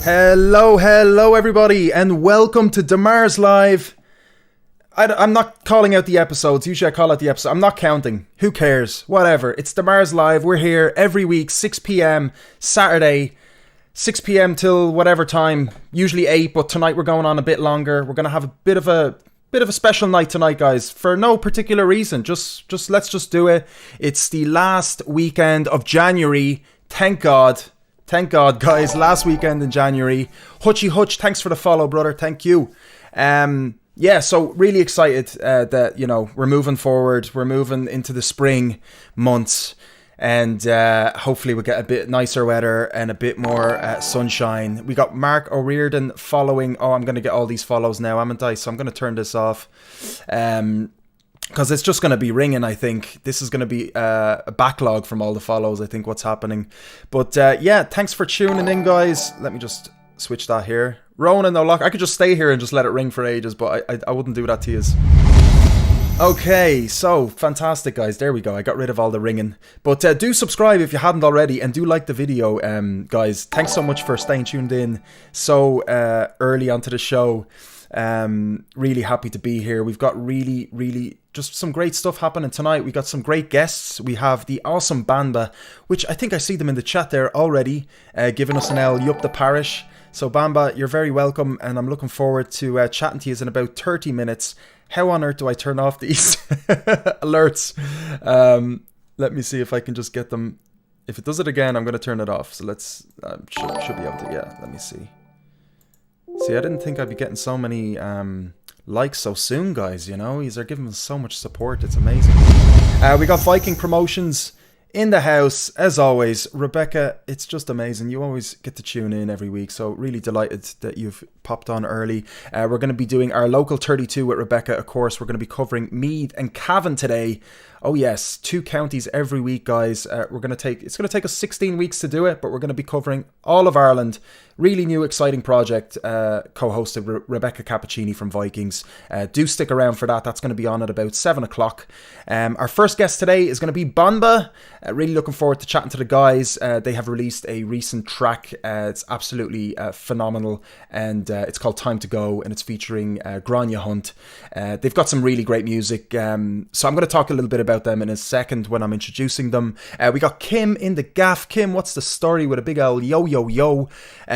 Hello everybody, and welcome to deMars Live. I'm not calling out the episodes. Usually I call out the episode. I'm not counting. Who cares? Whatever. It's deMars Live. We're here every week, 6 p.m. Saturday, 6 p.m. till whatever time. Usually 8, but tonight we're going on a bit longer. We're going to have a bit of a special night tonight, guys, for no particular reason. Just let's just do it. It's the last weekend of January. Thank God. Thank God, guys. Last weekend in January. Hutchie Hutch, thanks for the follow, brother. Thank you. Yeah, so really excited that, you know, we're moving forward. We're moving into the spring months. And hopefully we'll get a bit nicer weather and a bit more sunshine. We got Mark O'Riordan following. Oh, I'm going to get all these follows now, haven't I? So I'm going to turn this off. Because it's just going to be ringing, I think. This is going to be a backlog from all the follows, I think, what's happening. But yeah, thanks for tuning in, guys. Let me just switch that here. Ronan O'Loughlin, I could just stay here and just let it ring for ages, but I wouldn't do that to you. Okay, so fantastic, guys. There we go. I got rid of all the ringing. But do subscribe if you hadn't already, and do like the video, guys. Thanks so much for staying tuned in so early onto the show. Really happy to be here. We've got really just some great stuff happening tonight. We got some great guests. We have the awesome Banba, which I think I see them in the chat there already, giving us an L, Yup the Parish. So Banba, you're very welcome, and I'm looking forward to chatting to you in about 30 minutes. How on earth do I turn off these alerts? Let me see if I can just get them. If it does it again, I'm going to turn it off. So let's, should be able to, yeah, let me see. See, I didn't think I'd be getting so many likes so soon, guys, you know. They're giving us so much support. It's amazing. We got Viking Promotions in the house, as always. Rebecca, it's just amazing. You always get to tune in every week, so really delighted that you've popped on early. We're going to be doing our local 32 with Rebecca, of course. We're going to be covering Meath and Cavan today. Oh yes, 2 counties every week, guys. It's going to take us 16 weeks to do it, but we're going to be covering all of Ireland. Really new, exciting project, co-hosted Rebecca Capuccini from Vikings. Do stick around for that. That's going to be on at about 7 o'clock. Our first guest today is going to be Banba. Really looking forward to chatting to the guys. They have released a recent track. It's absolutely phenomenal, and it's called Time to Go, and it's featuring Grania Hunt. They've got some really great music, so I'm going to talk a little bit about them in a second when I'm introducing them. We got Kim in the gaff. Kim, what's the story with a big old yo?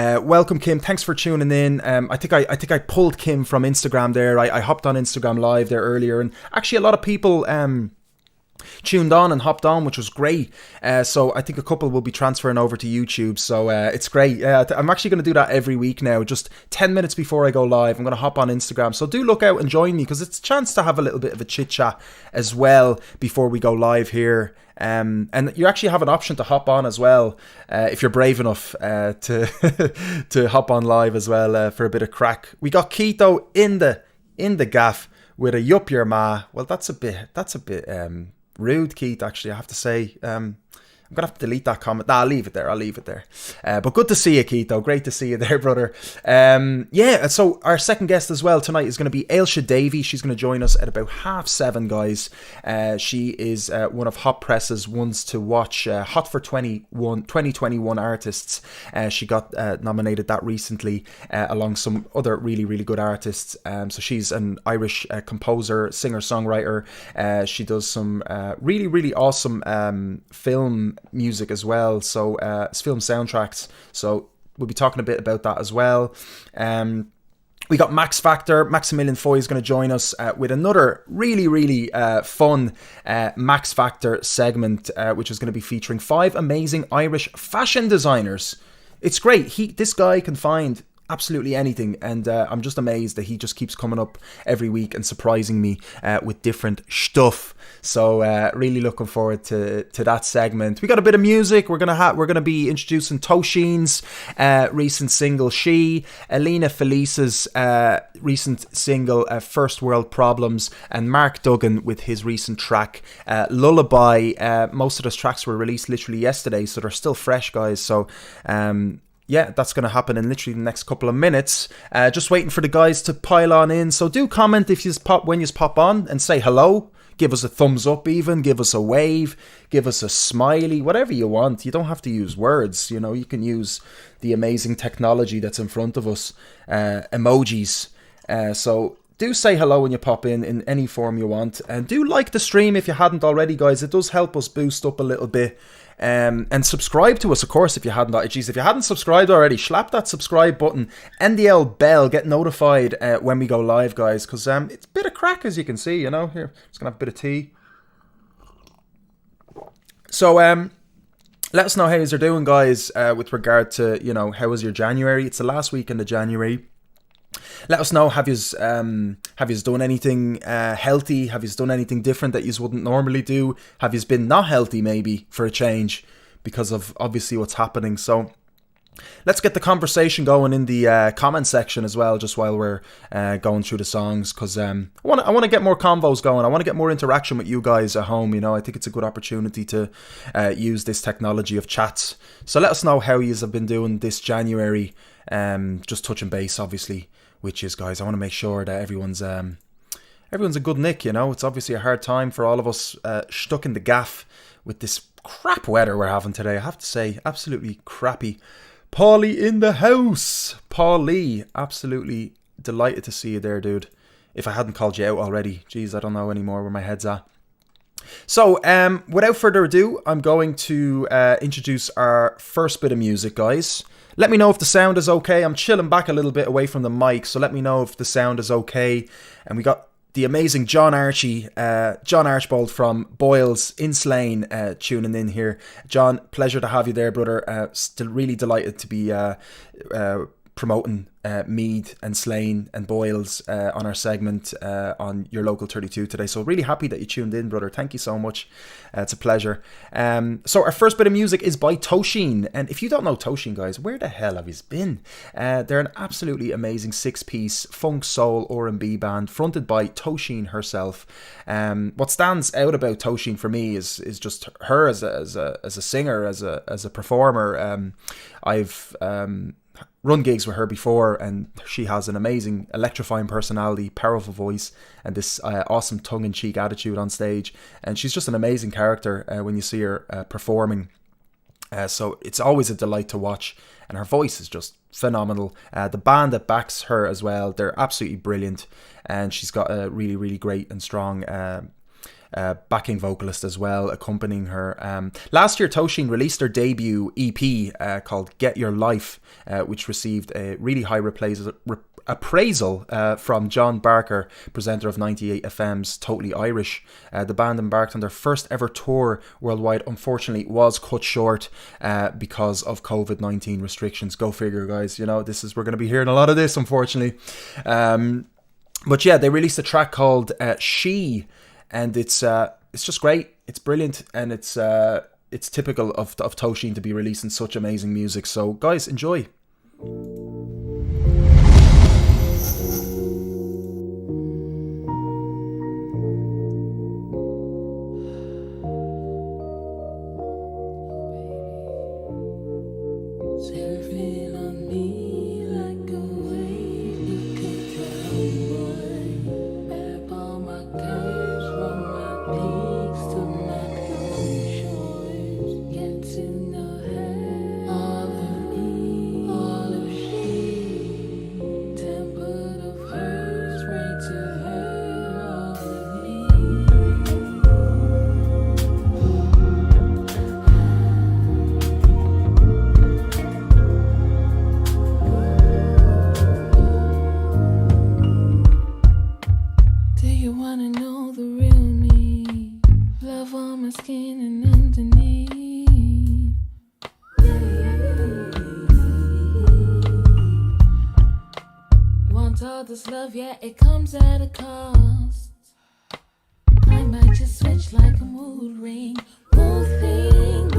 Welcome, Kim. Thanks for tuning in. I think I pulled Kim from Instagram there. I hopped on Instagram Live there earlier, and actually a lot of people tuned on and hopped on, which was great. So I think a couple will be transferring over to YouTube, so it's great. I'm actually going to do that every week now. Just 10 minutes before I go live, I'm going to hop on Instagram, so do look out and join me, because it's a chance to have a little bit of a chit chat as well before we go live here. And you actually have an option to hop on as well, if you're brave enough to to hop on live as well, for a bit of crack. We got Keto in the gaff with a yup your ma. Well, that's a bit rude, Keith, actually, I have to say. I'm going to have to delete that comment. I'll leave it there. But good to see you, Keith, though. Great to see you there, brother. Yeah, so our second guest as well tonight is going to be Ailsha Davey. She's going to join us at about 7:30, guys. She is one of Hot Press's ones to watch, Hot for 2021 artists. She got nominated that recently, along some other really, really good artists. So she's an Irish composer, singer-songwriter. She does some really, really awesome film music as well, so it's film soundtracks, so we'll be talking a bit about that as well. We got Max Factor. Maximillion Foy is going to join us with another really, really fun Max Factor segment, which is going to be featuring 5 amazing Irish fashion designers. It's great. This guy can find absolutely anything, and I'm just amazed that he just keeps coming up every week and surprising me with different stuff. So really looking forward to that segment. We got a bit of music. We're gonna be introducing TOSHIN's recent single She, ELINA FILICE's recent single First World Problems, and Mark Duggan with his recent track Lullaby. Most of those tracks were released literally yesterday, so they're still fresh, guys. So yeah, that's going to happen in literally the next couple of minutes. Just waiting for the guys to pile on in. So do comment if you when you pop on and say hello. give us a thumbs up even, give us a wave, give us a smiley, whatever you want. You don't have to use words, you know, you can use the amazing technology that's in front of us, emojis. So do say hello when you pop in any form you want. And do like the stream if you hadn't already, guys. It does help us boost up a little bit. And subscribe to us, of course, if you hadn't. Geez, if you hadn't subscribed already, slap that subscribe button. NDL bell, get notified when we go live, guys. Because it's a bit of crack, as you can see, you know. Here, just going to have a bit of tea. So, let us know how you're doing, guys, with regard to, you know, how was your January? It's the last weekend of January. Let us know, have you done anything healthy? Have you done anything different that you wouldn't normally do? Have you been not healthy maybe for a change because of obviously what's happening? So let's get the conversation going in the comment section as well, just while we're going through the songs, because I want to get more convos going. I want to get more interaction with you guys at home. You know, I think it's a good opportunity to use this technology of chats. So let us know how you have been doing this January. Just touching base, obviously, which is, guys, I want to make sure that everyone's a good nick. You know, it's obviously a hard time for all of us stuck in the gaff with this crap weather we're having today. I have to say, absolutely crappy. Paulie in the house. Paulie, absolutely delighted to see you there, dude. If I hadn't called you out already, geez, I don't know anymore where my head's at. So, without further ado, I'm going to introduce our first bit of music, guys. Let me know if the sound is okay. I'm chilling back a little bit away from the mic, so let me know if the sound is okay. And we got the amazing John Archbold from Boyles in Slane tuning in here. John, pleasure to have you there, brother. Still really delighted to be promoting Meath and Slane and Boyles on our segment on your local 32 today. So really happy that you tuned in, brother. Thank you so much. It's a pleasure. So our first bit of music is by TOSHIN. And if you don't know TOSHIN, guys, where the hell have you been? They're an absolutely amazing 6-piece funk soul R&B band fronted by TOSHIN herself. What stands out about TOSHIN for me is just her as a singer, as a performer. I've run gigs with her before, and she has an amazing, electrifying personality, powerful voice, and this awesome tongue-in-cheek attitude on stage. And she's just an amazing character when you see her performing. So it's always a delight to watch, and her voice is just phenomenal. The band that backs her as well, they're absolutely brilliant, and she's got a really, really great and strong backing vocalist as well accompanying her. Last year, TOSHIN released her debut EP called Get Your Life, which received a really high appraisal from John Barker, presenter of 98 FM's Totally Irish. The band embarked on their first ever tour worldwide. Unfortunately, it was cut short because of COVID-19 restrictions. Go figure, guys. You know, we're going to be hearing a lot of this, unfortunately. But yeah, they released a track called She, and it's just great. It's brilliant, and it's typical of TOSHIN to be releasing such amazing music. So guys, enjoy. Love, yeah, it comes at a cost. I might just switch like a mood ring. Moving.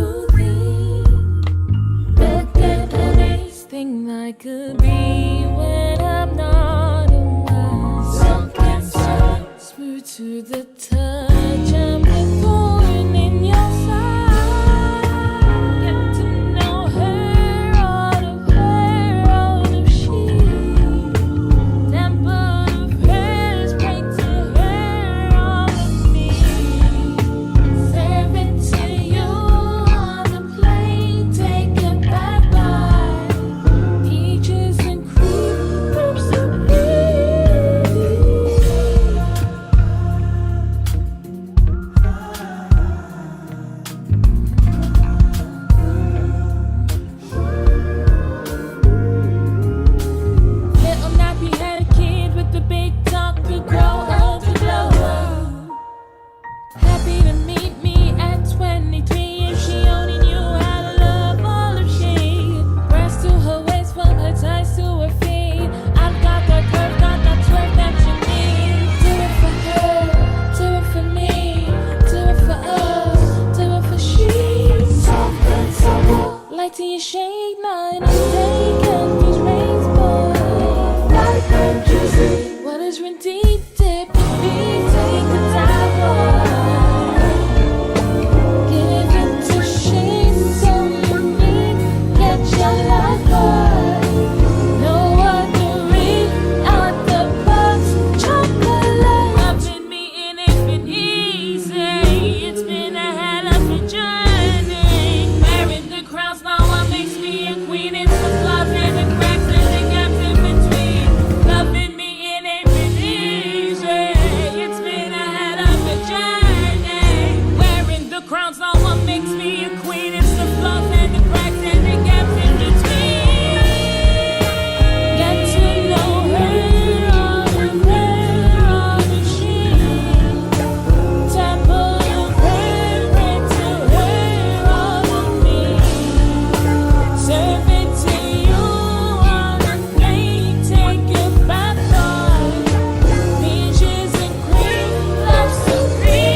Look at the nice thing I could be when I'm not around. Soft and soft, smooth to the touch. I'm pouring in your side. Get to know her, all of she. Temple of hers, break to her, all of me. shade, night and day, can't rains, boy. Why can't you see? What is redeemed, dip, be, take the time, boy. Give it to shade, so unique, get your life, boy. No ordinary, out the box, chocolate. Loving me in it been easy. It's been a hell of a journey. Wearing the crown, now what makes me a queen. It's the flaws and the cracks and the gaps in between. Loving me in it been easy. It's been a hell of a journey. Wearing the crown, now what makes me a queen. It's the flaws and the cracks and the gaps in between. Get to know her on the sheet. Temple of prayer, pray to her on me. Serve it to you on a plate, take it back on. Peaches and cream, love supreme.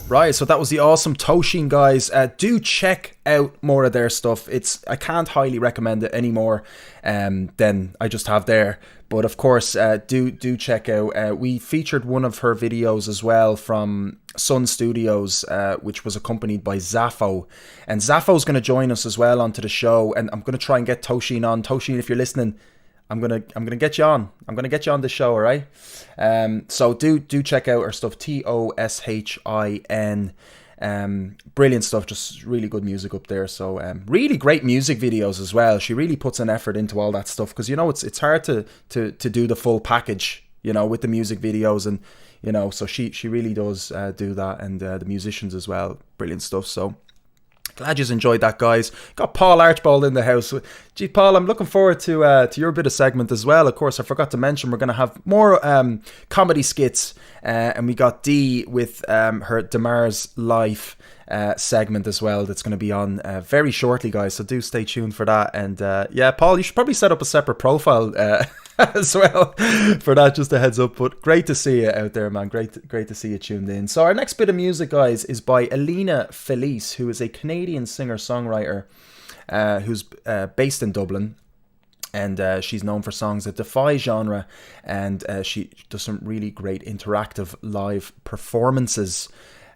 Right, so that was the awesome TOSHIN, guys. Do check out more of their stuff. I can't highly recommend it any more than I just have there. But of course, do check out. We featured one of her videos as well from Sun Studios, which was accompanied by Zaffo. And Zaffo's going to join us as well onto the show. And I'm going to try and get TOSHIN on. TOSHIN, if you're listening, I'm gonna get you on. I'm gonna get you on the show, all right? So do check out her stuff. TOSHIN. Brilliant stuff. Just really good music up there. So really great music videos as well. She really puts an effort into all that stuff because it's hard to do the full package, with the music videos and so she really does do that, and the musicians as well. Brilliant stuff. So. Glad you enjoyed that, guys. Got Paul Archbold in the house. Gee, Paul, I'm looking forward to your bit of segment as well. Of course, I forgot to mention we're going to have more comedy skits, and we got Dee with her deMars Life segment as well. That's going to be on very shortly, guys. So do stay tuned for that. And yeah, Paul, you should probably set up a separate profile as well for that. Just a heads up. But great to see you out there, man. Great to see you tuned in. So our next bit of music, guys, is by ELINA, FILICE, who is a Canadian singer-songwriter who's based in Dublin. And she's known for songs that defy genre, and she does some really great interactive live performances.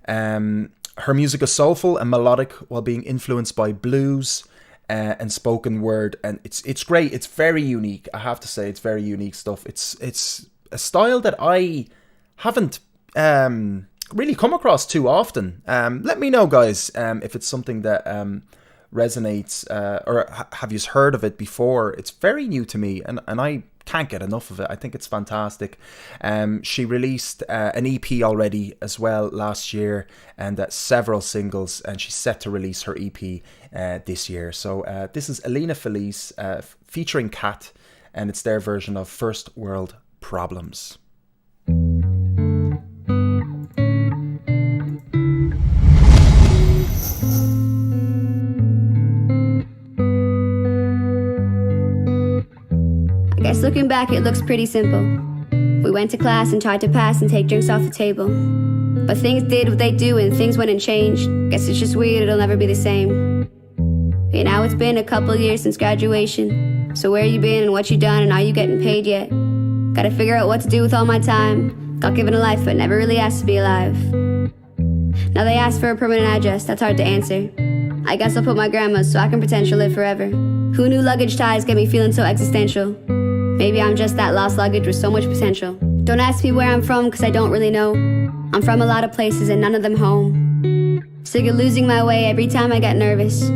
Her music is soulful and melodic while being influenced by blues and spoken word, and it's great. It's very unique. I have to say, it's very unique stuff. It's a style that I haven't really come across too often. Let me know, guys, if it's something that resonates, or have you heard of it before? It's very new to me, and I can't get enough of it. I think it's fantastic. She released an EP already as well last year, and several singles, and she's set to release her EP this year. So this is ELINA, FILICE featuring Kat, and it's their version of First World Problems. I guess looking back it looks pretty simple. We went to class and tried to pass and take drinks off the table. But things did what they do and things went and changed. Guess it's just weird, it'll never be the same. Okay, now it's been a couple years since graduation. So where you been and what you done and are you getting paid yet? Gotta figure out what to do with all my time. Got given a life but never really asked to be alive. Now they ask for a permanent address, that's hard to answer. I guess I'll put my grandma's so I can pretend she'll live forever. Who knew luggage ties get me feeling so existential? Maybe I'm just that lost luggage with so much potential. Don't ask me where I'm from, cause I don't really know. I'm from a lot of places and none of them home. Sick of losing my way every time I get nervous.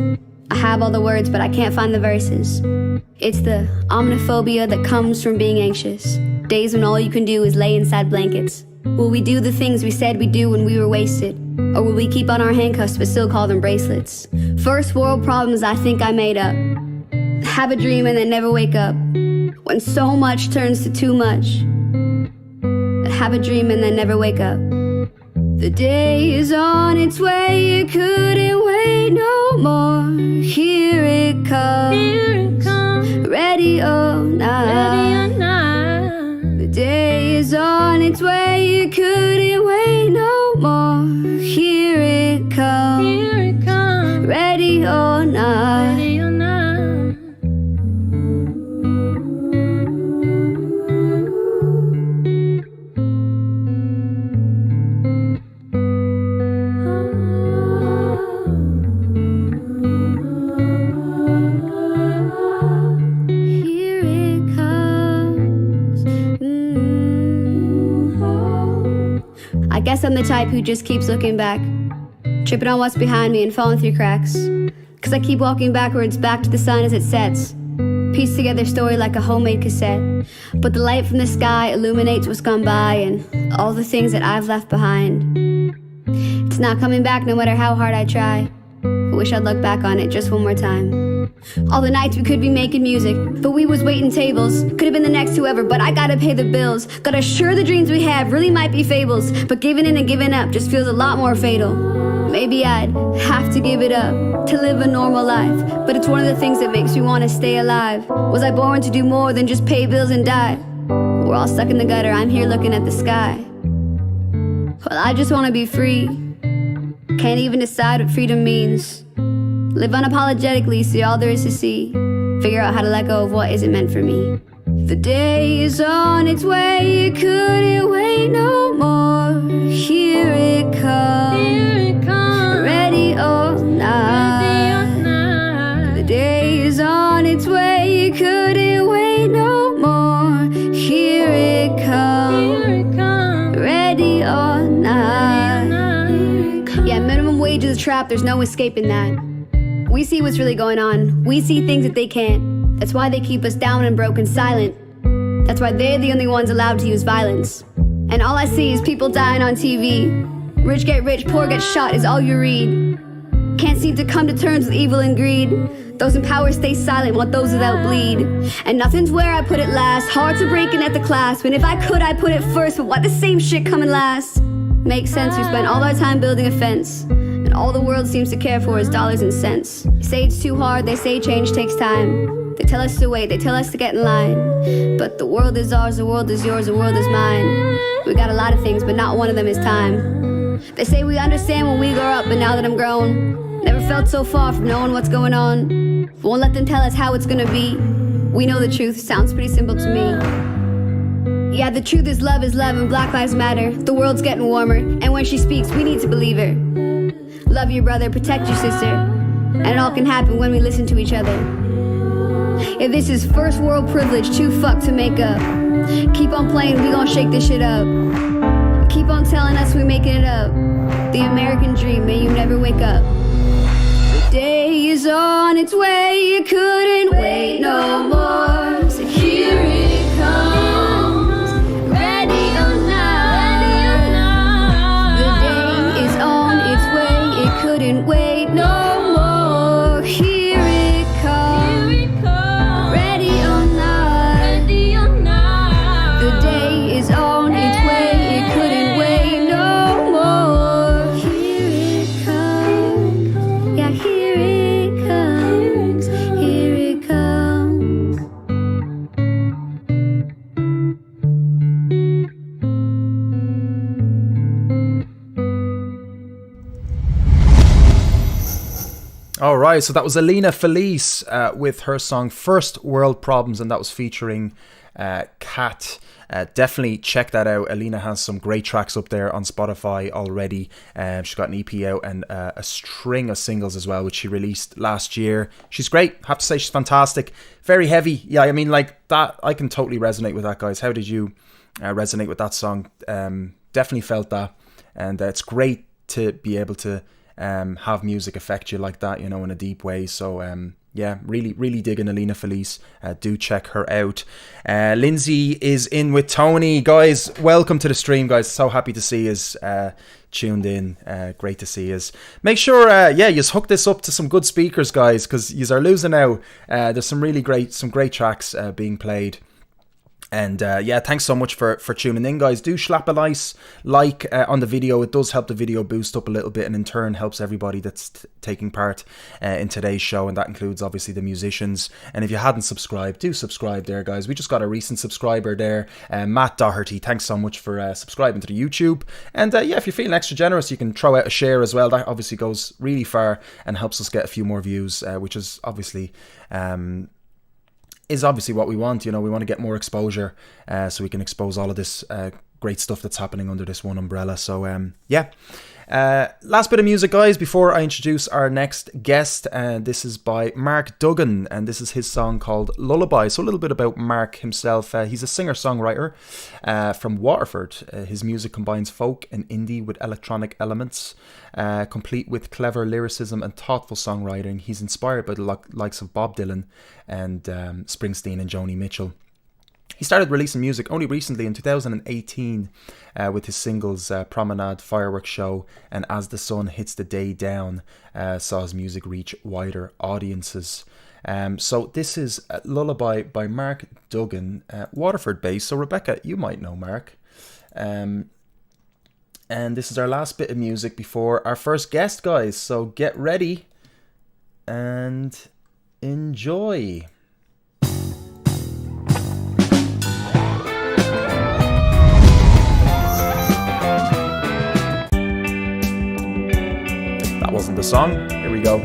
I have all the words but I can't find the verses. It's the omniphobia that comes from being anxious. Days when all you can do is lay inside blankets. Will we do the things we said we'd do when we were wasted? Or will we keep on our handcuffs but still call them bracelets? First world problems I think I made up. Have a dream and then never wake up. When so much turns to too much. Have a dream and then never wake up. The day is on its way, it couldn't wait no more. Here it comes, Here it comes, ready or not. ready or not. The day is on its way, it couldn't wait no more. Here it comes, Here it comes, ready or not. ready or not. Here it comes. I guess I'm the type who just keeps looking back, tripping on what's behind me and falling through cracks. Cause I keep walking backwards, back to the sun as it sets. Piece together story like a homemade cassette. But the light from the sky illuminates what's gone by and all the things that I've left behind. It's not coming back no matter how hard I try. I wish I'd look back on it just one more time. All the nights we could be making music, but we was waiting tables. Could have been the next whoever, but I gotta pay the bills. Gotta assure the dreams we have really might be fables, but giving in and giving up just feels a lot more fatal. Maybe I'd have to give it up to live a normal life, but it's one of the things that makes me wanna stay alive. Was I born to do more than just pay bills and die? We're all stuck in the gutter, I'm here looking at the sky. Well, I just wanna be free. Can't even decide what freedom means. Live unapologetically, see all there is to see. Figure out how to let go of what isn't meant for me. The day is on its way, it couldn't wait no more. Here it comes, Here it comes, ready or not. ready or not. The day is on its way, it couldn't wait no more. Here it Here comes, it comes, ready or not. ready or not. Yeah, minimum wage is a trap, there's no escaping that. We see what's really going on, we see things that they can't. That's why they keep us down and broken silent. That's why they're the only ones allowed to use violence. And all I see is people dying on TV. Rich get rich, poor get shot is all you read. Can't seem to come to terms with evil and greed. Those in power stay silent, want those without bleed. And nothing's where I put it last. Hearts are breaking at the clasp. And if I could, I'd put it first. But why the same shit coming last? Makes sense, we spend all our time building a fence. And all the world seems to care for is dollars and cents. They say it's too hard, they say change takes time. They tell us to wait, they tell us to get in line. But the world is ours, the world is yours, the world is mine. We got a lot of things, but not one of them is time. They say we understand when we grow up, but now that I'm grown, never felt so far from knowing what's going on. Won't let them tell us how it's gonna be. We know the truth, sounds pretty simple to me. Yeah, the truth is love and Black Lives Matter. The world's getting warmer, and when she speaks, we need to believe her. Love your brother, protect your sister, and it all can happen when we listen to each other. If this is first world privilege, too fucked to make up. Keep on playing, we gon' shake this shit up. Keep on telling us we making it up. The American dream, may you never wake up. The day is on its way, it couldn't wait no more. So here it comes, ready or not. The day is on its way, it couldn't wait no more. Here it comes, ready or not. The day is on its way, it couldn't wait no more. Here it comes, yeah, here it comes, here it comes. All right, so that was ELINA FILICE with her song First World Problems, and that was featuring Kat. Definitely check that out. ELINA has some great tracks up there on Spotify already. She's got an EP out and a string of singles as well, which she released last year. She's great. I have to say she's fantastic. Very heavy. Yeah, I mean, like that, I can totally resonate with that, guys. How did you resonate with that song? Definitely felt that. And it's great to be able to have music affect you like that, you know, in a deep way. So yeah, really digging ELINA FILICE. Do check her out. Lindsay is in with Tony. Guys, welcome to the stream, guys. So happy to see us tuned in. Great to see us. Make sure, you hook this up to some good speakers, guys, because you are losing now. There's some great tracks being played. And thanks so much for tuning in, guys. Do slap a nice like on the video. It does help the video boost up a little bit, and in turn helps everybody that's taking part in today's show, and that includes obviously the musicians. And if you hadn't subscribed, do subscribe there, guys. We just got a recent subscriber there, Matt Doherty. Thanks so much for subscribing to the YouTube. And if you're feeling extra generous, you can throw out a share as well. That obviously goes really far and helps us get a few more views, which is obviously what we want. We want to get more exposure so we can expose all of this great stuff that's happening under this one umbrella. So last bit of music, guys, before I introduce our next guest. This is by Mark Duggan, and this is his song called Lullaby. So a little bit about Mark himself. He's a singer-songwriter from Waterford. His music combines folk and indie with electronic elements, complete with clever lyricism and thoughtful songwriting. He's inspired by the likes of Bob Dylan and Springsteen and Joni Mitchell. He started releasing music only recently in 2018 with his singles Promenade, Fireworks Show, and As the Sun Hits the Day Down saw his music reach wider audiences. So this is Lullaby by Mark Duggan, Waterford based. So Rebecca, you might know Mark. And this is our last bit of music before our first guest, guys. So get ready and enjoy. That wasn't the song. Here we go.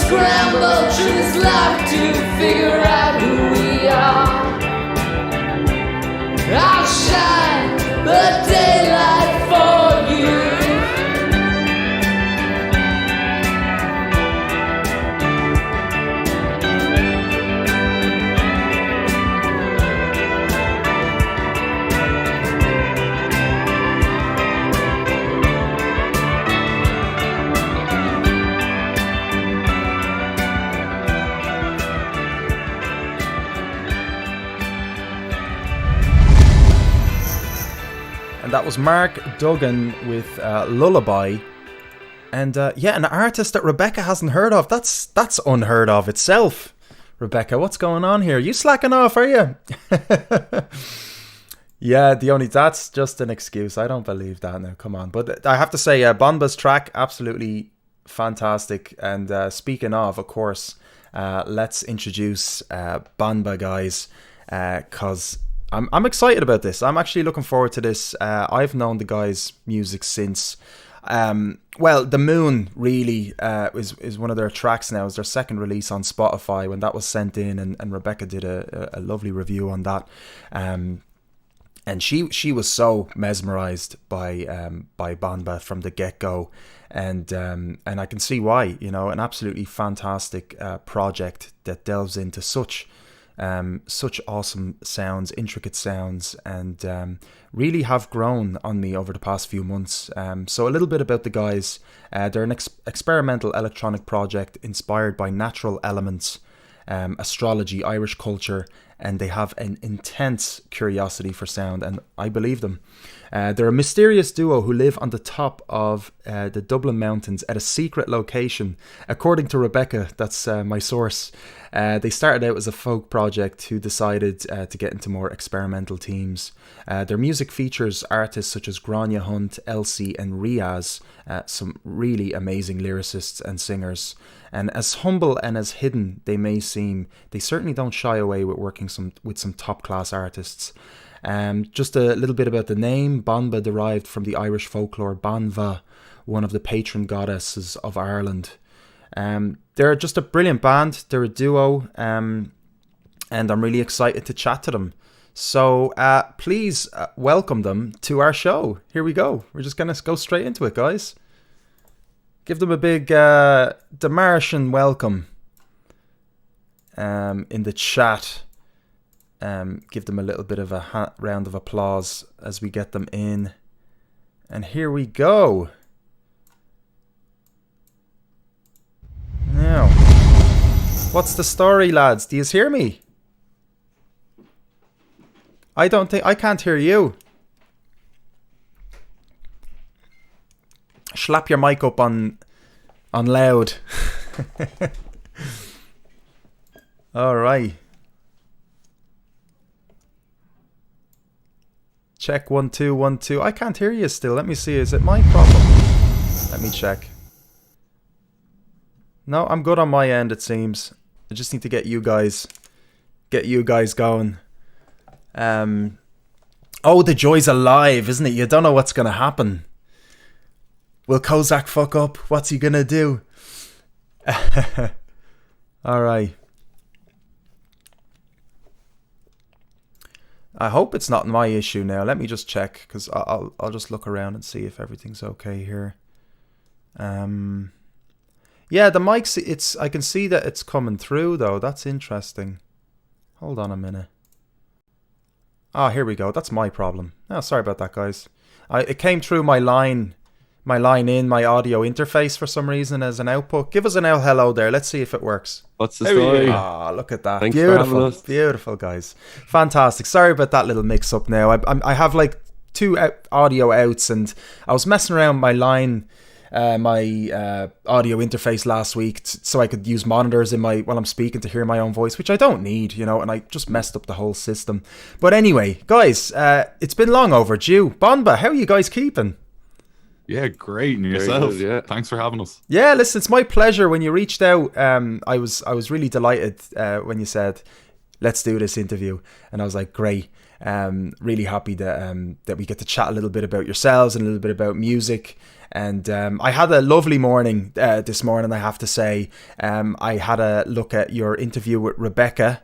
Scramble through this life to figure out who we are. I'll shine the daylight for you. That was Mark Duggan with Lullaby. And an artist that Rebecca hasn't heard of. That's unheard of itself. Rebecca, what's going on here? You slacking off, are you? Yeah, that's just an excuse. I don't believe that now. Come on. But I have to say, Banba's track, absolutely fantastic. And speaking of course, let's introduce Banba, guys, because I'm excited about this. I'm actually looking forward to this. I've known the guys' music since... well, The Moon really is one of their tracks now. It's their second release on Spotify when that was sent in, and Rebecca did a lovely review on that. And she was so mesmerized by Banba from the get-go, and I can see why. You know, an absolutely fantastic project that delves into such awesome sounds, intricate sounds, and really have grown on me over the past few months. So a little bit about the guys. They're an experimental electronic project inspired by natural elements, astrology, Irish culture, and they have an intense curiosity for sound, and I believe them. They're a mysterious duo who live on the top of the Dublin mountains at a secret location. According to Rebecca, that's my source, they started out as a folk project who decided to get into more experimental themes. Their music features artists such as Grania Hunt, Elsie and Riaz, some really amazing lyricists and singers. And as humble and as hidden they may seem, they certainly don't shy away with working with some top-class artists. Just a little bit about the name. Banba derived from the Irish folklore Banva, one of the patron goddesses of Ireland. They're just a brilliant band. They're a duo, and I'm really excited to chat to them. So please welcome them to our show. Here we go. We're just going to go straight into it, guys. Give them a big deMartian welcome in the chat. Give them a little bit of a round of applause as we get them in. And here we go. Now, what's the story, lads? Do you hear me? I can't hear you. Slap your mic up on loud. All right. Check 1 2 1 2. I can't hear you still. Let me see. Is it my problem? Let me check. No, I'm good on my end, it seems. I just need to get you guys going. Oh, the joy's alive, isn't it? You don't know what's gonna happen. Will Kozak fuck up? What's he gonna do? All right. I hope it's not my issue now. Let me just check, because I'll just look around and see if everything's okay here. Yeah, the mic's I can see that it's coming through though. That's interesting. Hold on a minute. Ah, here we go. That's my problem. Oh, sorry about that, guys. It came through my line in my audio interface for some reason as an output. Give us an hello there. Let's see if it works. What's the story? Ah, look at that. Thanks Beautiful, beautiful, guys. Fantastic. Sorry about that little mix-up now. I have like two audio outs, and I was messing around my line, my audio interface last week, so I could use monitors while I'm speaking to hear my own voice, which I don't need, you know, and I just messed up the whole system. But anyway, guys, it's been long overdue. Banba, how are you guys keeping? Yeah, great. And yourself? Good, yeah. Thanks for having us. Yeah, listen, it's my pleasure. When you reached out, I was really delighted when you said, let's do this interview. And I was like, great. Really happy that we get to chat a little bit about yourselves and a little bit about music. And I had a lovely morning this morning, I have to say. I had a look at your interview with Rebecca,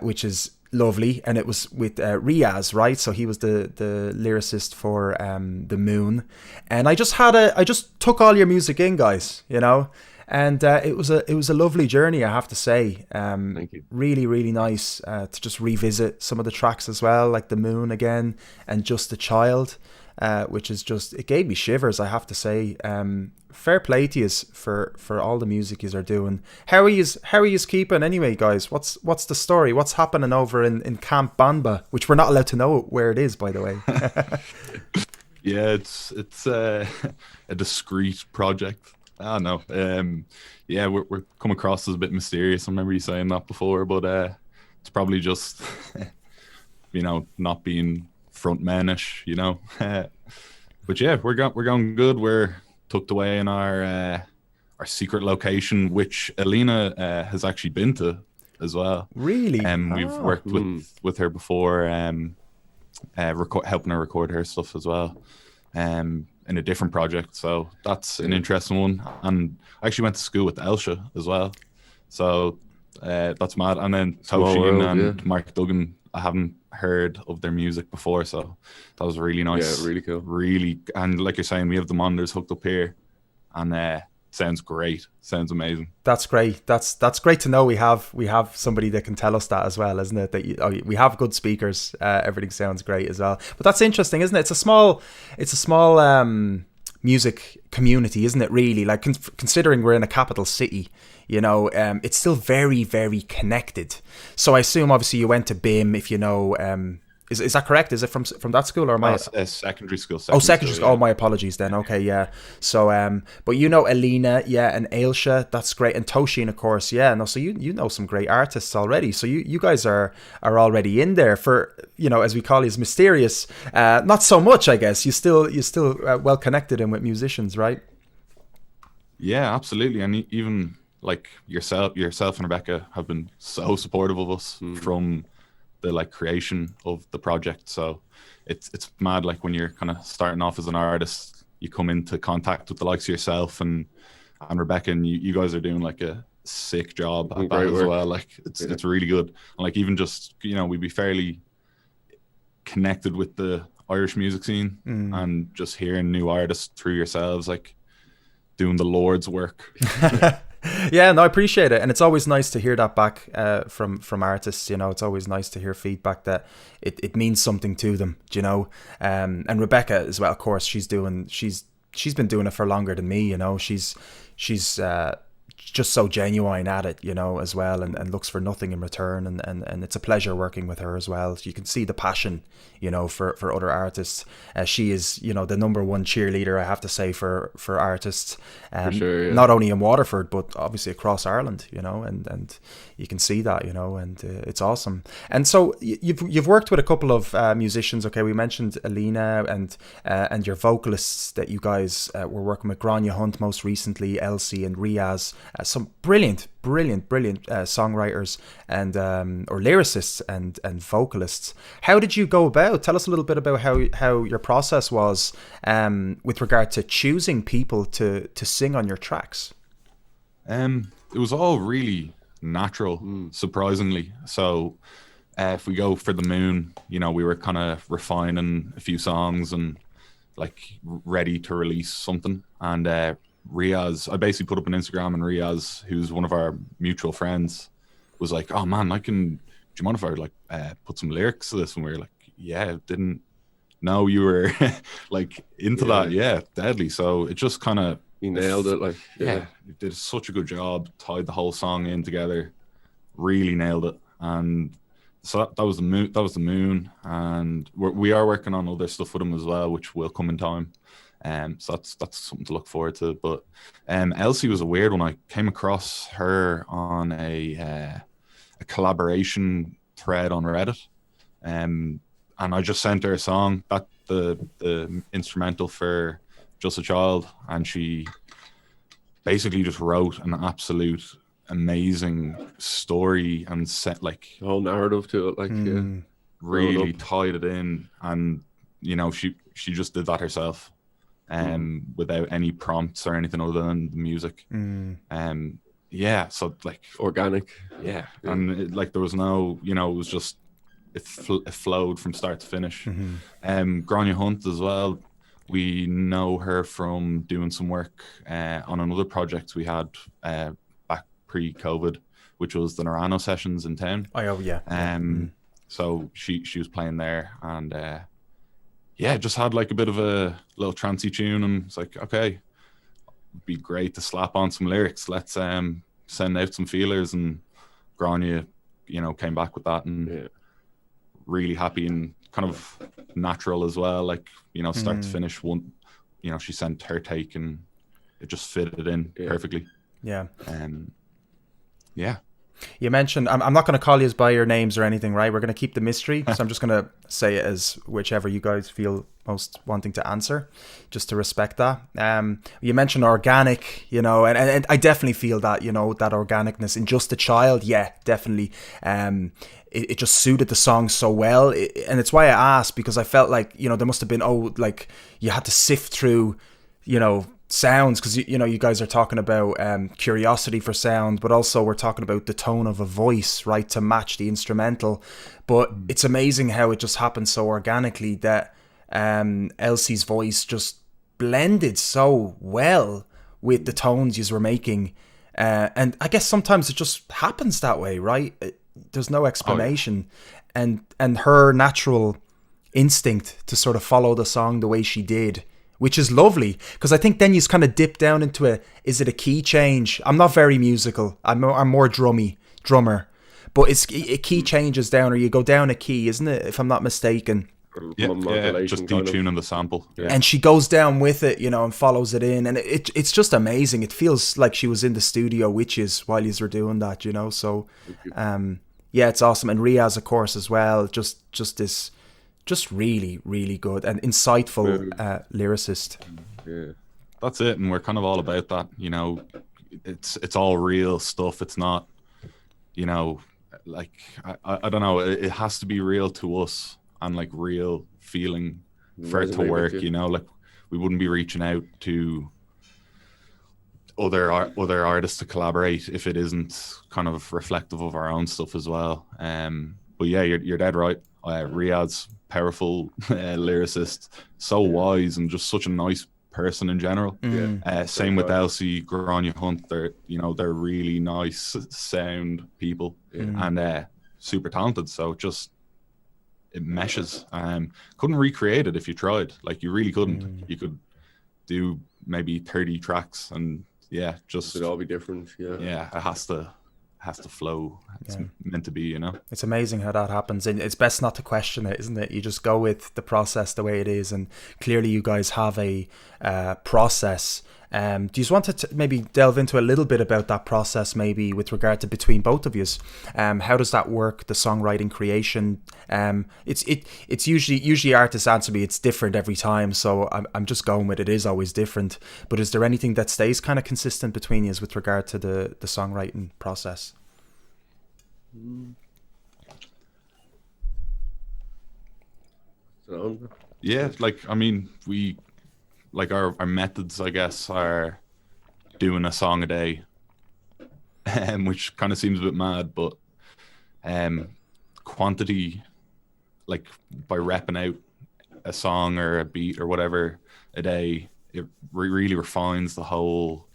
which is lovely, and it was with Riaz, right? So he was the lyricist for The Moon, and I just took all your music in, guys, you know, and it was a lovely journey, I have to say. Thank you. Really, really nice to just revisit some of the tracks as well, like The Moon again, and Just a Child, which is just, it gave me shivers, I have to say. Fair play to yous for all the music yous are doing. How are yous keeping anyway, guys? What's the story? What's happening over in Camp Banba, which we're not allowed to know where it is, by the way? Yeah, it's a discreet project. I don't know. Yeah, we're come across as a bit mysterious. I remember you saying that before, but it's probably just you know, not being front menish, you know. But yeah, we're going good. We're tucked away in our secret location, which ELINA has actually been to as well. Really? We've worked with her before, helping her record her stuff as well, in a different project. So that's an interesting one. And I actually went to school with Ailsha as well. So that's mad. And then TOSHIN and Mark Duggan, I haven't heard of their music before, so that was really nice. Yeah, really cool. Really, and like you're saying, we have the monitors hooked up here, and sounds great. Sounds amazing. That's great. That's great to know. We have somebody that can tell us that as well, isn't it? That we have good speakers. Everything sounds great as well. But that's interesting, isn't it? It's a small music community, isn't it? Really, like considering we're in a capital city, you know, it's still very, very connected. So I assume obviously you went to BIM, if you know. Is that correct? Is it from that school, or am I secondary school? Secondary school. Oh, my apologies then. Okay, yeah. So, but you know ELINA, yeah, and Ailsha, that's great, and TOSHIN, of course, yeah. No, so you know some great artists already. So you guys are already in there for, you know, as we call it, mysterious. Not so much, I guess. You still well connected in with musicians, right? Yeah, absolutely, and even like yourself and Rebecca have been so supportive of us from the like creation of the project. So it's mad, like when you're kind of starting off as an artist, you come into contact with the likes of yourself and Rebecca, and you guys are doing like a sick job at that as well. Like it's really good. And like even just, you know, we'd be fairly connected with the Irish music scene, and just hearing new artists through yourselves, like doing the Lord's work. Yeah, no, I appreciate it, and it's always nice to hear that back from artists. You know, it's always nice to hear feedback that it means something to them. You know, and Rebecca as well. Of course, she's been doing it for longer than me. You know, she's just so genuine at it, you know, as well, and looks for nothing in return, and it's a pleasure working with her as well. You can see the passion, you know, for other artists. She is, you know, the number one cheerleader, I have to say, for artists, for sure, yeah. Not only in Waterford but obviously across Ireland, you know, and you can see that, you know, and it's awesome. And so you've worked with a couple of musicians. Okay, we mentioned ELINA and your vocalists that you guys were working with, Grania Hunt most recently, Elsie and Riaz, some brilliant songwriters and or lyricists and vocalists. How did you go about? Tell us a little bit about how your process was with regard to choosing people to sing on your tracks. It was all really natural, surprisingly. So if we go for The Moon, you know, we were kind of refining a few songs and like ready to release something. And Riaz, I basically put up on Instagram, and Riaz, who's one of our mutual friends, was like, "Oh man, do you mind if I like put some lyrics to this?" And we were like, "Yeah, didn't know you were like into that." Yeah, deadly. So it just kind of, he nailed it. Like, yeah, he did such a good job, tied the whole song in together, really nailed it. And so that was the moon, and we are working on other stuff with him as well, which will come in time. So that's something to look forward to. But Elsie was a weird one. I came across her on a collaboration thread on Reddit, and I just sent her a song, that the instrumental for Just a Child, and she basically just wrote an absolute amazing story and set like the whole narrative to it, like really tied it in, and you know, she just did that herself. Without any prompts or anything other than the music. Yeah, so like organic. Yeah, and like there was no, you know, it was just it flowed from start to finish. Grania Hunt as well, we know her from doing some work on another project we had back pre-COVID, which was the Norano sessions in town. Oh yeah. So she was playing there, and yeah, just had like a bit of a little trancey tune, and it's like, okay, it'd be great to slap on some lyrics. Let's send out some feelers, and Grania, you know, came back with that, and really happy and kind of natural as well. Like, you know, start to finish, one, you know, she sent her take, and it just fitted in perfectly. Yeah. Yeah. You mentioned, I'm not going to call you by your names or anything, right? We're going to keep the mystery. So I'm just going to say it as whichever you guys feel most wanting to answer, just to respect that. You mentioned organic, you know, and I definitely feel that, you know, that organicness in Just a Child. Yeah, definitely. It just suited the song so well. And it's why I asked, because I felt like, you know, there must have been, like you had to sift through, you know, sounds, because you know, you guys are talking about curiosity for sound, but also we're talking about the tone of a voice, right, to match the instrumental. But it's amazing how it just happened so organically that Elsie's voice just blended so well with the tones you were making, and I guess sometimes it just happens that way, right? There's no explanation. And her natural instinct to sort of follow the song the way she did, which is lovely, because I think then you kind of dip down into is it a key change? I'm not very musical. I'm more drummer, but it key changes down, or you go down a key, isn't it? If I'm not mistaken. Yeah, just detuning the sample. Yeah. And she goes down with it, you know, and follows it in, and it's just amazing. It feels like she was in the studio with you while you were doing that, you know. So, yeah, it's awesome. And Riaz, of course, as well. Just really, really good and insightful lyricist. Yeah, that's it. And we're kind of all about that, you know. It's all real stuff. It's not, you know, like I don't know. It has to be real to us and like real feeling for it to work. You know, like we wouldn't be reaching out to other artists to collaborate if it isn't kind of reflective of our own stuff as well. But yeah, you're dead right. Riyadh's powerful lyricist, so wise and just such a nice person in general. Same with Elsie, Grania Hunt. They're really nice sound people and super talented. So it meshes. Couldn't recreate it if you tried. Like you really couldn't. You could do maybe 30 tracks and it'd all be different. Yeah, it has to flow. It's meant to be, you know. It's amazing how that happens, and it's best not to question it, isn't it? You just go with the process the way it is, and clearly you guys have a process. Do you just want to maybe delve into a little bit about that process, maybe with regard to between both of you? How does that work, the songwriting creation? It's usually artists answer me it's different every time, so I'm just going with it is always different. But is there anything that stays kind of consistent between you with regard to the songwriting process? Yeah, like I mean, we like our methods, I guess, are doing a song a day, which kind of seems a bit mad, but quantity, like by repping out a song or a beat or whatever a day, it really refines the whole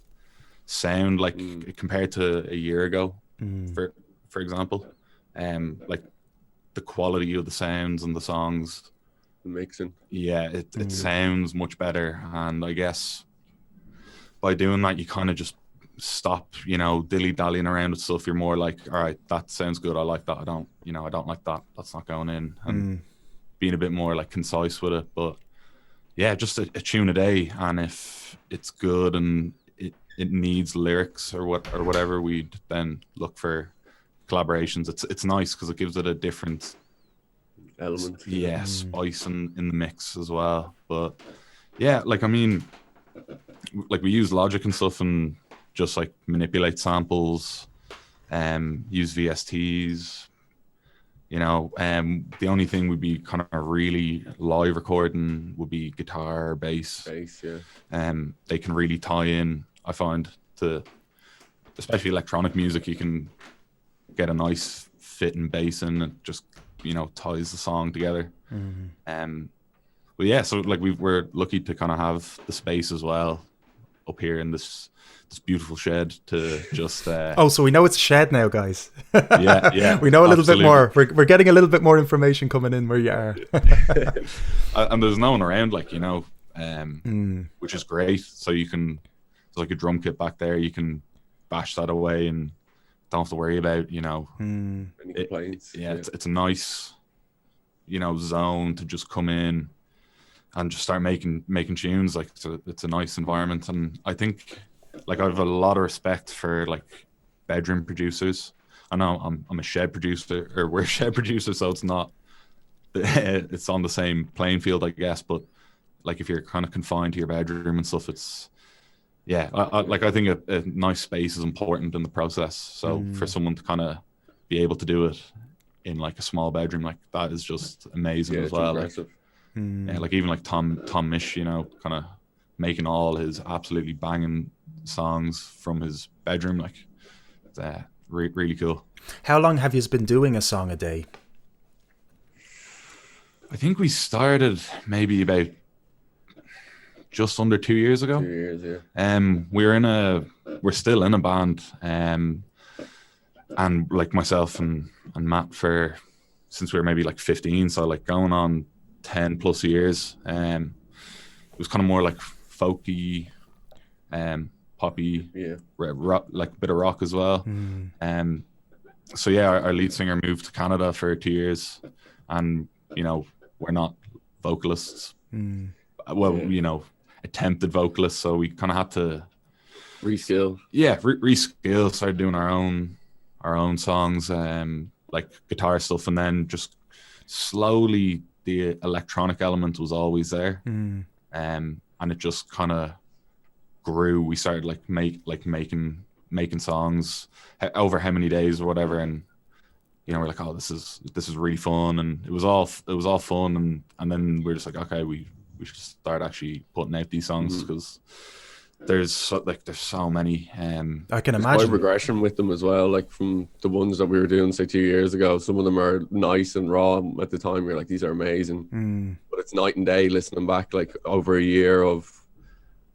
sound, like compared to a year ago, for example. Like the quality of the sounds and the songs, the mixing, it sounds much better. And I guess by doing that, you kind of just stop, you know, dilly-dallying around with stuff. You're more like, all right, that sounds good, I like that, I don't like that, that's not going in, and being a bit more like concise with it. But yeah, just a tune a day, and if it's good and it needs lyrics or whatever, we'd then look for collaborations. It's nice because it gives it a different element, spice in the mix as well. But yeah, like I mean, like we use Logic and stuff and just like manipulate samples, use VSTs, you know. The only thing would be kind of really live recording would be guitar, bass. They can really tie in, I find, to especially electronic music. You can get a nice fitting bass in and just, you know, ties the song together. But yeah, so like we're lucky to kind of have the space as well up here in this beautiful shed to just so we know it's a shed now, guys. yeah we know a little bit more. We're getting a little bit more information coming in where you are. And there's no one around, like, you know, which is great. So you can, there's like a drum kit back there, you can bash that away and don't have to worry about, you know, any complaints. It's a nice, you know, zone to just come in and just start making tunes. Like it's a nice environment. And I think, like, I have a lot of respect for like bedroom producers. I know I'm a shed producer, or we're a shed producer, so it's not it's on the same playing field, I guess. But like if you're kind of confined to your bedroom and stuff, it's I think a nice space is important in the process. So for someone to kind of be able to do it in like a small bedroom, like that is just amazing as well. Like, like even like Tom Misch, you know, kind of making all his absolutely banging songs from his bedroom, like it's really cool. How long have you been doing a song a day? I think we started maybe about just under 2 years ago. 2 years, yeah. We're still in a band, and like myself and Matt since we were maybe like 15, so like going on 10 plus years. It was kind of more like folky, poppy, rock, like a bit of rock as well. So yeah, our lead singer moved to Canada for 2 years, and you know, we're not vocalists. Well, you know, attempted vocalists, so we kind of had to reskill. Yeah, reskill. Started doing our own songs, like guitar stuff, and then just slowly the electronic element was always there, and it just kind of grew. We started making songs over how many days or whatever, and you know, we're like, oh, this is really fun, and it was all fun, and then we're just like, okay, we should start actually putting out these songs, because there's so many. I can There's imagine quite regression with them as well, like from the ones that we were doing say 2 years ago. Some of them are nice and raw at the time. We're like, these are amazing, but it's night and day listening back, like over a year of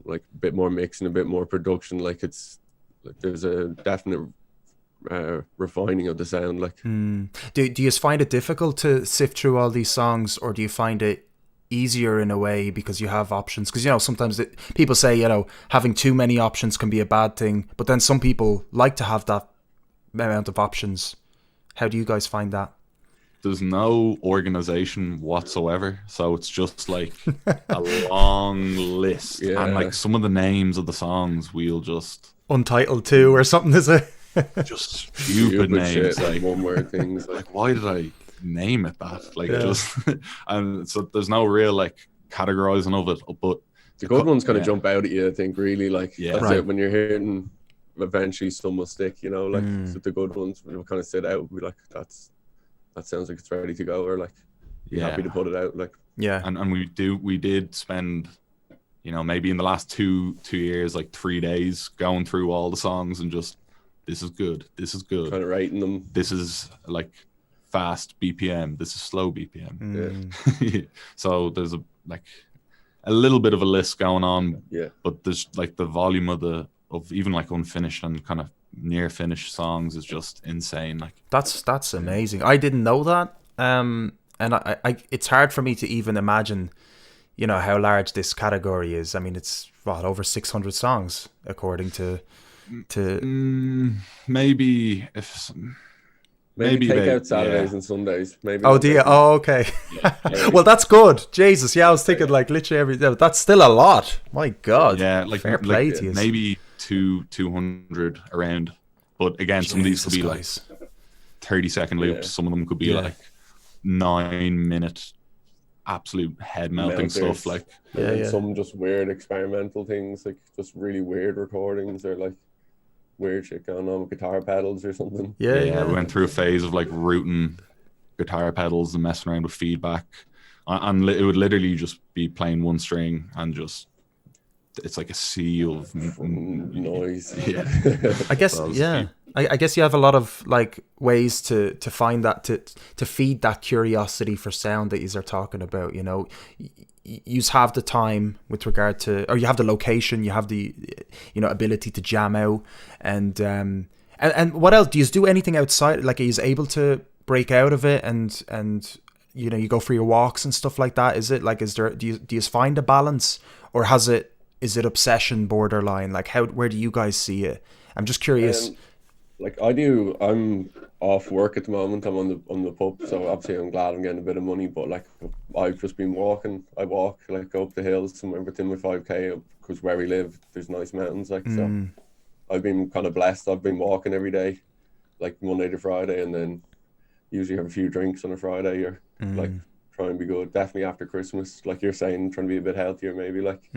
like a bit more mixing, a bit more production. Like it's like there's a definite refining of the sound. Like, do you find it difficult to sift through all these songs, or do you find it easier in a way because you have options? Because, you know, sometimes people say, you know, having too many options can be a bad thing, but then some people like to have that amount of options. How do you guys find that? There's no organization whatsoever, so it's just like a long list, and like some of the names of the songs we'll just Untitled 2 or something, is it? just stupid names, shit, like one word things. Like, why did I name it that? Like, just and so there's no real like categorizing of it, but the good ones kind of jump out at you, I think, really. Like, that's right. it. When you're hearing, eventually some will stick, you know, like so the good ones will kind of sit out, be like, that sounds like it's ready to go, or like be happy to put it out. Like, and we did spend, you know, maybe in the last two years, like 3 days going through all the songs and just, this is good, kind of rating them. This is like fast BPM, this is slow BPM. So there's a little bit of a list going on, but there's like the volume of even like unfinished and kind of near finished songs is just insane. Like, that's amazing. I didn't know that, and I it's hard for me to even imagine, you know, how large this category is. I mean, it's over 600 songs according to maybe take out Saturdays and Sundays. Maybe. Oh dear. Oh, okay. Well, that's good. Jesus. Yeah, I was thinking like literally every day. That's still a lot. My God. Yeah, like fair play to you. Maybe 200 around. But again, some of these could be like 30-second loops. Some of them could be like 9-minute absolute head melting stuff. Like, some just weird experimental things, like just really weird recordings, or like weird shit going on with guitar pedals or something. We went through a phase of like rooting guitar pedals and messing around with feedback, and it would literally just be playing one string and just it's like a sea of noise. I guess I guess you have a lot of like ways to find that, to feed that curiosity for sound that you are talking about. You know, you have the time with regard to, or you have the location, you have the, you know, ability to jam out, and what else? Do you do anything outside? Like, are you able to break out of it and you know, you go for your walks and stuff like that? Is it like, do you find a balance, or is it obsession borderline? Like, where do you guys see it? I'm just curious. Like, I'm off work at the moment. I'm on the pub, so obviously I'm glad I'm getting a bit of money. But like, I've just been walking. I walk, like, go up the hills somewhere within my 5k, because where we live, there's nice mountains. Like, so I've been kind of blessed. I've been walking every day, like Monday to Friday, and then usually have a few drinks on a Friday, or like try and be good. Definitely after Christmas, like you're saying, trying to be a bit healthier maybe, like.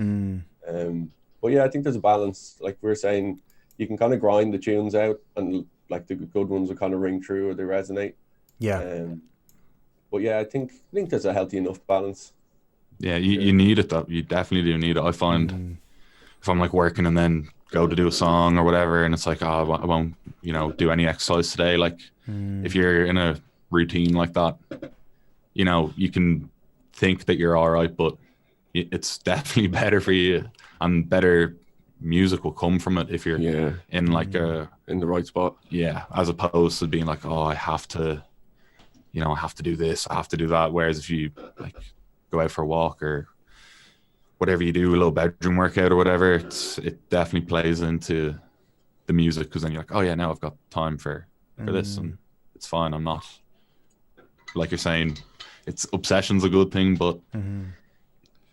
But yeah, I think there's a balance. Like we were saying, you can kind of grind the tunes out, and like the good ones will kind of ring through or they resonate. Yeah. But yeah, I think there's a healthy enough balance. Yeah, you need it though. You definitely do need it. I find if I'm like working and then go to do a song or whatever, and it's like, oh, I won't, do any exercise today. Like if you're in a routine like that, you can think that you're all right, but it's definitely better for you, and better music will come from it if you're in like in the right spot. Yeah, as opposed to being like, oh, I have to do this, I have to do that. Whereas if you like go out for a walk or whatever you do, a little bedroom workout or whatever, it definitely plays into the music, because then you're like, oh yeah, now I've got time for this, and it's fine. I'm not, like you're saying, obsession's a good thing, but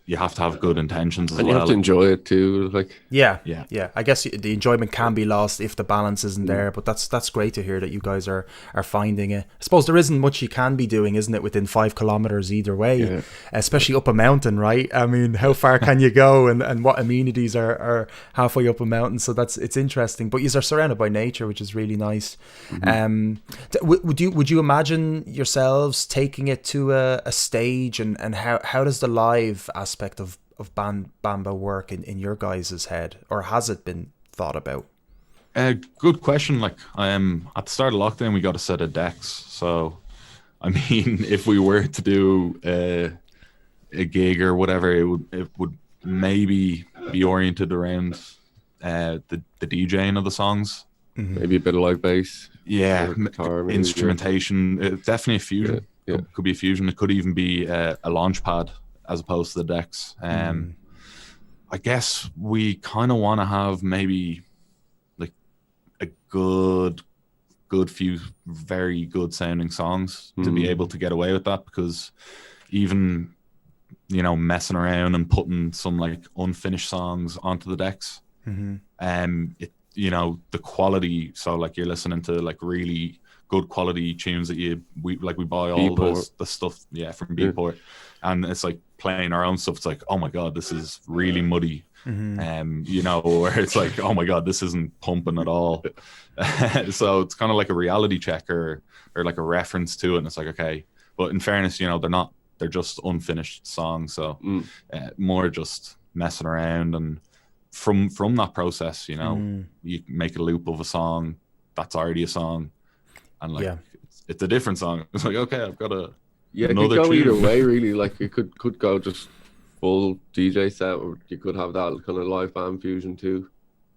you have to have good intentions as well. And you have to enjoy it too. Like Yeah. I guess the enjoyment can be lost if the balance isn't there, but that's great to hear that you guys are finding it. I suppose there isn't much you can be doing, isn't it, within 5 kilometers either way, especially up a mountain, right? I mean, how far can you go, and what amenities are halfway up a mountain? So it's interesting, but you are surrounded by nature, which is really nice. Would you imagine yourselves taking it to a stage, and how does the live aspect of Banba work in your guys' head, or has it been thought about? Good question. Like at the start of lockdown, we got a set of decks. So I mean, if we were to do a gig or whatever, it would maybe be oriented around the DJing of the songs. Maybe a bit of live bass. Yeah, guitar, maybe, instrumentation. Definitely a fusion. Yeah. Could be a fusion. It could even be a launch pad as opposed to the decks. I guess we kind of want to have maybe like a good few very good sounding songs to be able to get away with that, because even messing around and putting some like unfinished songs onto the decks, the quality, so like you're listening to like really good quality tunes that we buy all the stuff from Beatport, and it's like playing our own stuff, it's like, oh my god, this is really muddy, where it's like, oh my god, this isn't pumping at all. So it's kind of like a reality check or like a reference to it, and it's like, okay, but in fairness, they're just unfinished songs, so more just messing around, and from that process, you make a loop of a song that's already a song, and like it's a different song. It's like, okay, I've got a it could go either way, really. Like it could go just full DJ set, or you could have that kind of live band fusion too.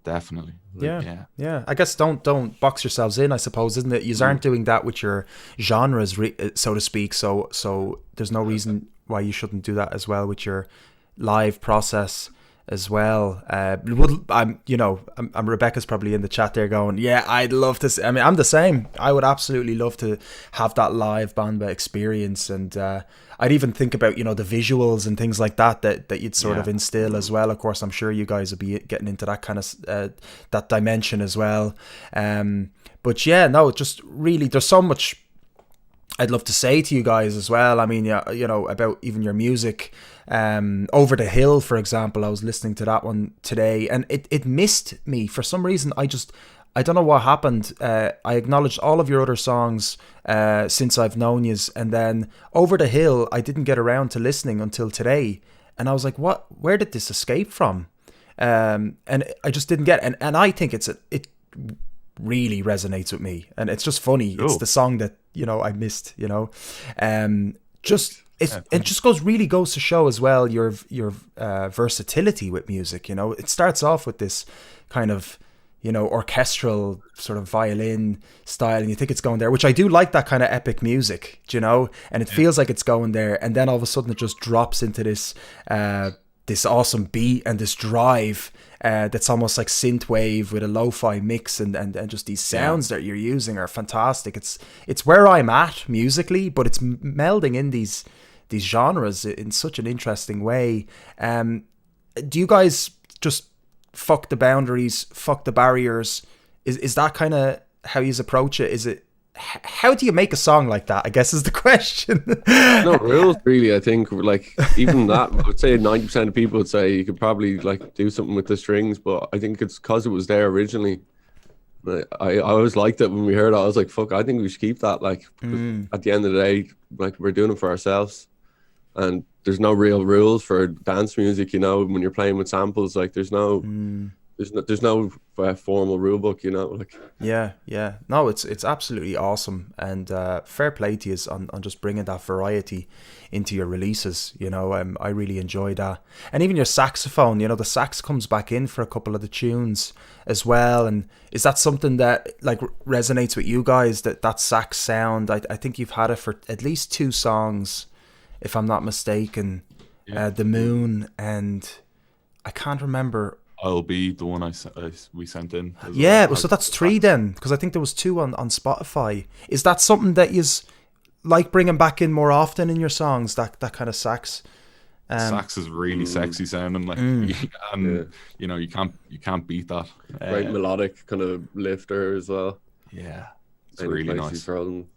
Definitely. Yeah. I guess don't box yourselves in, I suppose, isn't it? You aren't doing that with your genres, so to speak. So there's no reason why you shouldn't do that as well with your live process as well. I'm Rebecca's probably in the chat there going, yeah, I'd love to. I mean, I'm the same. I would absolutely love to have that live Banba experience, and I'd even think about the visuals and things like that you'd sort of instill as well. Of course, I'm sure you guys will be getting into that kind of that dimension as well. But yeah, no, just really, there's so much I'd love to say to you guys as well. I mean, about even your music. Over the Hill, for example, I was listening to that one today, and it missed me for some reason. I don't know what happened. I acknowledged all of your other songs since I've known yous, and then Over the Hill, I didn't get around to listening until today, and I was like, what? Where did this escape from? And I just didn't get it. And I think it really resonates with me, and it's just funny. Cool. It's the song that I missed. It just goes to show as well your versatility with music. It starts off with this kind of orchestral sort of violin style, and you think it's going there, which I do like, that kind of epic music, and it feels like it's going there, and then all of a sudden it just drops into this this awesome beat and this drive that's almost like synthwave with a lo-fi mix, and just these sounds that you're using are fantastic. It's where I'm at musically, but it's melding in these genres in such an interesting way. Do you guys just fuck the boundaries, fuck the barriers? Is that kind of how you approach it? Is it how do you make a song like that, I guess is the question. No rules really. I think like even that, I would say 90% of people would say you could probably like do something with the strings, but I think it's because it was there originally. I always liked it when we heard it. I was like, fuck, I think we should keep that. Like at the end of the day, like we're doing it for ourselves, and there's no real rules for dance music, you know. When you're playing with samples, like there's no formal rule book, you know. Like yeah, no, it's absolutely awesome, and fair play to you on just bringing that variety into your releases, you know. I really enjoy that, and even your saxophone, you know, the sax comes back in for a couple of the tunes as well. And is that something that like resonates with you guys, that sax sound? I think you've had it for at least 2 songs, if I'm not mistaken. The Moon, and I can't remember. I'll be the one we sent in. Yeah, well, so that's 3 then, because I think there was 2 on Spotify. Is that something that you like bringing back in more often in your songs? That kind of sax. Sax is really sexy sounding, like, and you know, you can't beat that. Great melodic kind of lifter as well. Yeah, it's really nice. Development.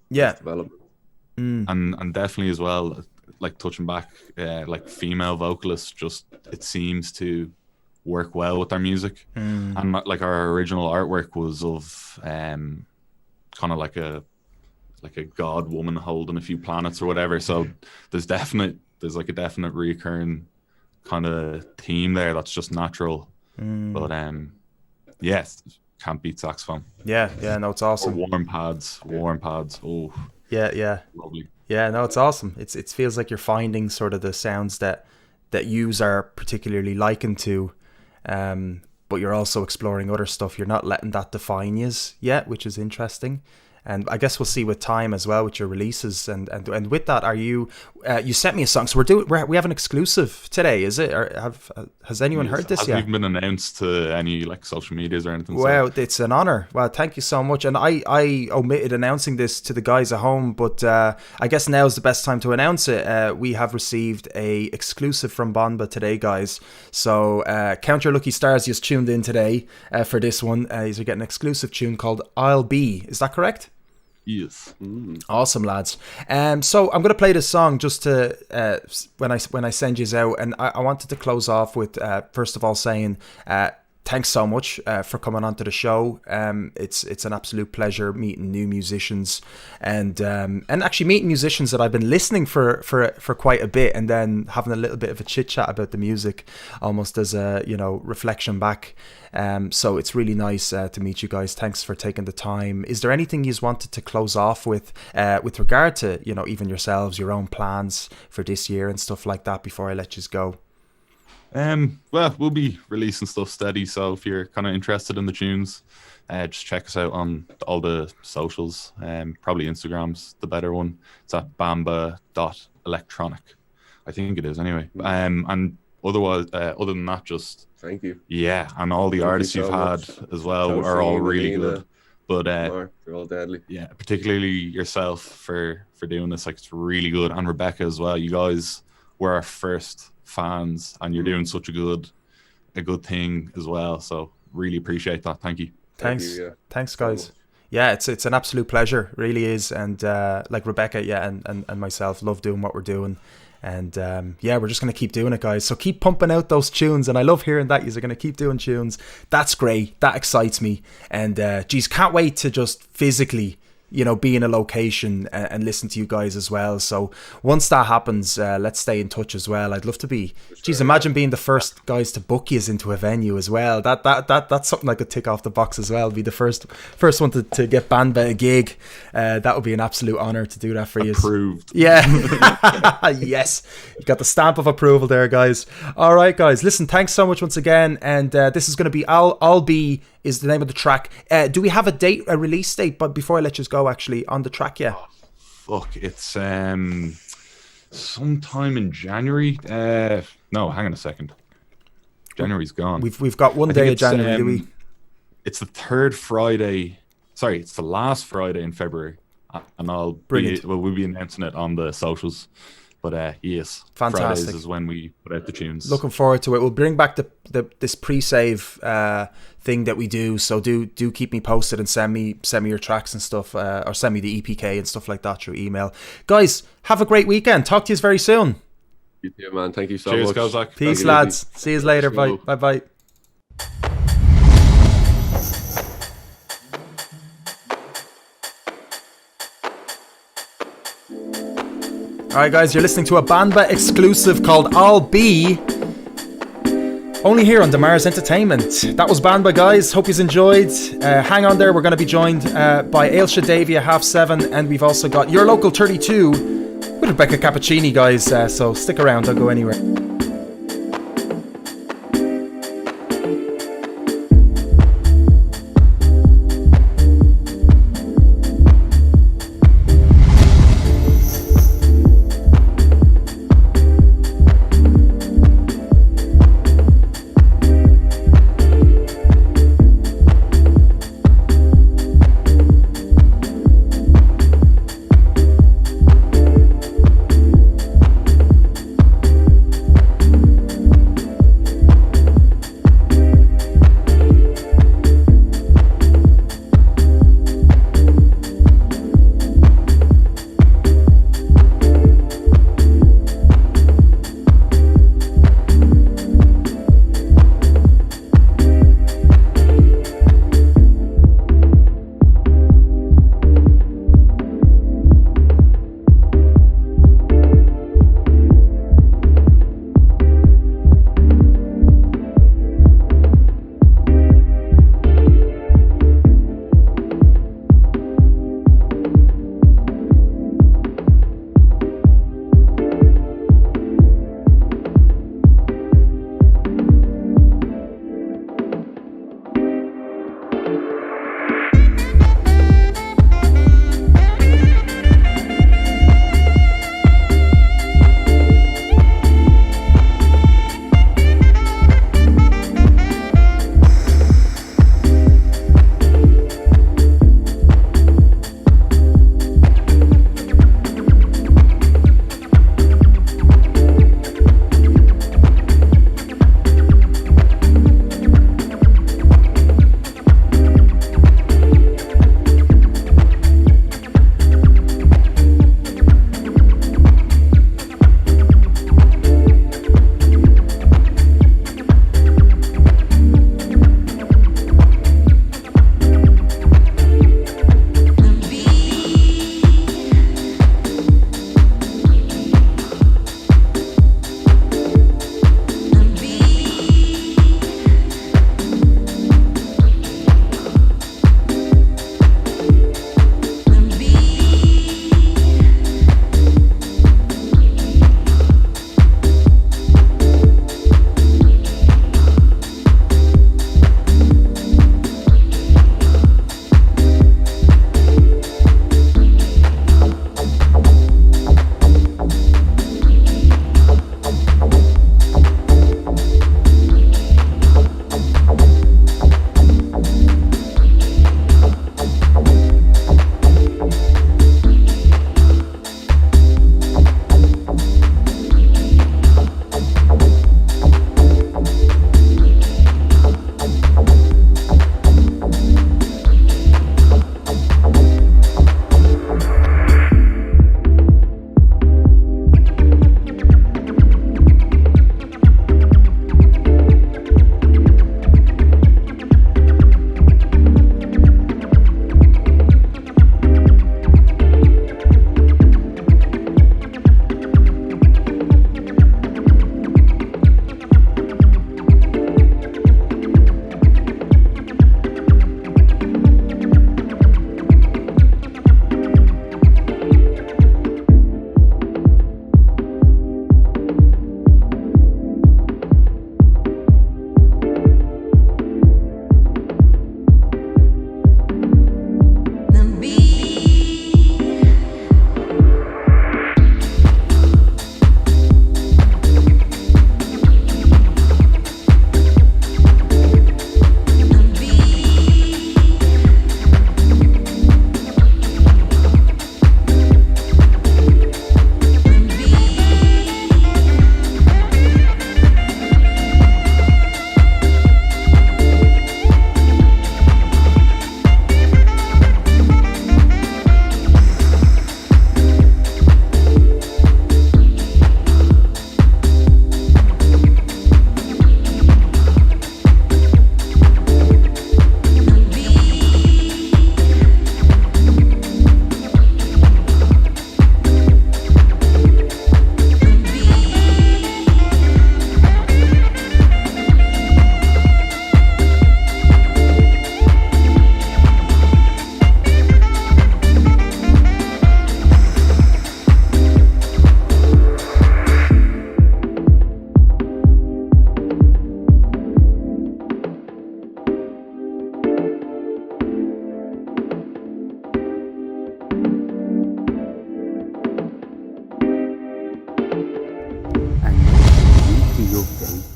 And definitely as well, like touching back, like female vocalists, just it seems to work well with their music. And like our original artwork was of kind of like a god woman holding a few planets or whatever, so there's like a definite recurring kind of theme there that's just natural. But yes, can't beat saxophone. Yeah, no, it's awesome. Or warm pads. Oh yeah, lovely. Yeah, no, it's awesome. It feels like you're finding sort of the sounds that yous are particularly likened to, but you're also exploring other stuff. You're not letting that define yous yet, which is interesting. And I guess we'll see with time as well with your releases. And with that, are you sent me a song, so we have an exclusive today, is it? Or has anyone heard this yet? Hasn't even been announced to any like social medias or anything. Wow, so it's an honor. Well, thank you so much. And I omitted announcing this to the guys at home, but I guess now is the best time to announce it. We have received a exclusive from Banba today, guys. So count your lucky stars. You've tuned in today for this one. You're getting an exclusive tune called "I'll Be." Is that correct? Yes. Awesome, lads. So I'm going to play this song just to when I send you out, and I wanted to close off with first of all saying thanks so much for coming onto the show. It's an absolute pleasure meeting new musicians and actually meeting musicians that I've been listening for quite a bit, and then having a little bit of a chit chat about the music, almost as a reflection back. So it's really nice to meet you guys. Thanks for taking the time. Is there anything you wanted to close off with regard to even yourselves, your own plans for this year and stuff like that before I let you go? Well, we'll be releasing stuff steady, so if you're kind of interested in the tunes, just check us out on all the socials. Probably Instagram's the better one. It's at bamba.electronic. I think it is anyway. And otherwise, other than that, just thank you. Yeah, and all the artists you've had as well TOSHIN, are all really ELINA, good. But they're all deadly. Yeah, particularly yourself for doing this. Like, it's really good, and Rebecca as well. You guys were our first fans, and you're doing such a good thing as well. So really appreciate that. Thank you. Thanks, guys. Yeah, it's an absolute pleasure, really is. And like Rebecca, and myself love doing what we're doing. And we're just going to keep doing it, guys. So keep pumping out those tunes. And I love hearing that you're going to keep doing tunes. That's great. That excites me. And geez, can't wait to just physically, be in a location and listen to you guys as well. So once that happens, let's stay in touch as well. I'd love to be. Geez, imagine being the first guys to book you into a venue as well. That's something I could tick off the box as well. Be the first one to get Banba a gig. That would be an absolute honor to do that for you. Approved. Yeah. Yes. You got the stamp of approval there, guys. All right, guys. Listen, thanks so much once again. And this is going to be I'll Be is the name of the track. Do we have a release date? But before I let you go, actually, on the track, yeah. Fuck, it's sometime in January. No, hang on a second. January's gone. We've got one day of January, do we? It's the third Friday. Sorry, it's the last Friday in February, and we'll be announcing it on the socials. But yes, Fantastic. Fridays is when we put out the tunes. Looking forward to it. We'll bring back this pre-save thing that we do. So do keep me posted and send me your tracks and stuff, or send me the EPK and stuff like that through email. Guys, have a great weekend. Talk to you very soon. You too, man. Thank you so Cheers, much. Kozak. Peace, Thank you. lads. See you later. Bye. Bye. Bye. Alright guys, you're listening to a Banba exclusive called I'll Be, only here on deMars Entertainment. That was Banba, guys. Hope you enjoyed. Hang on there, we're going to be joined by Ailsha Davey at 7:30, and we've also got Your Local 32 with Rebecca Capuccini, guys. So stick around, don't go anywhere.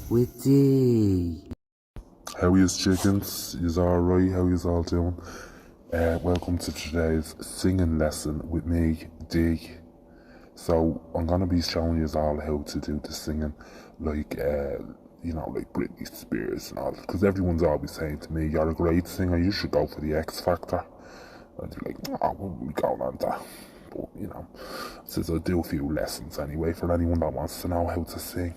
with D. How is chickens? Is alright? How is all doing? Welcome to today's singing lesson with me, D. So I'm gonna be showing you all how to do the singing, like like Britney Spears and all. Because everyone's always saying to me, "You're a great singer. You should go for the X Factor." And they're like, "Oh, we'll go on that." But since I do a few lessons anyway for anyone that wants to know how to sing.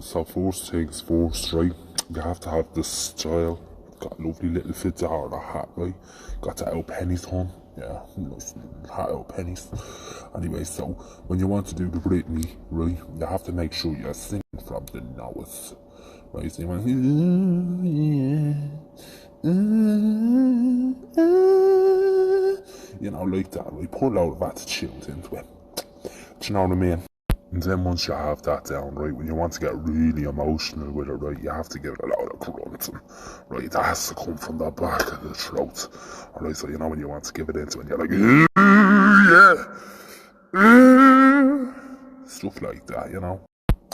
So first things first, right? You have to have the style. Got a lovely little fit to her hat, right? Got to out pennies on. Yeah, nice hat out pennies. Anyway, so when you want to do the Britney, right, you have to make sure you're singing from the nose. Right, so you want like that, right? Put a lot of attitude into it. Do you know what I mean? And then once you have that down, right, when you want to get really emotional with it, right, you have to give it a lot of grunting, right? That has to come from the back of the throat. Alright, so when you want to give it into it, you're like, stuff like that,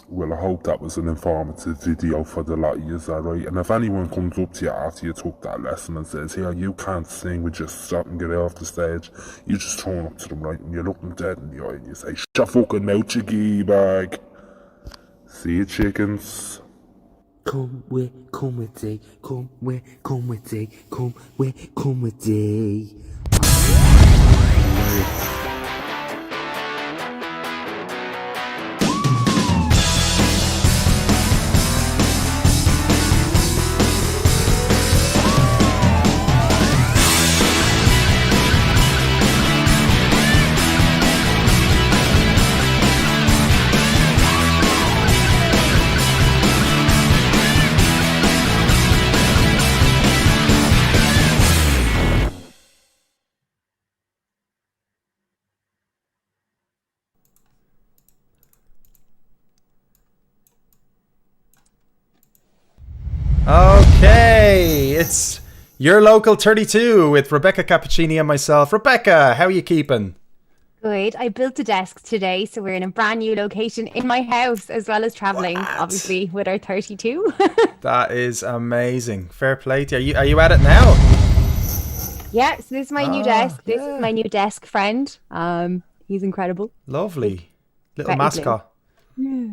Well, I hope that was an informative video for the lot of yous, alright? And if anyone comes up to you after you took that lesson and says, "Here, you can't sing, we just stop and get off the stage," you just turn up to them, right? And you look them dead in the eye and you say, "Shut your fucking mouth, you gee bag." See you, chickens. Come with D. Come with D. Come with D. Okay, it's your local 32 with Rebecca Capuccini and myself. Rebecca, how are you keeping? Good. I built a desk today, so we're in a brand new location in my house, as well as traveling, obviously, with our 32. That is amazing. Fair play to you. Are you at it now? Yeah, so this is my new desk. This is my new desk friend. He's incredible. Lovely. Little Pretty mascot. Yeah.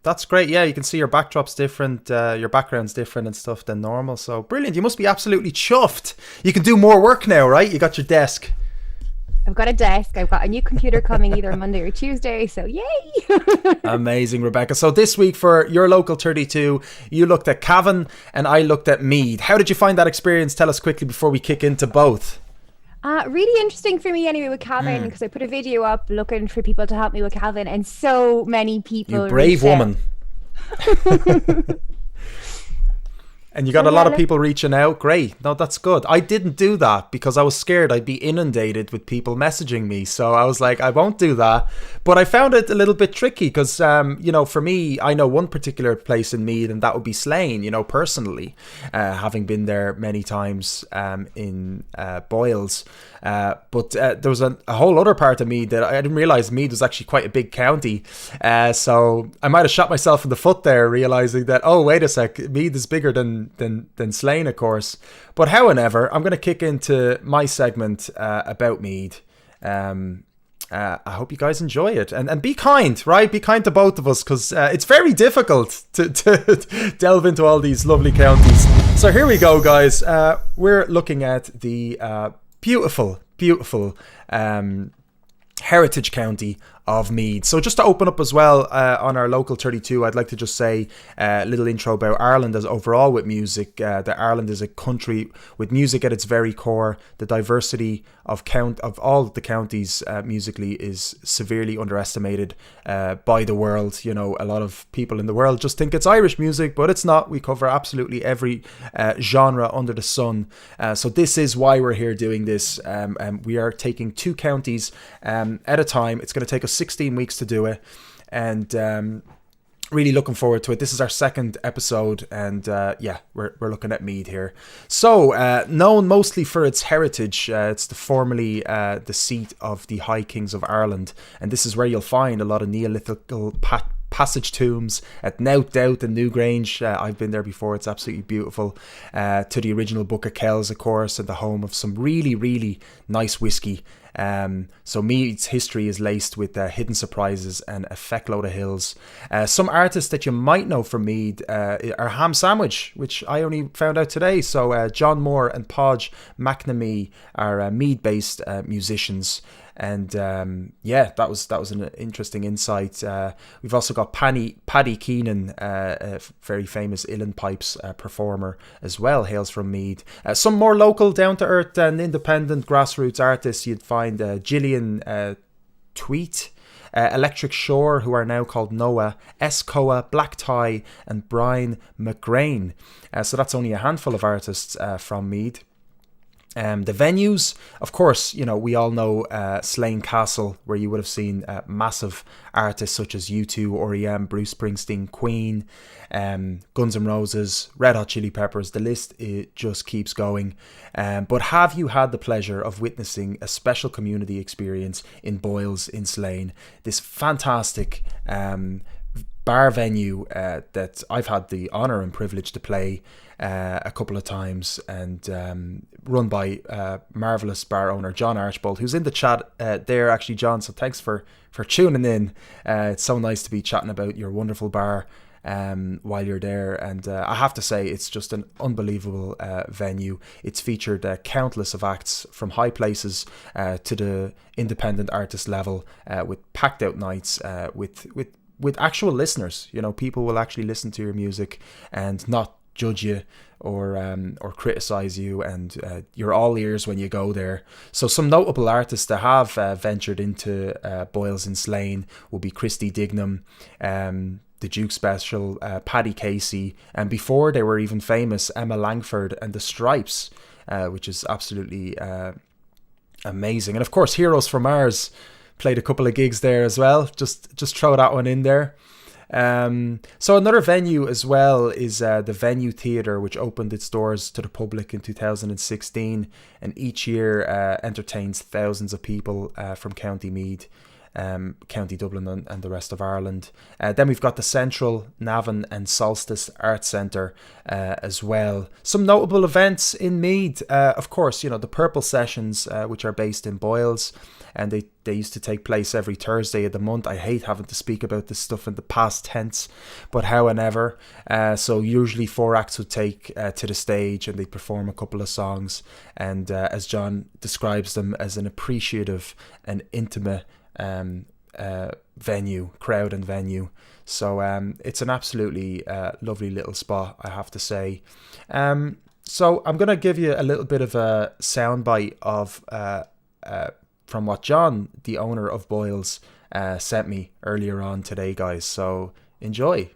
That's great. Yeah, you can see your backdrop's different, your background's different and stuff than normal. So brilliant. You must be absolutely chuffed. You can do more work now, right? You got your desk. I've got a desk. I've got a new computer coming either Monday or Tuesday. So yay! Amazing, Rebecca. So this week for your local 32, you looked at Cavan and I looked at Meath. How did you find that experience? Tell us quickly before we kick into both. Really interesting for me anyway with Cavan, because I put a video up looking for people to help me with Cavan, and so many people. You brave woman. And you got a lot of people reaching out. Great. No, that's good. I didn't do that because I was scared I'd be inundated with people messaging me. So I was like, I won't do that. But I found it a little bit tricky because, for me, I know one particular place in Meath, and that would be Slane, personally, having been there many times in Boyles. But there was a whole other part of Meath that I didn't realise Meath was actually quite a big county. So I might have shot myself in the foot there, realising that, oh, wait a sec, Meath is bigger than Slane, of course. But however, I'm going to kick into my segment about Meath. I hope you guys enjoy it, and be kind, right? Be kind to both of us, because it's very difficult to delve into all these lovely counties. So here we go, guys. We're looking at the beautiful heritage county of Meath. So just to open up as well on our local 32, I'd like to just say a little intro about Ireland as overall with music. That Ireland is a country with music at its very core. The diversity of all the counties musically is severely underestimated by the world. A lot of people in the world just think it's Irish music, but it's not. We cover absolutely every genre under the sun. So this is why we're here doing this. We are taking 2 counties at a time. It's going to take us 16 weeks to do it, and really looking forward to it. This is our 2nd episode, and we're looking at Meath here. So known mostly for its heritage, it's formerly the seat of the High Kings of Ireland, and this is where you'll find a lot of Neolithical Passage Tombs at Nout Doubt in Newgrange. I've been there before. It's absolutely beautiful. To the original Book of Kells, of course, and the home of some really, really nice whiskey. So Meath's history is laced with hidden surprises and a feckload of hills. Some artists that you might know from Meath are Ham Sandwich, which I only found out today. So John Moore and Podge McNamee are Meath-based musicians. And that was an interesting insight. We've also got Paddy Keenan, a very famous uilleann pipes performer as well, hails from Meath. Some more local, down-to-earth and independent grassroots artists you'd find Gillian Tweet, Electric Shore, who are now called Noah, Escoa, Black Tie, and Brian McGrain. So that's only a handful of artists from Meath. The venues, of course, we all know Slane Castle, where you would have seen massive artists such as U2, R.E.M., Bruce Springsteen, Queen, Guns N' Roses, Red Hot Chili Peppers. The list, it just keeps going. But have you had the pleasure of witnessing a special community experience in Boyles in Slane? This fantastic bar venue that I've had the honour and privilege to play a couple of times, and run by marvellous bar owner John Archbold, who's in the chat there actually, John, so thanks for tuning in. It's so nice to be chatting about your wonderful bar while you're there, and I have to say it's just an unbelievable venue. It's featured countless of acts from high places to the independent artist level, with packed out nights, with actual listeners. People will actually listen to your music and not judge you or criticize you, and you're all ears when you go there. So some notable artists that have ventured into Boyles in Slane will be Christy Dignam, the Duke Special, Paddy Casey, and before they were even famous, Emma Langford and the Stripes, which is absolutely amazing. And of course, Heroes from Mars played a couple of gigs there as well. Just throw that one in there. So another venue as well is the Venue Theatre, which opened its doors to the public in 2016, and each year entertains thousands of people from County Meath, County Dublin and the rest of Ireland. Then we've got the Central, Navan and Solstice Arts Centre as well. Some notable events in Meath, of course, the Purple Sessions, which are based in Boyles, and they used to take place every Thursday of the month. I hate having to speak about this stuff in the past tense, but however, so usually 4 acts would take to the stage, and they perform a couple of songs, and as John describes them, as an appreciative and intimate crowd and venue. So it's an absolutely lovely little spot, I have to say. So I'm going to give you a little bit of a soundbite of from what John, the owner of Boyles, sent me earlier on today, guys. So enjoy.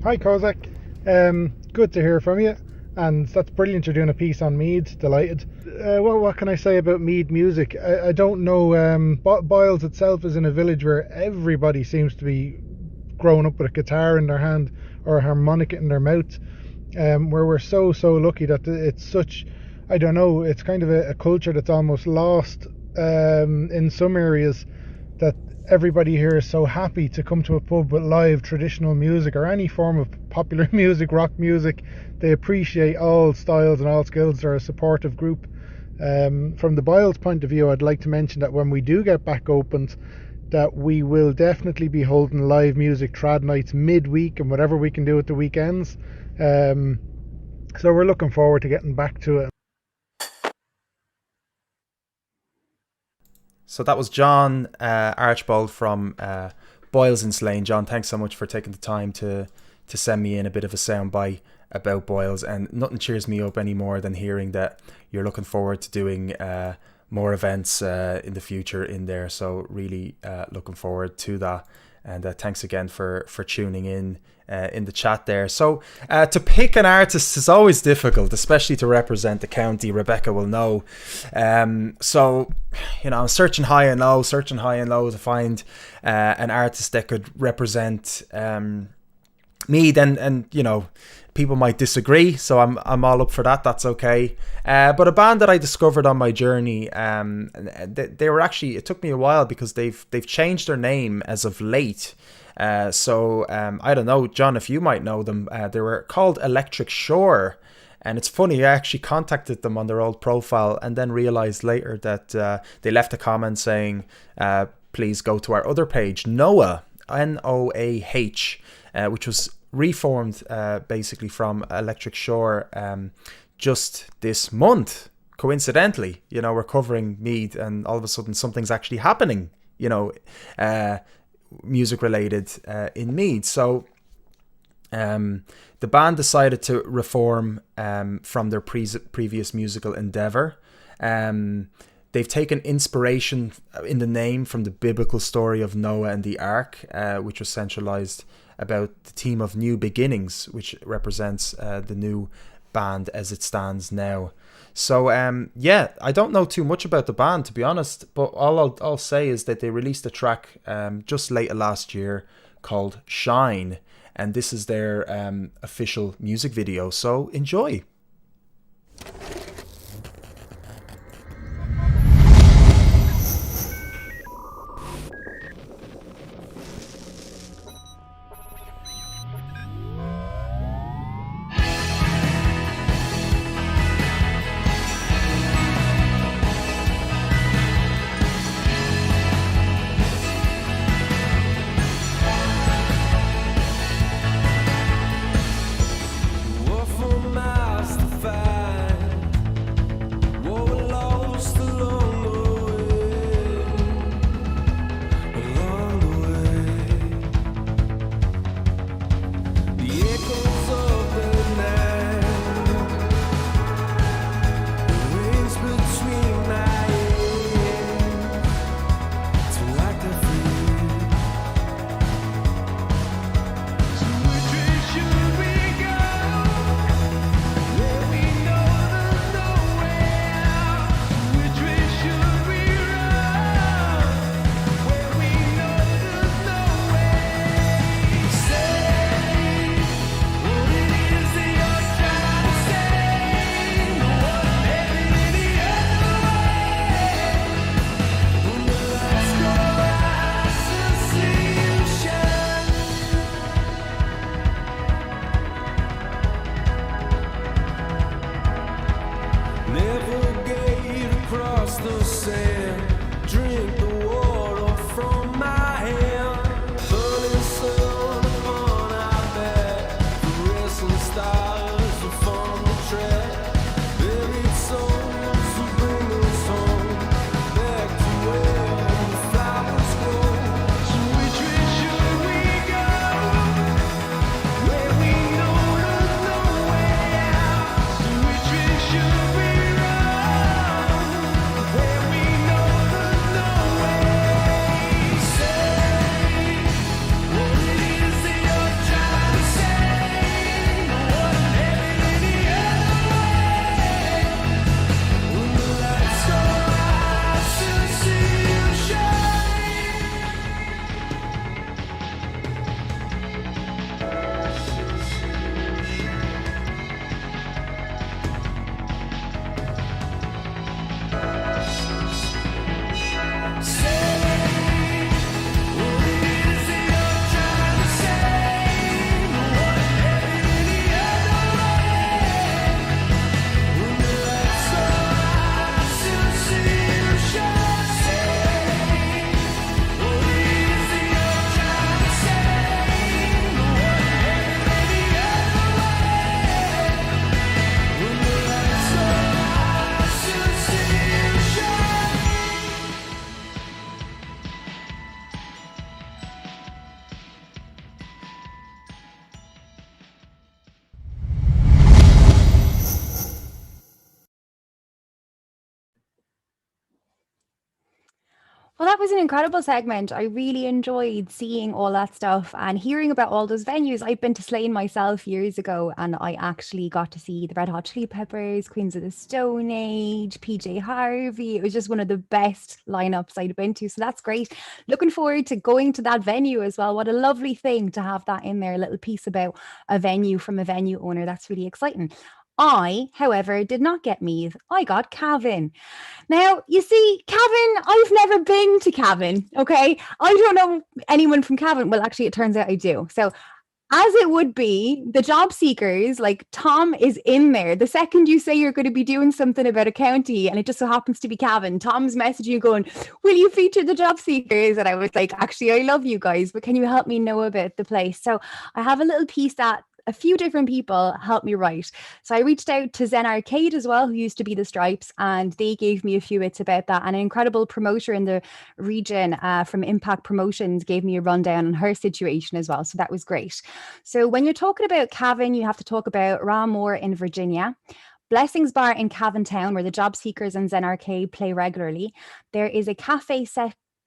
Hi Kozak, good to hear from you, and that's brilliant you're doing a piece on Meath. Delighted. What can I say about Meath music? I don't know. Boyles itself is in a village where everybody seems to be growing up with a guitar in their hand or a harmonica in their mouth, where we're so lucky that it's such, I don't know, it's kind of a culture that's almost lost in some areas, that everybody here is so happy to come to a pub with live traditional music or any form of popular music, rock music. They appreciate all styles and all skills. They're a supportive group. From the Boyles point of view, I'd like to mention that when we do get back opened, that we will definitely be holding live music trad nights midweek and whatever we can do at the weekends. So we're looking forward to getting back to it. So that was John Archbold from Boyles in Slane. John, thanks so much for taking the time to send me in a bit of a soundbite about Boyles, and nothing cheers me up any more than hearing that you're looking forward to doing more events in the future in there. So really looking forward to that, and thanks again for tuning in the chat there. So to pick an artist is always difficult, especially to represent the county. Rebecca will know. So I'm searching high and low to find an artist that could represent Meath, and you know, people might disagree, so I'm all up for that. That's okay. But a band that I discovered on my journey, they were actually, it took me a while because they've changed their name as of late. So I don't know, John, if you might know them. They were called Electric Shore. And it's funny, I actually contacted them on their old profile and then realized later that they left a comment saying, please go to our other page, Noah, Noah, which was reformed basically from Electric Shore just this month. Coincidentally, you know, we're covering Meath and all of a sudden something's actually happening, you know, music related in Meath. So the band decided to reform from their previous musical endeavor. They've taken inspiration in the name from the biblical story of Noah and the Ark, which was centralized about the theme of new beginnings, which represents the new band as it stands now. So yeah, I don't know too much about the band, to be honest, but all I'll say is that they released a track just later last year called Shine, and this is their official music video, so enjoy. For miles that was an incredible segment. I really enjoyed seeing all that stuff and hearing about all those venues. I've been to Slane myself years ago, and I actually got to see the Red Hot Chili Peppers, Queens of the Stone Age, PJ Harvey. It was just one of the best lineups I'd been to. So that's great. Looking forward to going to that venue as well. What a lovely thing to have that in there, a little piece about a venue from a venue owner. That's really exciting. I, however, did not get Meath. I got Cavan. Now, you see, Cavan, I've never been to Cavan, okay? I don't know anyone from Cavan. Well, actually, it turns out I do. So, as it would be, the job seekers, like Tom is in there. The second you say you're going to be doing something about a county and it just so happens to be Cavan, Tom's messaging you going, will you feature the job seekers? And I was like, actually, I love you guys, but can you help me know about the place? So I have a little piece that a few different people helped me write. So I reached out to Zen Arcade as well, who used to be the Stripes, and they gave me a few bits about that. And an incredible promoter in the region from Impact Promotions gave me a rundown on her situation as well. So that was great. So when you're talking about Cavan, you have to talk about Ramoore in Virginia, Blessings Bar in Cavan Town, where the job seekers and Zen Arcade play regularly. There is a cafe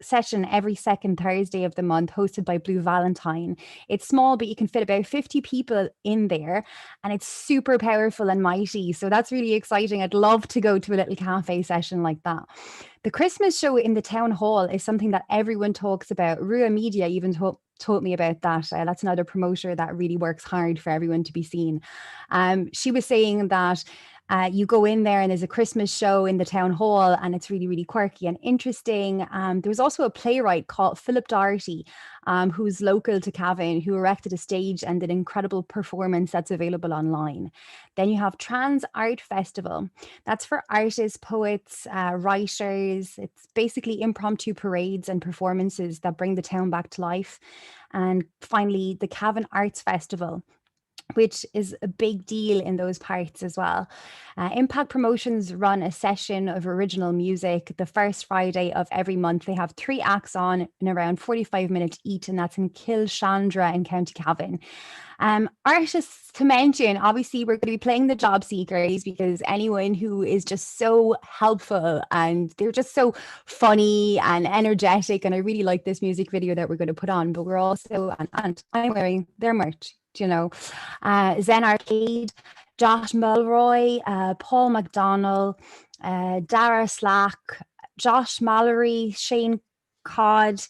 session every second Thursday of the month hosted by Blue Valentine. It's small, but you can fit about 50 people in there, and it's super powerful and mighty. So that's really exciting. I'd love to go to a little cafe session like that. The Christmas show in the town hall is something that everyone talks about. Rua Media even told me about that. That's another promoter that really works hard for everyone to be seen. She was saying that you go in there and there's a Christmas show in the town hall, and it's really, really quirky and interesting. There was also a playwright called Philip Doherty, who's local to Cavan, who erected a stage and did an incredible performance that's available online. Then you have Trans Art Festival. That's for artists, poets, writers. It's basically impromptu parades and performances that bring the town back to life. And finally, the Cavan Arts Festival, which is a big deal in those parts as well. Impact Promotions run a session of original music the first Friday of every month. They have 3 acts on in around 45 minutes each, and that's in Kilshandra in County Cavan. Artists to mention, obviously we're going to be playing the job seekers, because anyone who is just so helpful and they're just so funny and energetic, and I really like this music video that we're going to put on. But we're also, and I'm wearing their merch, you know, Zen Arcade, Josh Mulroy, Paul McDonnell, Dara Slack, Josh Mallory, Shane Codd,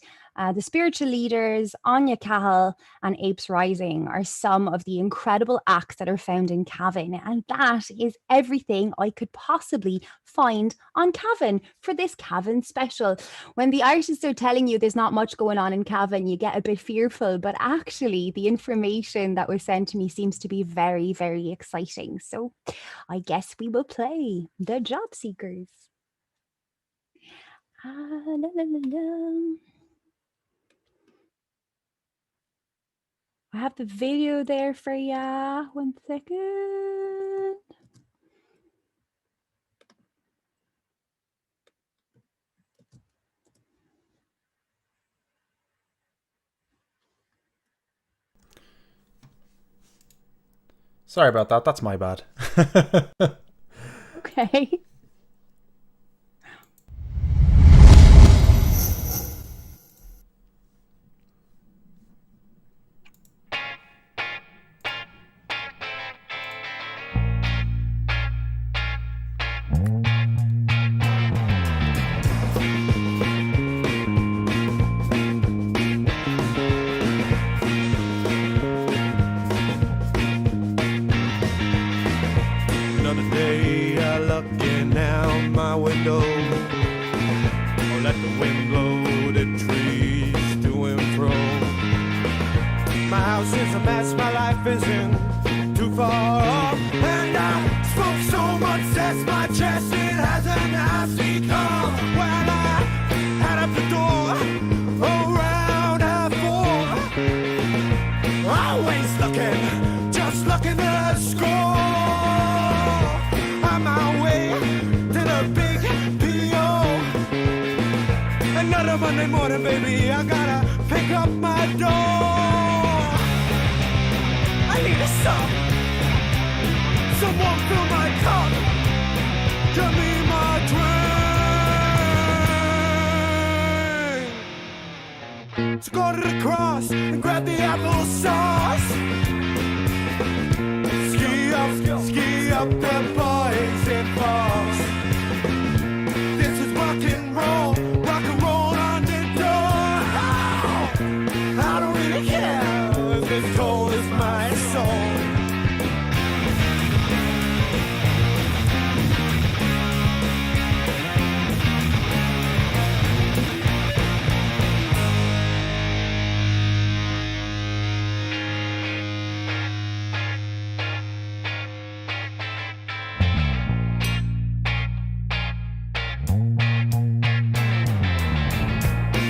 the Spiritual Leaders, Anya Cahill, and Apes Rising are some of the incredible acts that are found in Cavan. And that is everything I could possibly find on Cavan for this Cavan special. When the artists are telling you there's not much going on in Cavan, you get a bit fearful, but actually the information that was sent to me seems to be very, very exciting. So I guess we will play the job seekers. La, la, la, la. I have the video there for ya. 1 second. Sorry about that. That's my bad. Okay. Another day looking out my window. Oh, let the wind blow the trees to and fro. My house is a mess, my life isn't too far off. And I smoke so much cess, my chest, it has a nasty cough. When I head up the door, around half 4, always looking, just looking to score. On my way to the big P.O. Another Monday morning, baby, I gotta pick up my door. I need a song. Someone fill my cup. Give me my drink. up the boys in bars. This is rock and roll on the door. I don't really care if it's cold as my soul.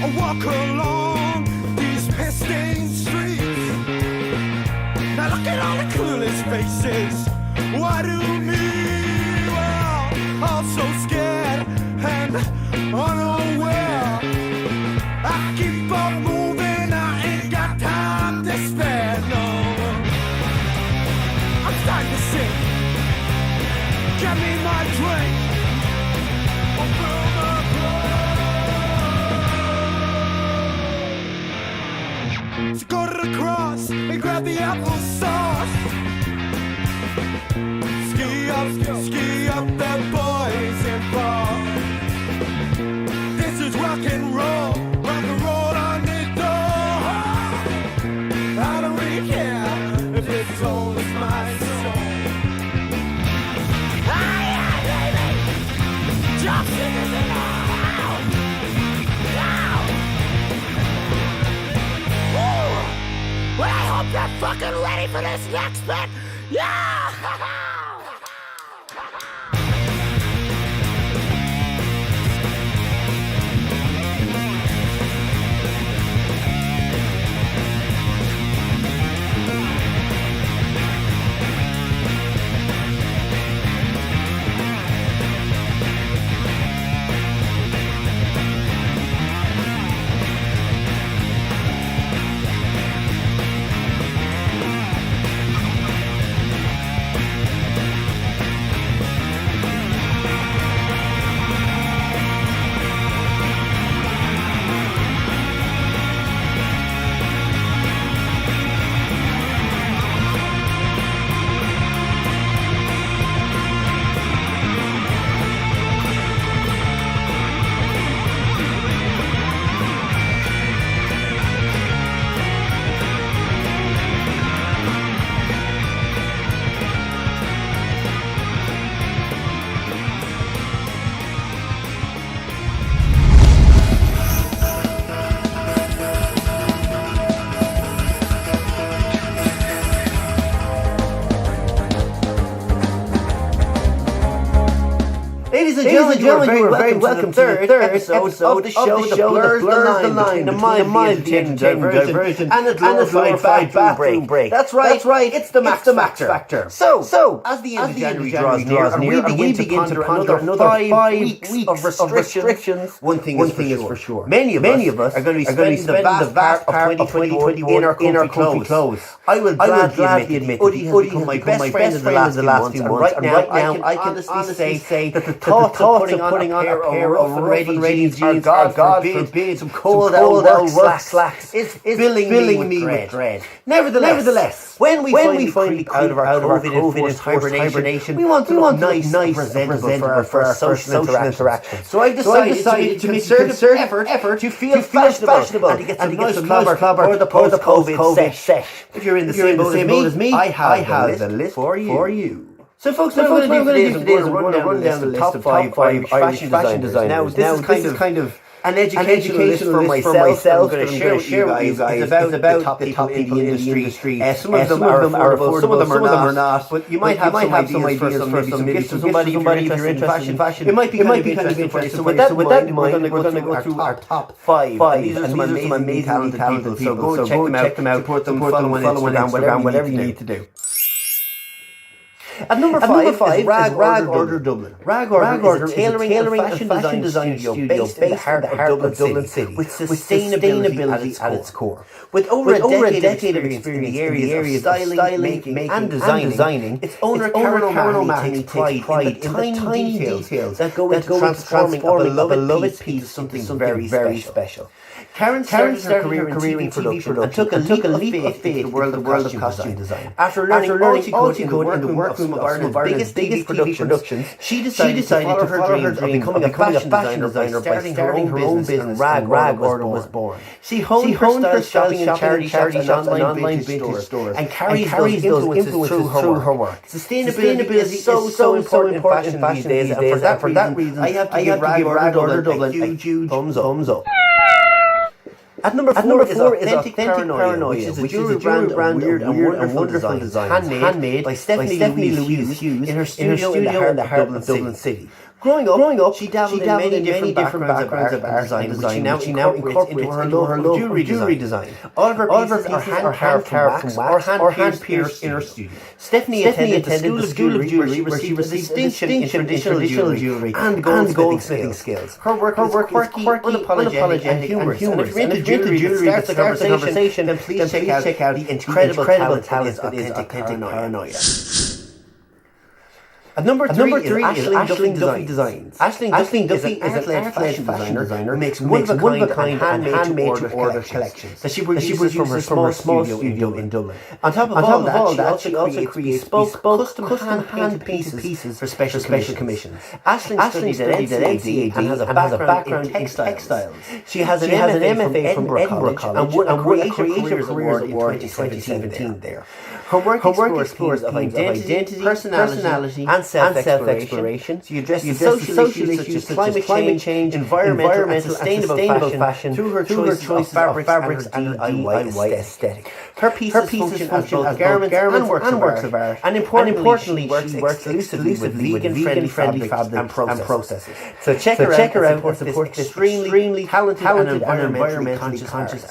I walk along these piss-stained streets. Now look at all the coolest faces. Why do me? Well, I'm so scared and unaware. I keep on moving, I ain't got time to spare, no. I'm starting to sing. Get me my drink. I'll fill my So go to the cross and grab the applesauce. Ski up that boys and bar. This is rock and roll on the door. I don't really care if it's old as my soul. Aye, baby, jump singers in the house. Well, I hope you're fucking ready for this next bit. Yeah! Ladies and gentlemen, you are very welcome to the third episode of the show that blurs the line between a mildly entertaining and a glorified bathroom break. That's right, it's the Max Factor. So, as the end of January draws near, and we begin to ponder another 5 weeks of restrictions, one thing is for sure. Many of us are going to be spending the vast part of 2021 in our comfy clothes. I will gladly admit that Uddy has become my best friend in the last few months, and right now I can honestly say that the thoughts of putting on a pair of ready jeans, God forbid, some cold old slacks, is filling me with dread. Nevertheless, when we finally creep out of our COVID-enforced hibernation, we want to look nice and presentable for our social interaction. So I decided to make a concerted effort to feel fashionable and to get some nice clobber for the post-COVID sesh. If you're in the same boat as me, I have the list for you. So folks, what I'm going to do today is run down the list of top 5 Irish fashion designers. Now, this is kind of an educational list for myself. I'm going to share with you guys about the top people in the industry. Some of them are affordable, some of them are not. But you might have some ideas for some gifts to somebody if you're interested in fashion. It might be kind of interesting for you. So with that in mind, we're going to go through our top 5. These are some amazing talented people. So go check them out, support them, follow on Instagram, whatever you need to do. At number 5 is Rag Order Dublin. Rag Order is a tailoring and fashion design studio based in the heart of Dublin City with sustainability at its core. With over a decade of experience in the areas of styling, making and designing, its owner Karen O'Mahony takes pride in the tiny details that go into transforming a beloved piece into something very special. Karen started her career in production and took a leap of faith into the world of costume design. After learning all she could in the workroom of Ireland's biggest TV productions, she decided to follow her dreams of becoming a fashion designer by starting her own business, and Rag Order was born. She honed her style shopping in charity shops and online vintage stores and carries those influences through her work. Sustainability is so important in fashion these days, and for that reason, I have to give Rag Order Dublin a huge thumbs up. At number four is Authentic Paranoia, which is a jewelry brand of weird and wonderful designs, handmade by Stephanie Louise Hughes in her studio in the heart of Dublin City. Growing up, she dabbled in many different backgrounds of art design, which she now incorporates into her love of jewelry design. All of her pieces are hand carved from wax or hand pierced in her studio. Stephanie attended the School of Jewelry, where she received distinction in traditional jewelry and goldsmithing skills. Her work is quirky, unapologetic and humorous. And if you're into jewelry that starts the conversation, then please check out the incredible talent that is Authentic Paranoia. At number three is Aisling Duffy Designs. Aisling Duffy is an art-led fashion designer who makes one-of-a-kind and handmade-to-order collections that she produces from her small studio in Dublin. On top of all that, she also creates bespoke, custom hand-painted pieces for special commissions. Aisling studied at NCAD and has a background in textiles. She has an MFA from Edinburgh College and won a Creative Careers Award in 2017 there. Her work explores of identity, personality, and self-exploration. She addresses social issues such as climate change, environmental and sustainable fashion through her choice of fabrics and DIY aesthetic. Her pieces function as both garments and works of art, and importantly, she works exclusively with vegan-friendly fabrics and processes. So check her out and support this extremely talented and environmentally conscious artist.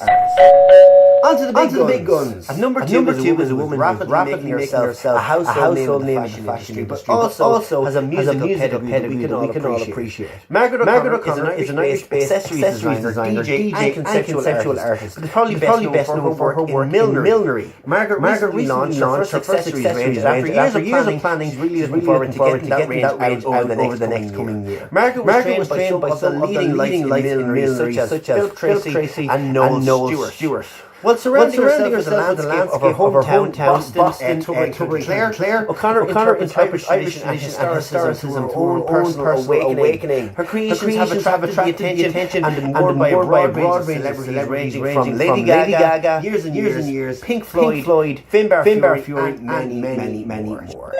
On to the big guns. At number two is a woman rapidly making herself a household name in the fashion industry, but also has a musical pedigree that we can all appreciate. Margaret O'Connor is an Irish-based accessories designer, DJ and conceptual artist, but probably best known for her work in millinery. Margaret recently launched her first accessories range after years of planning. She's really looking forward to getting that range out over the next coming year. Margaret was trained by some of the leading lights in millinery such as Phil Tracy and Noel Stewart. While surrounding herself with the landscape of her hometown, Boston, Claire O'Connor interprets Irish tradition and historicism to her own personal awakening. Her creations have attracted the attention and been worn by a broad range of celebrities ranging from Lady Gaga, years and years, Pink Floyd, Finbar Fury, and many more.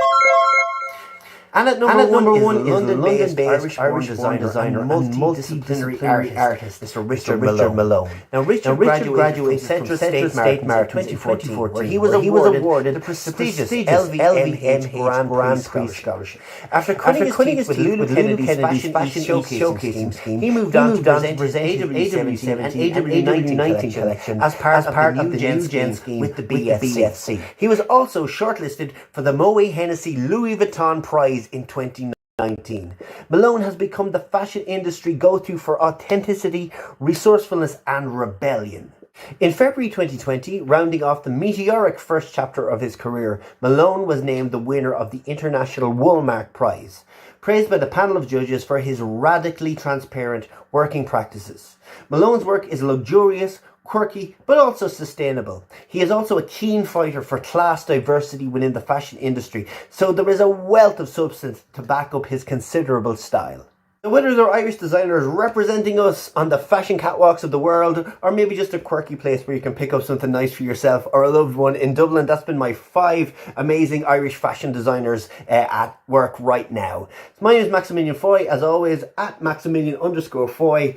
And at number one is London-based Irish designer and multidisciplinary artist, Mr. Richard Malone. Now, Richard graduated from Central State Martin in 2014, where he was awarded the prestigious LVMH Grand Prix Scholarship. After quitting his with Lulu Kennedy's Fashion Showcasing scheme, he moved on to present AW17 and AW19 collection as part of the New Gen scheme with the BFC. He was also shortlisted for the Moet Hennessy Louis Vuitton Prize in 2019. Malone has become the fashion industry go-to for authenticity, resourcefulness and rebellion. In February 2020, rounding off the meteoric first chapter of his career, Malone was named the winner of the International Woolmark Prize, praised by the panel of judges for his radically transparent working practices. Malone's work is luxurious, quirky, but also sustainable. He is also a keen fighter for class diversity within the fashion industry, so there is a wealth of substance to back up his considerable style. The winners are Irish designers representing us on the fashion catwalks of the world, or maybe just a quirky place where you can pick up something nice for yourself or a loved one in Dublin. That's been my 5 amazing Irish fashion designers at work right now. My name is Maximillion Foy, as always, at Maximillion_Foy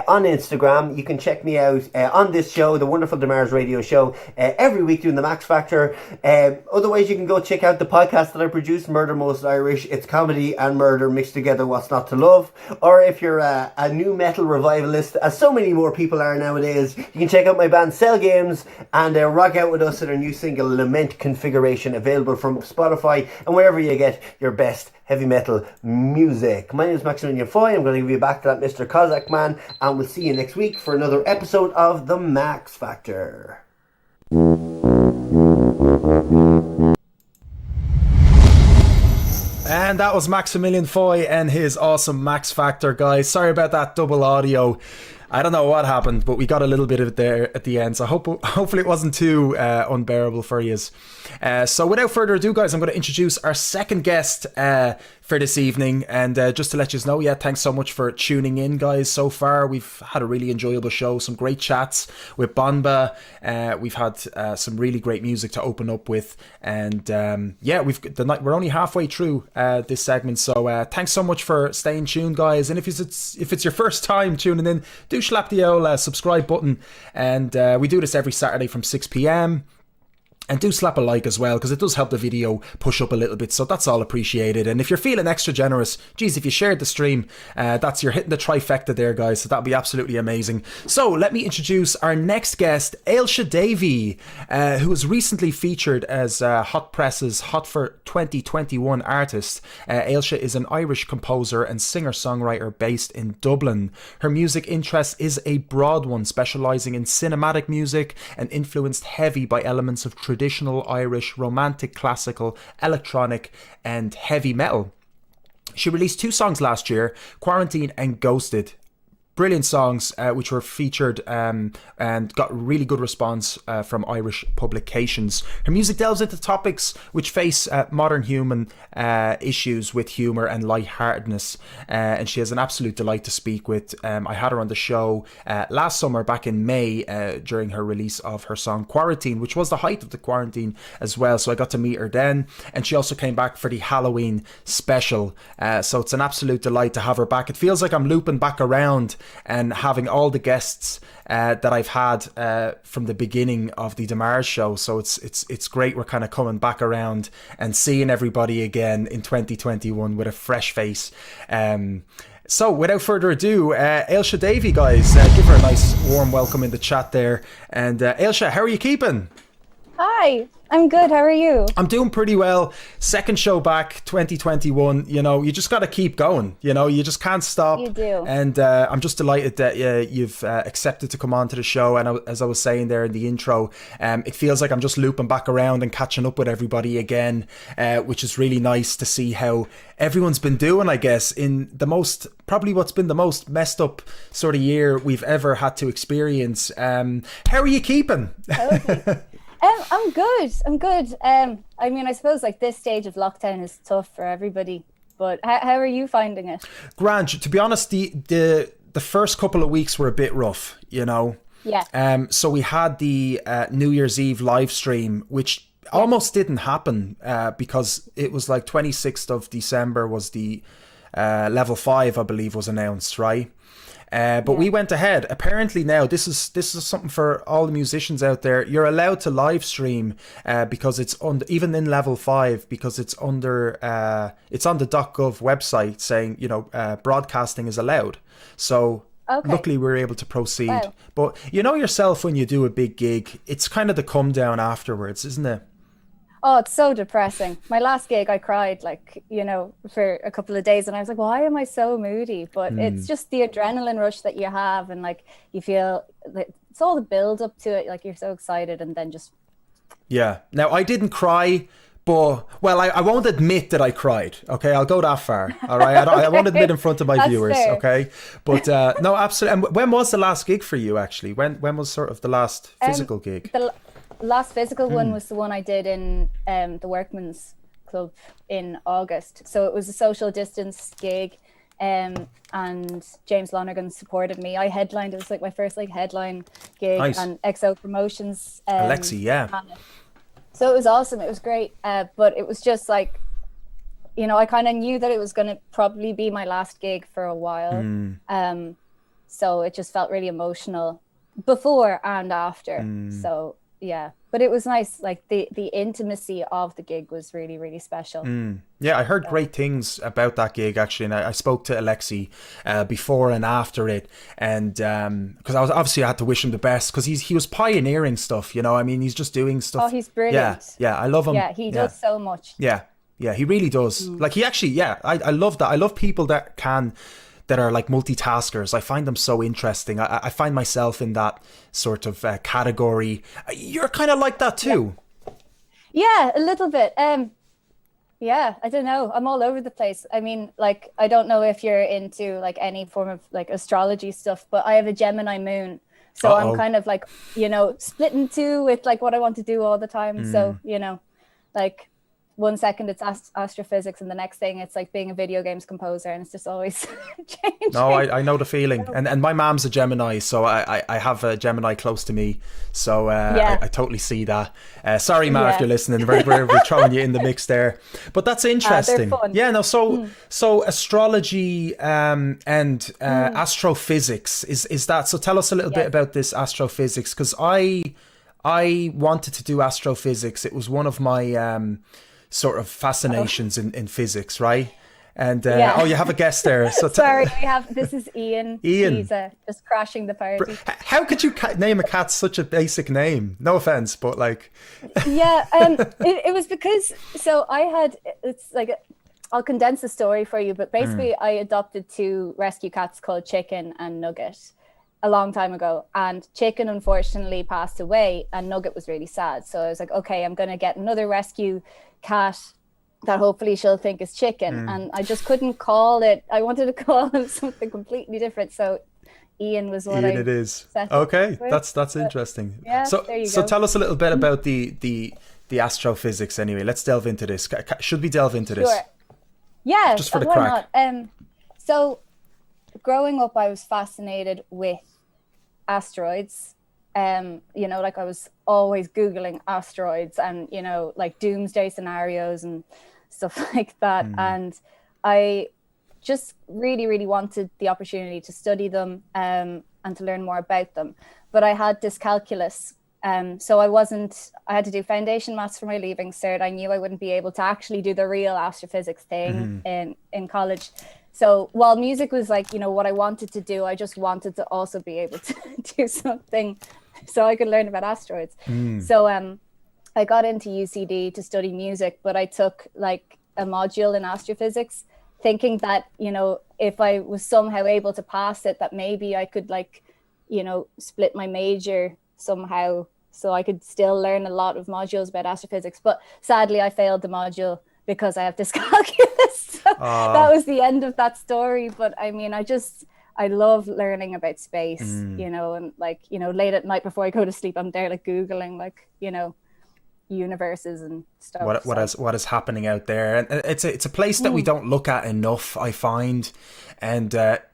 on Instagram. You can check me out on this show, the wonderful deMars radio show, every week doing the Max Factor. Otherwise, you can go check out the podcast that I produce, Murder Most Irish. It's comedy and murder mixed together, what's not to love. Or if you're a new metal revivalist, as so many more people are nowadays, you can check out my band Cell Games and rock out with us at our new single Lament Configuration, available from Spotify and wherever you get your best heavy metal music. My name is Maximillion Foy. I'm going to give you back to that Mr. Kozak man, and we'll see you next week for another episode of The Max Factor. And that was Maximillion Foy and his awesome Max Factor, guys. Sorry about that double audio. I don't know what happened, but we got a little bit of it there at the end. So hopefully it wasn't too unbearable for you. So without further ado, guys, I'm going to introduce our second guest for this evening. And just to let you know, thanks so much for tuning in, guys. So far, we've had a really enjoyable show, some great chats with Banba. We've had some really great music to open up with. And we're only halfway through this segment. So thanks so much for staying tuned, guys. And if it's your first time tuning in, do slap the old subscribe button. And we do this every Saturday from 6 p.m. And do slap a like as well, because it does help the video push up a little bit, so that's all appreciated. And if you're feeling extra generous, geez, if you shared the stream, you're hitting the trifecta there, guys, so that'd be absolutely amazing. So let me introduce our next guest, Ailsha Davey, who was recently featured as Hot Press's Hot for 2021 artist. Ailsha is an Irish composer and singer-songwriter based in Dublin. Her music interest is a broad one, specialising in cinematic music and influenced heavy by elements of traditional Irish, romantic, classical, electronic and heavy metal. She released 2 songs last year, Quarantine and Ghosted. Brilliant songs which were featured and got really good response from Irish publications. Her music delves into topics which face modern human issues with humour and lightheartedness, and she is an absolute delight to speak with. I had her on the show last summer, back in May, during her release of her song Quarantine, which was the height of the quarantine as well, so I got to meet her then. And she also came back for the Halloween special, so it's an absolute delight to have her back. It feels like I'm looping back around and having all the guests that I've had from the beginning of the deMars show. So it's great. We're kind of coming back around and seeing everybody again in 2021 with a fresh face. So without further ado, Ailsha Davey, guys, give her a nice warm welcome in the chat there. And Ailsha, how are you keeping? Hi, I'm good. How are you? I'm doing pretty well. Second show back, 2021. You know, you just got to keep going. You know, you just can't stop. You do. And I'm just delighted that you've accepted to come on to the show. And as I was saying there in the intro, it feels like I'm just looping back around and catching up with everybody again, which is really nice to see how everyone's been doing, I guess, in probably what's been the most messed up sort of year we've ever had to experience. How are you keeping? I'm good. I mean, I suppose like this stage of lockdown is tough for everybody, but how are you finding it? Grand. To be honest, the first couple of weeks were a bit rough, you know. Yeah. So we had the New Year's Eve live stream, which almost didn't happen because it was like 26th of December was the level 5, I believe, was announced, right? But we went ahead. Apparently now, this is something for all the musicians out there. You're allowed to live stream because it's even in level 5, because it's under it's on the .gov website saying, you know, broadcasting is allowed. So luckily we were able to proceed. Wow. But you know yourself, when you do a big gig, it's kind of the come down afterwards, isn't it? Oh, it's so depressing. My last gig, I cried, like, you know, for a couple of days, and I was like, why am I so moody? But it's just the adrenaline rush that you have, and like you feel like it's all the build up to it, like you're so excited, and then just Now I didn't cry, but I won't admit that I cried. Okay, I'll go that far. All right, I won't admit in front of my viewers. Fair. Okay, but no, absolutely. And when was the last gig for you? Actually, when was sort of the last physical gig? Last physical one was the one I did in the Workman's Club in August. So it was a social distance gig, and James Lonergan supported me. I headlined. It was like my first headline gig. Nice. And XO Promotions. Alexi, yeah. So it was awesome. It was great. But it was just like, you know, I kind of knew that it was going to probably be my last gig for a while. So it just felt really emotional before and after. So yeah, but it was nice. Like the intimacy of the gig was really, really special. Yeah, I heard great things about that gig actually, and I spoke to Alexi before and after it, and because I had to wish him the best, because he was pioneering stuff, you know. I mean, he's just doing stuff. Oh, he's brilliant. Yeah, I love him. Yeah, he does so much. Yeah, he really does. Like he actually, I love that. I love people that are like multitaskers. I find them so interesting. I find myself in that sort of category. You're kind of like that too. Yeah, a little bit. Yeah, I don't know. I'm all over the place. I mean, like, I don't know if you're into like any form of like astrology stuff, but I have a Gemini moon. So I'm kind of like, you know, split in two with like what I want to do all the time. So, you know, like 1 second it's astrophysics and the next thing it's like being a video games composer, and it's just always changing. No, I know the feeling. And my mom's a Gemini, so I have a Gemini close to me. So I totally see that. Sorry, Ma, if you're listening, we're throwing you in the mix there. But that's interesting. They're fun. Yeah, no, so astrology and astrophysics, is that, so tell us a little bit about this astrophysics, because I wanted to do astrophysics. It was one of my sort of fascinations in physics, right? And oh, you have a guest there. So sorry, this is Ian. Ian, he's just crashing the party. How could you name a cat such a basic name? No offense, but like yeah, it was because, so I had, it's like, I'll condense the story for you, but basically I adopted 2 rescue cats called Chicken and Nugget a long time ago, and Chicken unfortunately passed away and Nugget was really sad. So I was like, okay, I'm gonna get another rescue cat that hopefully she'll think is Chicken. And I just couldn't call it, I wanted to call him something completely different, so Ian was what Ian it is. Okay, that's interesting. Yeah, so there you so go. tell us a little bit about the astrophysics anyway. Let's delve into this. Should we delve into this? Sure. Yeah, just for the why crack. not? So growing up I was fascinated with asteroids. You know, like I was always Googling asteroids and, you know, like doomsday scenarios and stuff like that. And I just really, really wanted the opportunity to study them and to learn more about them. But I had dyscalculus. So I had to do foundation maths for my leaving cert. I knew I wouldn't be able to actually do the real astrophysics thing in college. So while music was like, you know, what I wanted to do, I just wanted to also be able to do something so I could learn about asteroids. So I got into UCD to study music, but I took like a module in astrophysics, thinking that, you know, if I was somehow able to pass it, that maybe I could like, you know, split my major somehow so I could still learn a lot of modules about astrophysics. But sadly, I failed the module because I have dyscalculus. So that was the end of that story. But I mean, I love learning about space, you know, and like, you know, late at night before I go to sleep, I'm there like Googling like, you know, universes and stuff. What is happening out there, and it's a place that we don't look at enough, I find. And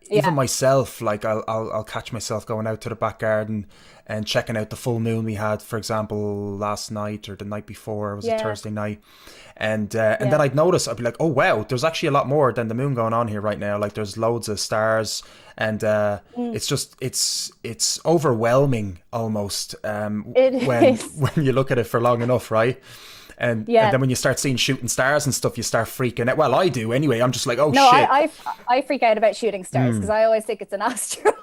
even myself, like I'll catch myself going out to the back garden and checking out the full moon we had, for example, last night or the night before. It was a Thursday night. And then I'd notice, I'd be like, oh wow, there's actually a lot more than the moon going on here right now. Like there's loads of stars, and it's just it's overwhelming almost when you look at it for long enough, right? And then when you start seeing shooting stars and stuff, you start freaking out. Well, I do anyway. I'm just like, oh shit. I freak out about shooting stars because I always think it's an asteroid.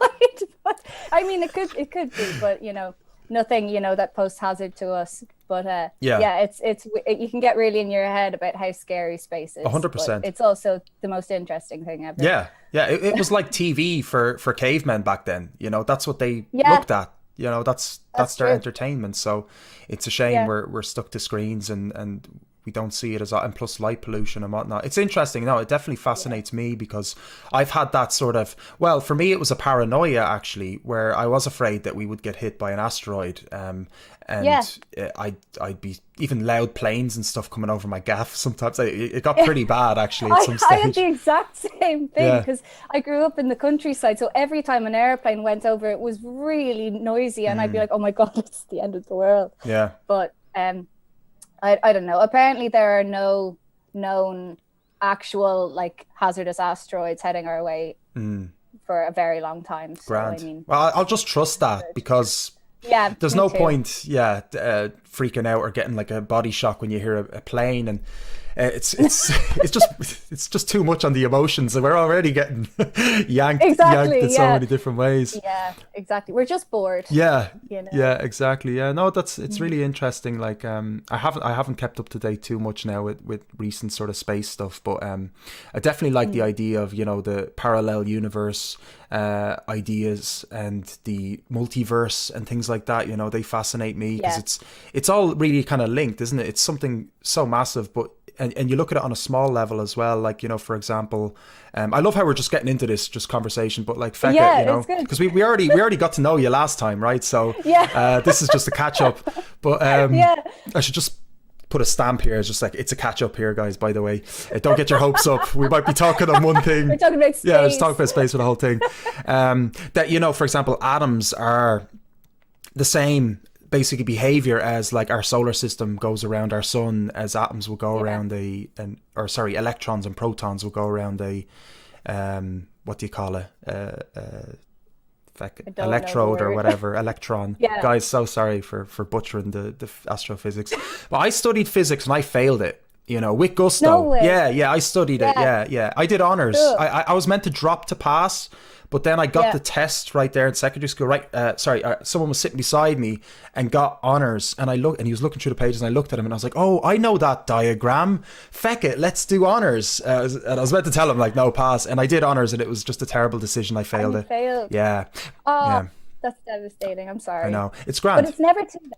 But I mean, it could be, but you know, nothing, you know, that poses hazard to us. But it's you can get really in your head about how scary space is. 100%. It's also the most interesting thing ever. Yeah. It was like TV for cavemen back then. You know, that's what they looked at. You know, that's their entertainment. So it's a shame we're stuck to screens and we don't see it as, and plus light pollution and whatnot. It's interesting. No, it definitely fascinates me because I've had that sort of, well, for me, it was a paranoia actually, where I was afraid that we would get hit by an asteroid. And I'd be even loud planes and stuff coming over my gaff. Sometimes it got pretty bad actually at some stage. I had the exact same thing because I grew up in the countryside. So every time an airplane went over, it was really noisy and I'd be like, oh my God, it's the end of the world. Yeah. But, I don't know. Apparently there are no known actual like hazardous asteroids heading our way for a very long time. So, Grand. I mean, well, I'll just trust that because there's no point freaking out or getting like a body shock when you hear a plane, and it's just too much on the emotions, and we're already getting yanked in so many different ways. Yeah, exactly. We're just bored. Yeah, you know? Yeah, exactly. Yeah, no, it's really interesting. Like, I haven't kept up to date too much now with recent sort of space stuff, but I definitely like the idea of, you know, the parallel universe ideas and the multiverse and things like that. You know, they fascinate me because it's all really kind of linked, isn't it? It's something so massive, but and you look at it on a small level as well, like, you know, for example, I love how we're just getting into this just conversation, but like, Fecca, Yeah, you know, it's good. because we already got to know you last time, right? So Yeah. this is just a catch up, but Yeah. I should just put a stamp here. It's just like, it's a catch up here, guys, by the way. Don't get your hopes up. We might be talking on one thing. We're talking about space. Yeah, let's talk about space for the whole thing. That, you know, for example, atoms are the same basically behavior as like our solar system goes around our sun, as atoms will go around electrons and protons will go around a what do you call it, electrode or whatever, electron. Guys, so sorry for butchering the astrophysics, but I studied physics and I failed it, you know, with gusto. No way. Yeah, I studied it. Yeah, I did honors. Cool. I was meant to drop to pass, but then I got the test right there in secondary school. Someone was sitting beside me and got honors, and he was looking through the pages, and I looked at him and I was like, oh, I know that diagram. Feck it, let's do honors. And I was meant to tell him like, no, pass, and I did honors, and it was just a terrible decision. I failed it. Failed. Yeah. Oh, yeah. That's devastating. I'm sorry. I know, it's grand. But it's never too late.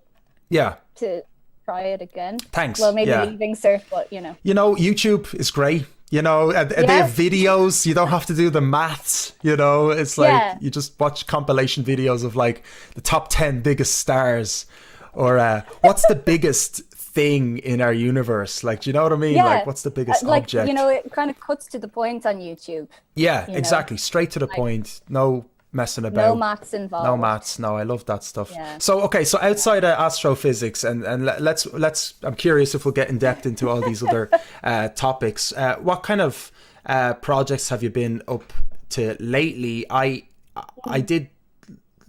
Yeah. To try it again. Thanks. Well, maybe Yeah. leaving cert, but you know. You know, YouTube is great. You know, and they have videos. You don't have to do the maths. You know, it's like you just watch compilation videos of like the top 10 biggest stars, or what's the biggest thing in our universe. Like, do you know what I mean? Yeah. Like, what's the biggest object? You know, it kind of cuts to the point on YouTube. Yeah, you know? exactly. Straight to the point. No messing about. No maths involved. No maths. No, I love that stuff. Yeah. So, okay, so outside of astrophysics, and let's. I'm curious if we'll get in depth into all these other topics. What kind of projects have you been up to lately? I did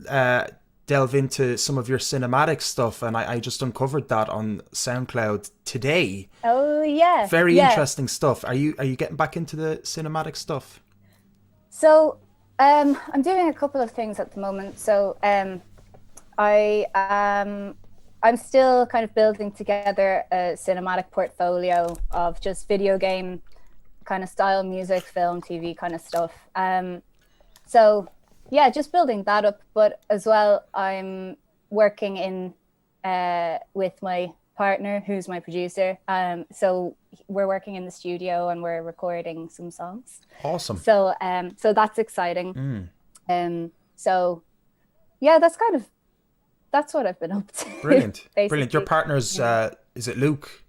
delve into some of your cinematic stuff, and I just uncovered that on SoundCloud today. Oh yeah. Very interesting stuff. Are you getting back into the cinematic stuff? So I'm doing a couple of things at the moment. So I'm still kind of building together a cinematic portfolio of just video game kind of style music, film, TV kind of stuff. So yeah, just building that up. But as well, I'm working in with my partner, who's my producer. So we're working in the studio and we're recording some songs. Awesome. So so that's exciting. So yeah, that's what I've been up to. Brilliant. Brilliant. Your partner's is it Luke?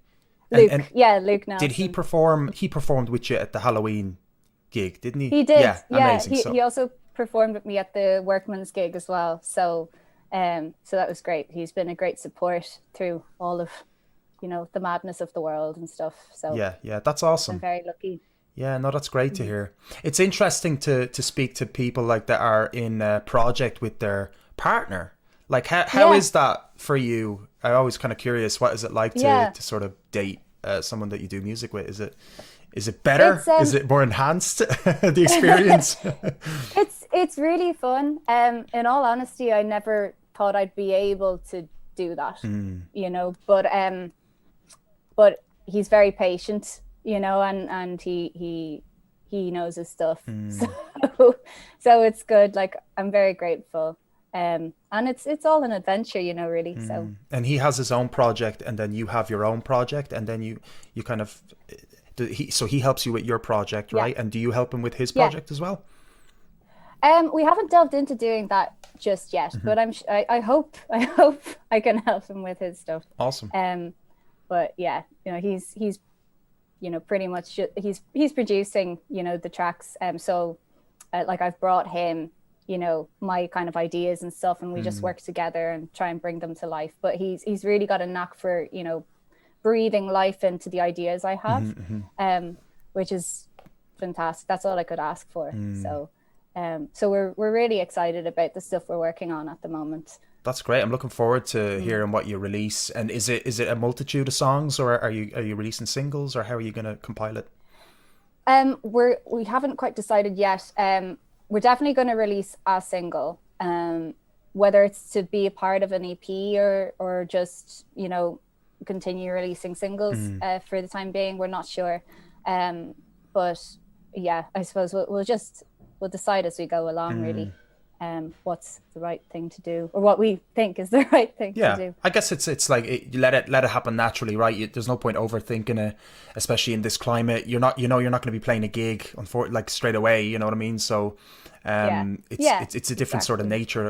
Luke. And Luke Nelson. did he perform? He performed with you at the Halloween gig, didn't he? He did. Yeah, amazing. He also performed with me at the Workman's gig as well. So so that was great. He's been a great support through all of, you know, the madness of the world and stuff. So yeah, that's awesome. I'm very lucky. Yeah, no, that's great to hear. It's interesting to speak to people like that are in a project with their partner. Like, how is that for you? I'm always kind of curious. What is it like to sort of date someone that you do music with? Is it better? Is it more enhanced, the experience? It's really fun. In all honesty, I never thought I'd be able to do that, you know, but he's very patient, you know, and he knows his stuff. So it's good. Like, I'm very grateful. And it's all an adventure, you know, really. So and he has his own project, and then you have your own project, and then you kind of he helps you with your project, right? And do you help him with his project as well? We haven't delved into doing that just yet, but I hope I can help him with his stuff. Awesome. But yeah, you know, he's you know, pretty much he's producing, you know, the tracks. So like, I've brought him, you know, my kind of ideas and stuff, and we just work together and try and bring them to life. But he's really got a knack for, you know, breathing life into the ideas I have, which is fantastic. That's all I could ask for. So we're really excited about the stuff we're working on at the moment. That's great. I'm looking forward to hearing what you release. And is it a multitude of songs, or are you releasing singles, or how are you going to compile it? We haven't quite decided yet. We're definitely going to release a single, whether it's to be a part of an EP or just, you know, continue releasing singles for the time being. We're not sure. But yeah, I suppose we'll decide as we go along, really. what's the right thing to do, or what we think is the right thing to do. I guess it's like you let it happen naturally, right? There's no point overthinking it, especially in this climate. You're not going to be playing a gig like straight away. You know what I mean? So it's a different sort of nature,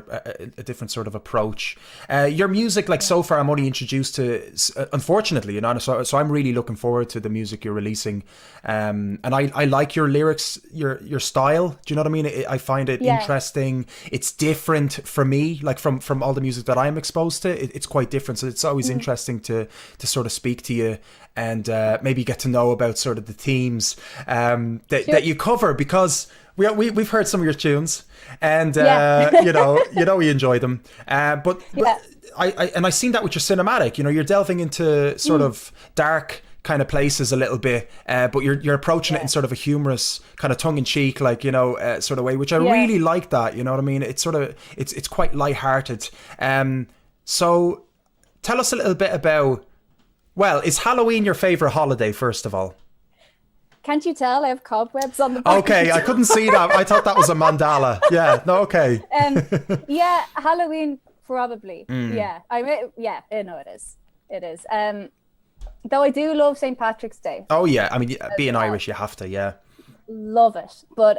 a different sort of approach. Your music, like so far, I'm only introduced to, unfortunately, you know. So I'm really looking forward to the music you're releasing, and I like your lyrics, your style. Do you know what I mean? I find it interesting. It's different for me, like from all the music that I'm exposed to. It's quite different. So it's always interesting to sort of speak to you and maybe get to know about sort of the themes that you cover, because we've heard some of your tunes, and you know we enjoy them. But I seen that with your cinematic. You know, you're delving into sort of dark kind of places a little bit, but you're approaching it in sort of a humorous, kind of tongue-in-cheek, like, you know, sort of way, which I really like that. You know what I mean? It's sort of it's quite lighthearted. So tell us a little bit about. Well, is Halloween your favorite holiday, first of all? Can't you tell I have cobwebs on the back? Okay, I couldn't see that. I thought that was a mandala. Yeah, no, okay. Yeah, Halloween probably. Yeah, no, it is. It is. Though I do love St. Patrick's Day. Oh yeah, I mean, being Irish, you have to, yeah. Love it, but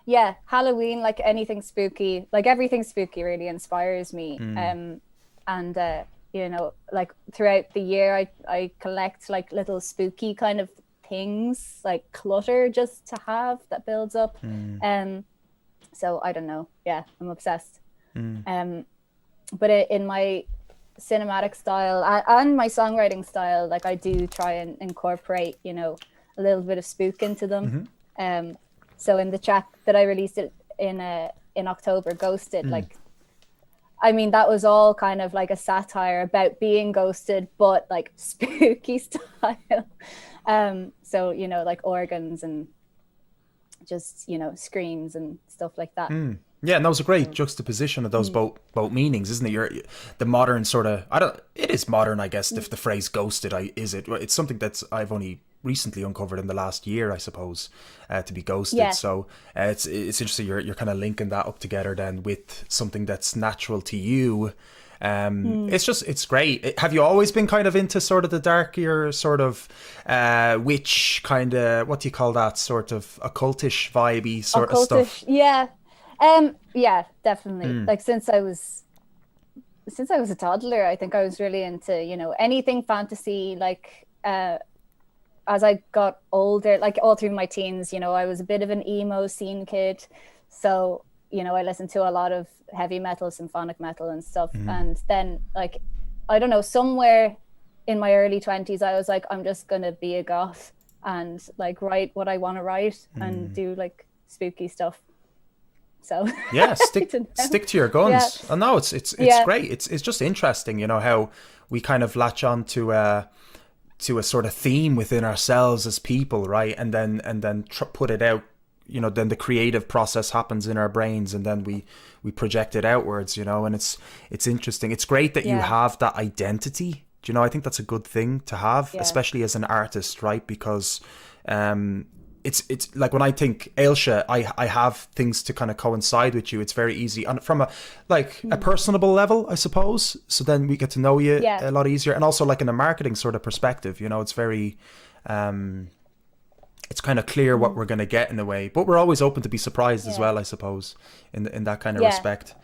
yeah, Halloween, like anything spooky, like everything spooky, really inspires me. And you know, like throughout the year, I collect like little spooky kind of things, like clutter just to have that builds up. So I don't know, yeah, I'm obsessed. But in my cinematic style and my songwriting style, like I do try and incorporate, you know, a little bit of spook into them. So in the track that I released it in October, Ghosted, like, I mean, that was all kind of like a satire about being ghosted, but like spooky style. So, you know, like organs and just, you know, screams and stuff like that. Yeah, and that was a great juxtaposition of those both meanings, isn't it? The modern sort of, it is modern, I guess, if the phrase ghosted, it's something that's I've only recently uncovered in the last year, I suppose, to be ghosted. So it's interesting you're kind of linking that up together then with something that's natural to you. It's great. Have you always been kind of into sort of the darker sort of witch kind of, what do you call that, sort of occultish vibey sort of stuff? Yeah definitely. Like since I was a toddler, I think I was really into, you know, anything fantasy. Like as I got older, like all through my teens, you know, I was a bit of an emo scene kid, so, you know, I listened to a lot of heavy metal, symphonic metal and stuff. And then, like, I don't know, somewhere in my early 20s, I was like, I'm just gonna be a goth and like write what I want to write and do like spooky stuff. So yeah, stick to your guns. And no, it's great. It's just interesting, you know, how we kind of latch on to a sort of theme within ourselves as people, right? And then put it out. You know, then the creative process happens in our brains, and then we project it outwards, you know. And it's interesting. It's great that you have that identity. Do you know? I think that's a good thing to have, especially as an artist, right? Because it's like when I think Ailsha, I have things to kind of coincide with you. It's very easy, and from a personable level, I suppose. So then we get to know you a lot easier, and also like in a marketing sort of perspective, you know, it's very it's kind of clear what we're going to get in a way, but we're always open to be surprised as well, I suppose, in that kind of respect.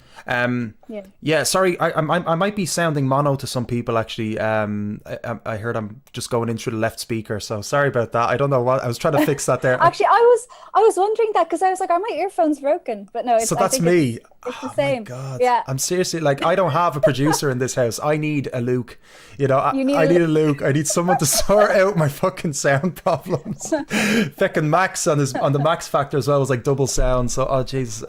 Sorry, I might be sounding mono to some people, actually. I heard I'm just going in through the left speaker, so sorry about that. I don't know what I was trying to fix that there. Actually, I was wondering that because I was like, are my earphones broken? But no, so that's me. It's the same. My God. Yeah, I'm seriously like, I don't have a producer in this house. I need a Luke. You know, I need a Luke. I need someone to sort out my fucking sound problems. Feckin' Max on the Max Factor as well was like double sound. So Jesus,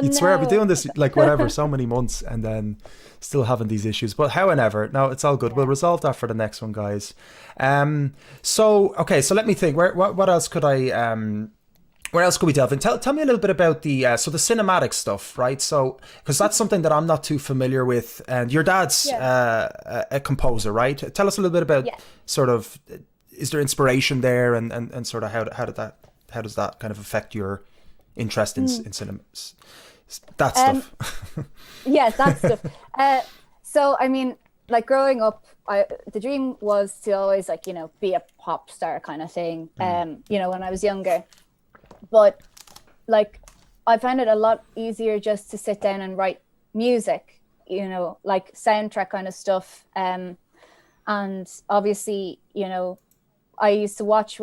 you'd swear I've been doing this like whatever so many months and then still having these issues. But however, no, it's all good. We'll resolve that for the next one, guys. So let me think. What else could I where else could we delve in? Tell me a little bit about the cinematic stuff, right? So, because that's something that I'm not too familiar with, and your dad's a composer, right? Tell us a little bit about sort of, is there inspiration there, and sort of how does that kind of affect your interest in That stuff. Yeah, that stuff. So I mean, like growing up, the dream was to always like, you know, be a pop star kind of thing. You know, when I was younger, but like I found it a lot easier just to sit down and write music, you know, like soundtrack kind of stuff. And obviously, you know, I used to watch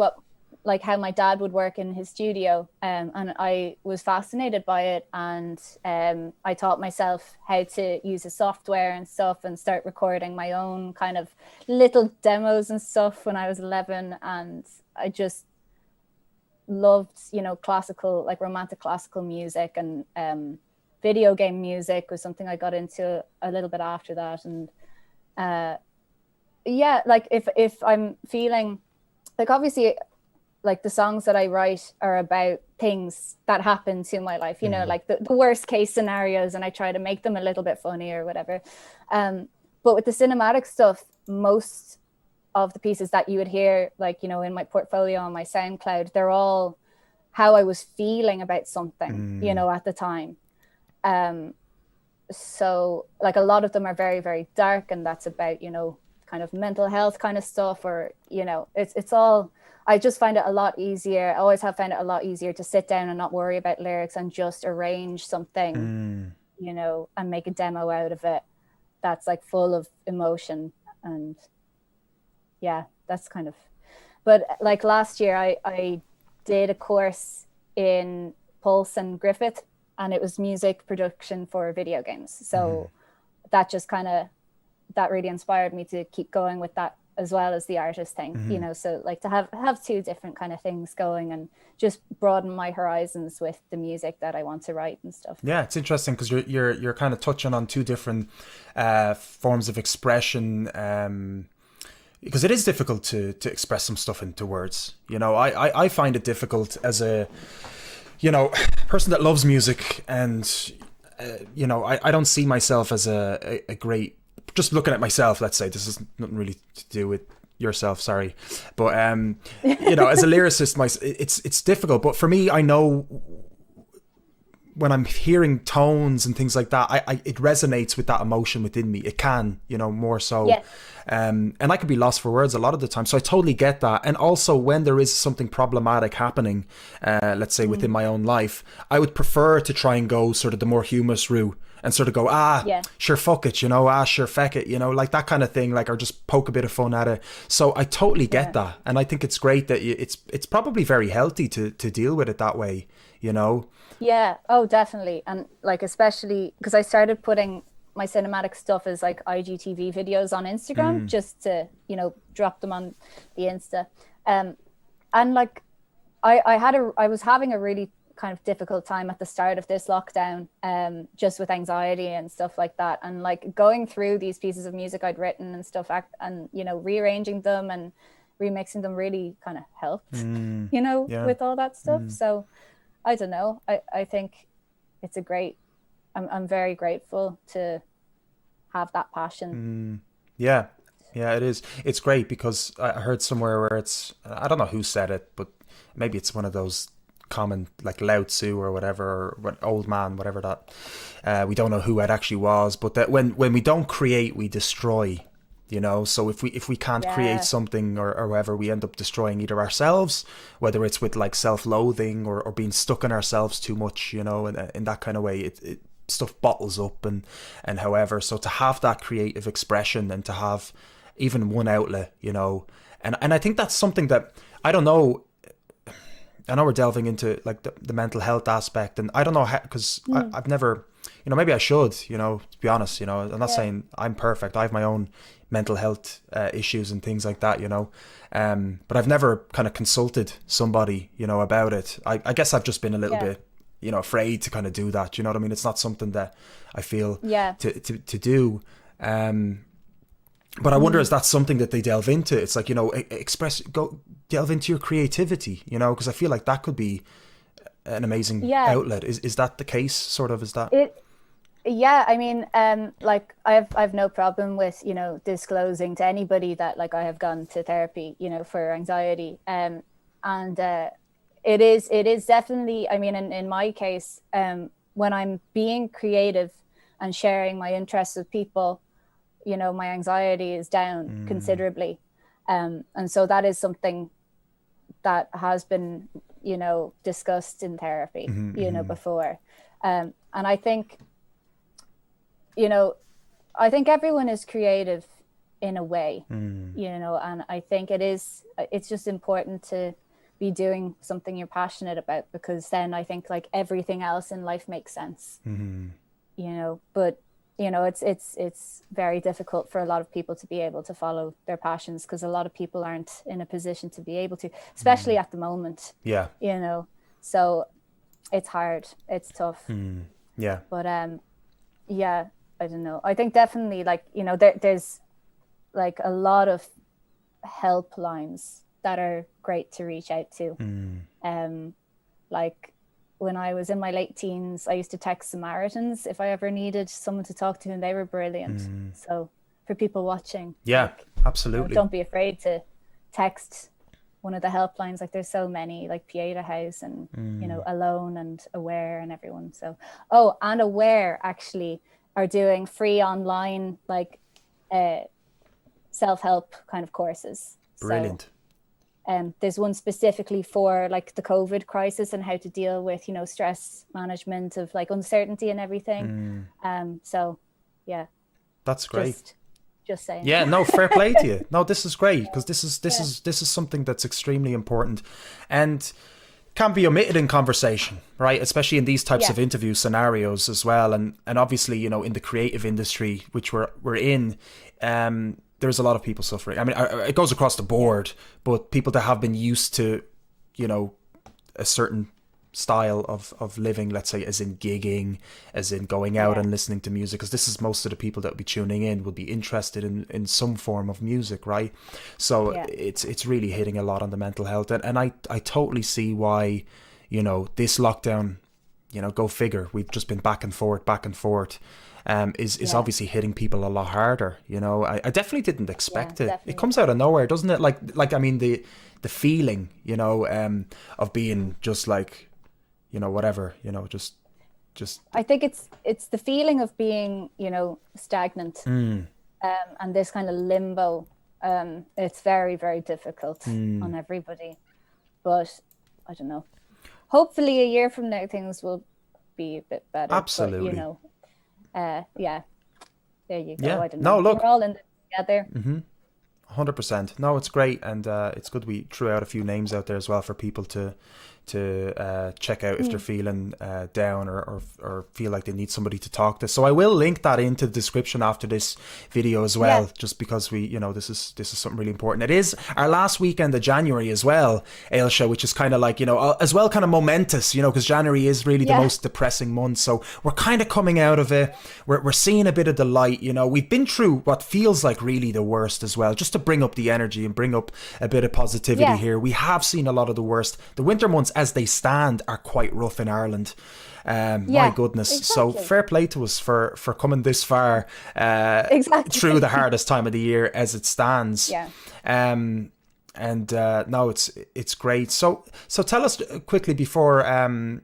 how my dad would work in his studio, and I was fascinated by it, and I taught myself how to use the software and stuff and start recording my own kind of little demos and stuff when I was 11, and I just loved, you know, classical, like romantic classical music, and video game music was something I got into a little bit after that. And yeah, like if I'm feeling like, obviously like the songs that I write are about things that happen to my life, you know, like the worst case scenarios, and I try to make them a little bit funny or whatever. But with the cinematic stuff, most of the pieces that you would hear, like, you know, in my portfolio on my SoundCloud, they're all how I was feeling about something, you know, at the time. So like a lot of them are very, very dark, and that's about, you know, kind of mental health kind of stuff, or, you know, it's all, I just find it a lot easier. I always have found it a lot easier to sit down and not worry about lyrics and just arrange something, you know, and make a demo out of it that's like full of emotion. And yeah, that's kind of, but like last year I did a course in Pulse and Griffith, and it was music production for video games. So that just kind of, that really inspired me to keep going with that, as well as the artist thing, you know, so like to have two different kind of things going and just broaden my horizons with the music that I want to write and stuff. Yeah, it's interesting because you're kind of touching on two different forms of expression, because it is difficult to express some stuff into words. You know, I find it difficult as a, you know, person that loves music, and you know, I don't see myself as a great, just looking at myself, let's say, this is nothing really to do with yourself, sorry, but you know, as a lyricist, it's difficult. But for me, I know when I'm hearing tones and things like that, it resonates with that emotion within me. It can, you know, more so. Yeah. And I could be lost for words a lot of the time. So I totally get that. And also when there is something problematic happening, let's say within my own life, I would prefer to try and go sort of the more humorous route and sort of go, sure, fuck it, you know, sure, feck it, you know, like that kind of thing, like, or just poke a bit of fun at it. So I totally get that. And I think it's great that it's probably very healthy to deal with it that way, you know? Yeah, oh, definitely. And like, especially because I started putting my cinematic stuff as like IGTV videos on Instagram, just to, you know, drop them on the Insta. And like, I was having a really kind of difficult time at the start of this lockdown, just with anxiety and stuff like that. And like going through these pieces of music I'd written and stuff, and, you know, rearranging them and remixing them really kind of helped, you know, with all that stuff. So I don't know. I think it's a great, I'm very grateful to have that passion. Yeah, it is. It's great because I heard somewhere where it's, I don't know who said it, but maybe it's one of those common, like Lao Tzu or whatever, or old man, whatever that, we don't know who it actually was, but that when we don't create, we destroy, you know. So if we can't create something or whatever, we end up destroying either ourselves, whether it's with like self-loathing or being stuck in ourselves too much, you know, and in that kind of way, it stuff bottles up and however. So to have that creative expression and to have even one outlet, you know, and I think that's something that, I don't know, I know we're delving into like the mental health aspect, and I don't know how, because I've never, you know, maybe I should, you know, to be honest, you know, I'm not saying I'm perfect. I have my own mental health issues and things like that, you know, but I've never kind of consulted somebody, you know, about it. I guess I've just been a little bit, you know, afraid to kind of do that, you know what I mean? It's not something that I feel to do. But I wonder, is that something that they delve into? It's like, you know, delve into your creativity, you know, because I feel like that could be an amazing outlet. Is that the case, sort of? Is that it? Yeah, I mean, like I've no problem with, you know, disclosing to anybody that like I have gone to therapy, you know, for anxiety, and it is definitely, I mean, in my case, when I'm being creative and sharing my interests with people, you know, my anxiety is down considerably. And so that is something that has been, you know, discussed in therapy, you know, before. And I think, you know, I think everyone is creative in a way, you know, and I think it's just important to be doing something you're passionate about, because then I think like everything else in life makes sense, you know. But you know, it's very difficult for a lot of people to be able to follow their passions, because a lot of people aren't in a position to be able to, especially at the moment. Yeah. You know, so it's hard, it's tough. Yeah. But yeah, I don't know. I think definitely, like, you know, there's like a lot of helplines that are great to reach out to. Like when I was in my late teens, I used to text Samaritans if I ever needed someone to talk to, and they were brilliant. So for people watching, yeah, like, absolutely, you know, don't be afraid to text one of the helplines. Like there's so many, like Pieta House and you know, Alone and Aware and everyone. So and Aware actually are doing free online like self-help kind of courses. Brilliant. So, there's one specifically for like the COVID crisis and how to deal with, you know, stress management of like uncertainty and everything. So yeah, that's great. Just saying. Yeah, no, fair play to you. No, this is great, because this is something that's extremely important and can be omitted in conversation, right? Especially in these types of interview scenarios as well. And obviously, you know, in the creative industry, which we're in, there's a lot of people suffering. I mean, it goes across the board, but people that have been used to, you know, a certain style of living, let's say, as in gigging, as in going out and listening to music, because this is most of the people that will be tuning in will be interested in some form of music, right? So it's really hitting a lot on the mental health, and I totally see why, you know, this lockdown, you know, go figure, we've just been back and forth is obviously hitting people a lot harder. You know, I definitely didn't expect it. Definitely. It comes out of nowhere, doesn't it? Like I mean, the feeling, you know, of being just like, you know, whatever, you know, just. I think it's the feeling of being, you know, stagnant, and this kind of limbo. It's very, very difficult on everybody, but I don't know. Hopefully, a year from now, things will be a bit better. Absolutely. But, you know, yeah, there you go. Yeah. I don't know. No, look, we're all in this together. 100%. No, it's great, and it's good we threw out a few names out there as well for people to check out if they're feeling down or feel like they need somebody to talk to. So I will link that into the description after this video as well, just because we, you know, this is something really important. It is our last weekend of January as well, Ailsha, which is kind of like, you know, as well kind of momentous, you know, because January is really the most depressing month. So we're kind of coming out of it. We're seeing a bit of the light, you know. We've been through what feels like really the worst as well, just to bring up the energy and bring up a bit of positivity here. We have seen a lot of the worst. The winter months as they stand are quite rough in Ireland. My goodness. Exactly. So fair play to us for coming this far through the hardest time of the year as it stands. No, it's great. So tell us quickly before.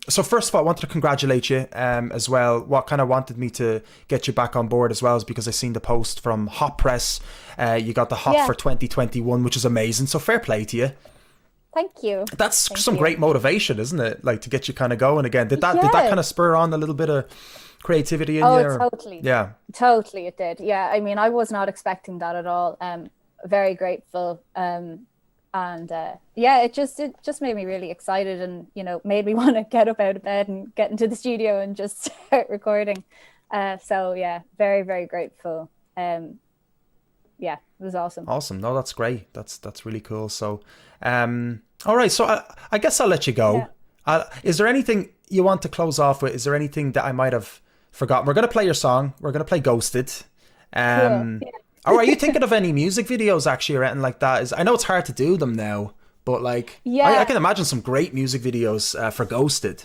So first of all, I wanted to congratulate you as well. What kind of wanted me to get you back on board as well is because I seen the post from Hot Press. You got the Hot for 2021, which is amazing. So fair play to you. Thank you. That's some great motivation, isn't it? Like to get you kind of going again. Did that kind of spur on a little bit of creativity in you? Totally. Yeah. Totally, it did. Yeah, I mean, I was not expecting that at all. Very grateful. And it just made me really excited, and you know, made me want to get up out of bed and get into the studio and just start recording. So yeah, very, very grateful. Yeah, it was awesome. No, that's great. That's really cool. So all right, so I guess I'll let you go. Is there anything you want to close off with? Is there anything that I might have forgotten? We're going to play your song. We're going to play Ghosted. Cool. Or are you thinking of any music videos actually or anything like that? I know it's hard to do them now, but like, I can imagine some great music videos for Ghosted.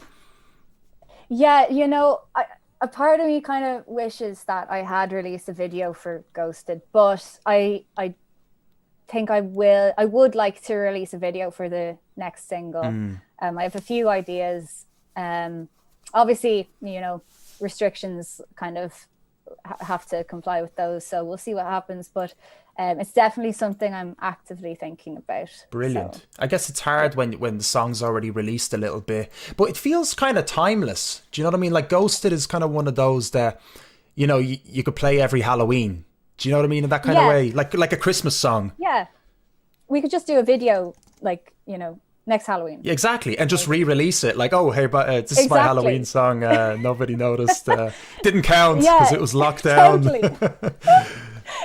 Yeah, you know, a part of me kind of wishes that I had released a video for Ghosted, but I think I would like to release a video for the next single. I have a few ideas, obviously, you know, restrictions kind of have to comply with those. So we'll see what happens. But it's definitely something I'm actively thinking about. Brilliant. So. I guess it's hard when the song's already released a little bit, but it feels kind of timeless. Do you know what I mean? Like Ghosted is kind of one of those that, you know, you could play every Halloween. Do you know what I mean? In that kind of way, like a Christmas song. Yeah. We could just do a video, like, you know, next Halloween. Yeah, exactly. And just re-release it. Like, oh, hey, but this is my Halloween song. Nobody noticed. Didn't count because it was locked down. Totally.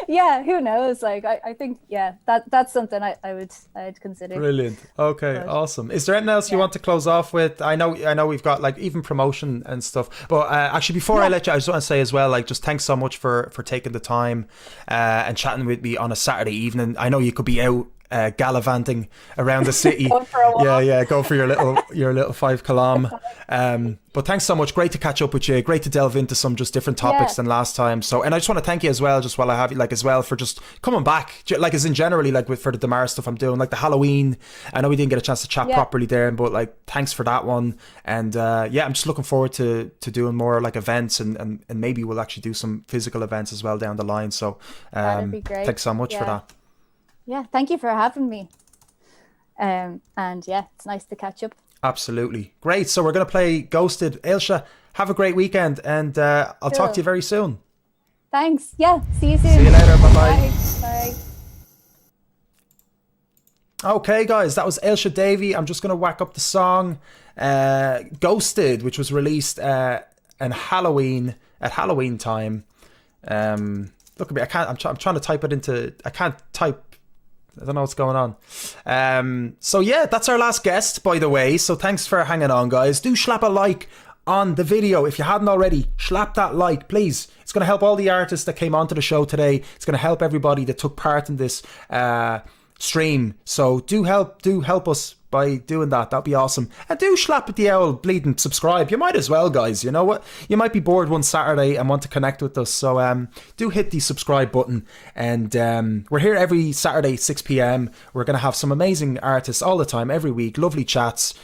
Yeah, who knows? Like, I think, that's something I'd consider. Brilliant. Okay, awesome. Is there anything else you want to close off with? I know we've got like even promotion and stuff. But actually, before I let you, I just want to say as well, like, just thanks so much for taking the time and chatting with me on a Saturday evening. I know you could be out gallivanting around the city. Go for a walk. Go for your little 5 km. But thanks so much. Great to catch up with you. Great to delve into some just different topics than last time. So, and I just want to thank you as well, just while I have you, like, as well, for just coming back, like, as in generally, like, for the deMars stuff I'm doing, like the Halloween. I know we didn't get a chance to chat properly there, but like, thanks for that one. And I'm just looking forward to doing more like events and maybe we'll actually do some physical events as well down the line. So that'd be great. Thanks so much for that. Yeah, thank you for having me. And it's nice to catch up. Absolutely. Great. So we're going to play Ghosted. Ailsha, have a great weekend and I'll talk to you very soon. Thanks. Yeah, see you soon. See you later. Bye-bye. Bye. Okay, guys, that was Ailsha Davey. I'm just going to whack up the song Ghosted, which was released at Halloween time. Look at me. I'm trying to type it into... I can't type... I don't know what's going on. So yeah, that's our last guest, by the way. So thanks for hanging on, guys. Do slap a like on the video. If you hadn't already, slap that like, please. It's going to help all the artists that came onto the show today. It's going to help everybody that took part in this stream. So do help us by doing that. That'd be awesome. And do slap at the owl bleeding subscribe. You might as well, guys. You know what? You might be bored one Saturday and want to connect with us. So do hit the subscribe button. And we're here every Saturday, 6 p.m. We're going to have some amazing artists all the time, every week. Lovely chats.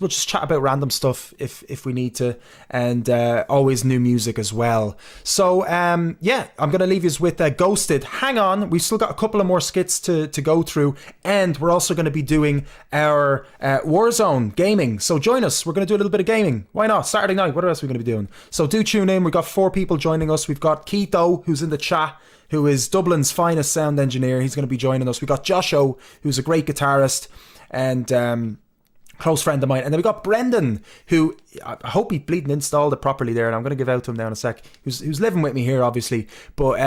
We'll just chat about random stuff if we need to, and always new music as well. So I'm going to leave you with Ghosted. Hang on, we've still got a couple of more skits to go through, and we're also going to be doing our Warzone gaming. So join us. We're going to do a little bit of gaming. Why not? Saturday night. What else are we going to be doing? So do tune in. We've got 4 people joining us. We've got Keito, who's in the chat, who is Dublin's finest sound engineer. He's going to be joining us. We've got Josho, who's a great guitarist, and close friend of mine. And then we got Brendan, who I hope he bleeding installed it properly there, and I'm going to give out to him now in a sec, who's living with me here, obviously, but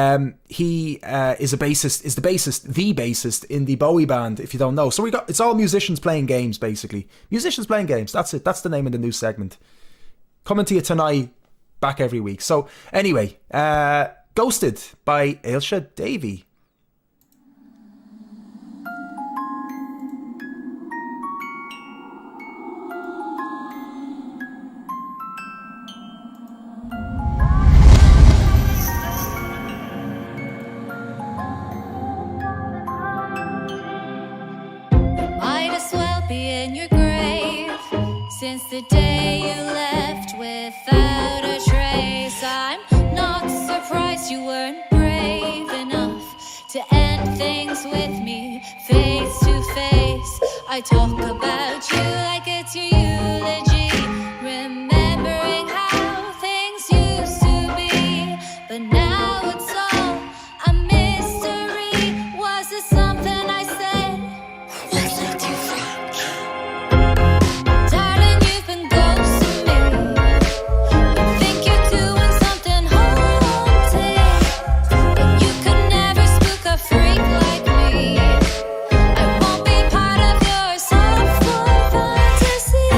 he is the bassist in the Bowie band, if you don't know. So it's all musicians playing games, basically. Musicians playing games, that's it. That's the name of the new segment. Coming to you tonight, back every week. So anyway, Ghosted by Ailsha Davey. Since the day you left without a trace, I'm not surprised you weren't brave enough to end things with me face to face. I talk about you like it's your eulogy, remembering how things used to be, but now it's all a mystery. Was it something I said? Was it too frank? Freak like me, I won't be part of your soulful fantasy.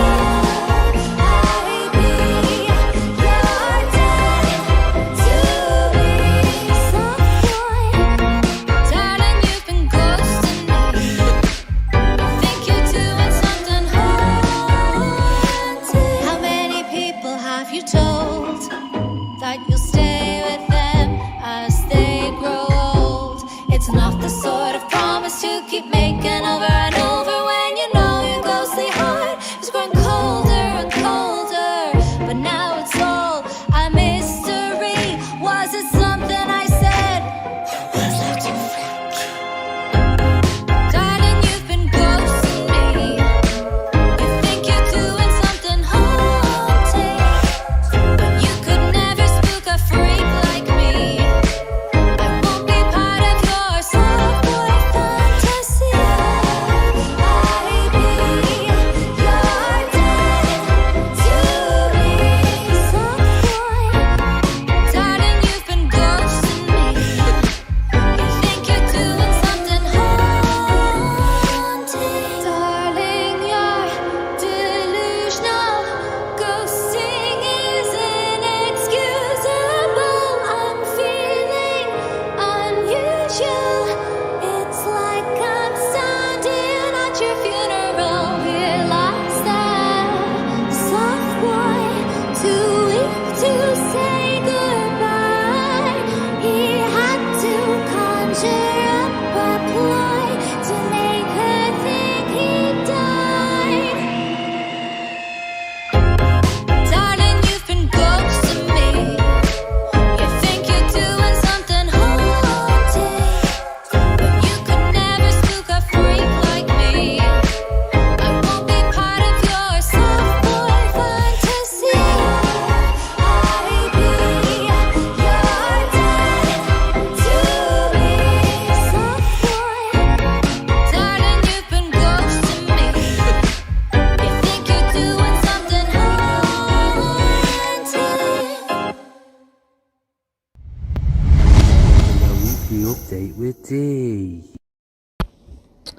Date with D.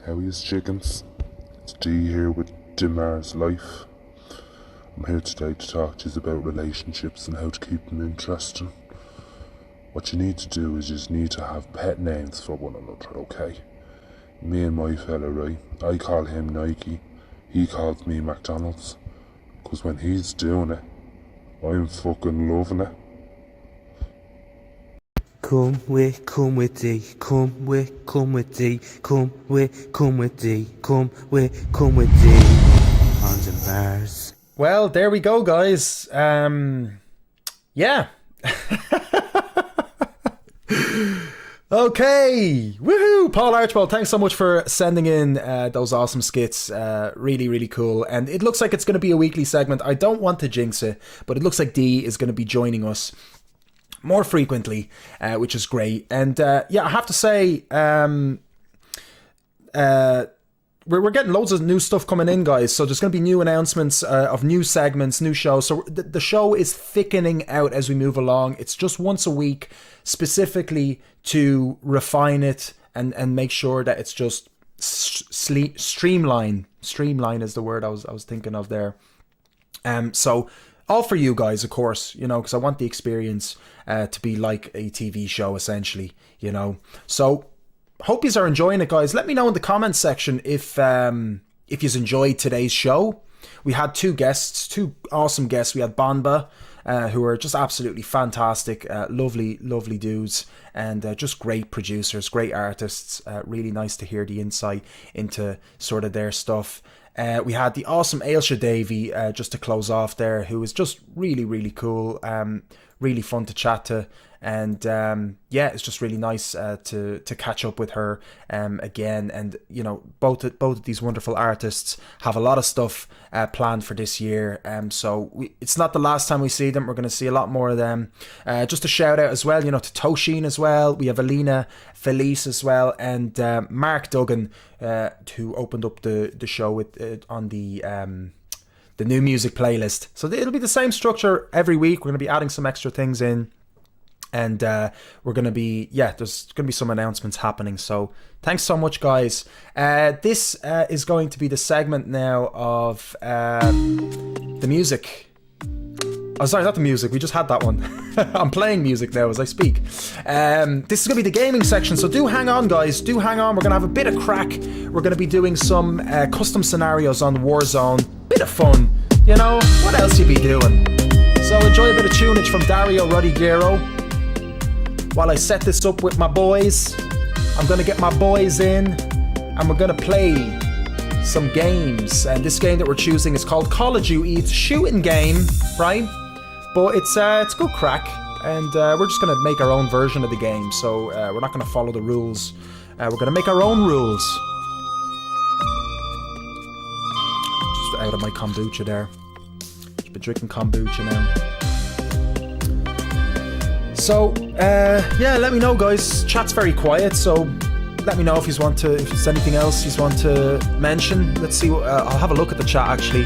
How is chickens? It's D here with deMars Life. I'm here today to talk to you about relationships and how to keep them interesting. What you need to do is you just need to have pet names for one another, okay? Me and my fella, right? I call him Nike, he calls me McDonald's. 'Cause when he's doing it, I'm fucking loving it. Come with D, come with D, come with D, come with D. On deMars. Well, there we go, guys. Yeah. Okay, woohoo! Paul Archibald, thanks so much for sending in those awesome skits. Really, really cool. And it looks like it's going to be a weekly segment. I don't want to jinx it, but it looks like D is going to be joining us more frequently, which is great. And yeah, I have to say, we're getting loads of new stuff coming in, guys. So there's going to be new announcements of new segments, new shows. So the show is thickening out as we move along. It's just once a week, specifically to refine it and make sure that it's just streamline. Streamline is the word I was thinking of there. So all for you guys, of course, you know, because I want the experience to be like a TV show, essentially, you know. So hope you are enjoying it, guys. Let me know in the comments section if you enjoyed today's show. We had two awesome guests. We had Banba, who are just absolutely fantastic, lovely dudes, and just great producers, great artists. Really nice to hear the insight into sort of their stuff. We had the awesome Ailsha Davey just to close off there, who was just really, really cool, really fun to chat to. And yeah, it's just really nice to catch up with her again. And you know, both of these wonderful artists have a lot of stuff planned for this year. So it's not the last time we see them. We're going to see a lot more of them. Just a shout out as well, you know, to TOSHIN as well. We have ELINA, FILICE as well, and Mark Duggan, who opened up the show with on the new music playlist. So it'll be the same structure every week. We're going to be adding some extra things in. And we're going to be, there's going to be some announcements happening. So thanks so much, guys. This is going to be the segment now of the music. Oh, sorry, not the music. We just had that one. I'm playing music now as I speak. This is going to be the gaming section. So do hang on, guys. Do hang on. We're going to have a bit of crack. We're going to be doing some custom scenarios on Warzone. Bit of fun. You know, what else you be doing? So enjoy a bit of tunage from Dario Rodriguero. While I set this up with my boys, I'm going to get my boys in and we're going to play some games. And this game that we're choosing is called Call of Duty. It's a shooting game, right? But it's good crack. And we're just going to make our own version of the game. So we're not going to follow the rules. We're going to make our own rules. Just out of my kombucha there. Just been drinking kombucha now. So, yeah, let me know, guys. Chat's very quiet, so let me know if there's anything else you want to mention. Let's see, I'll have a look at the chat, actually.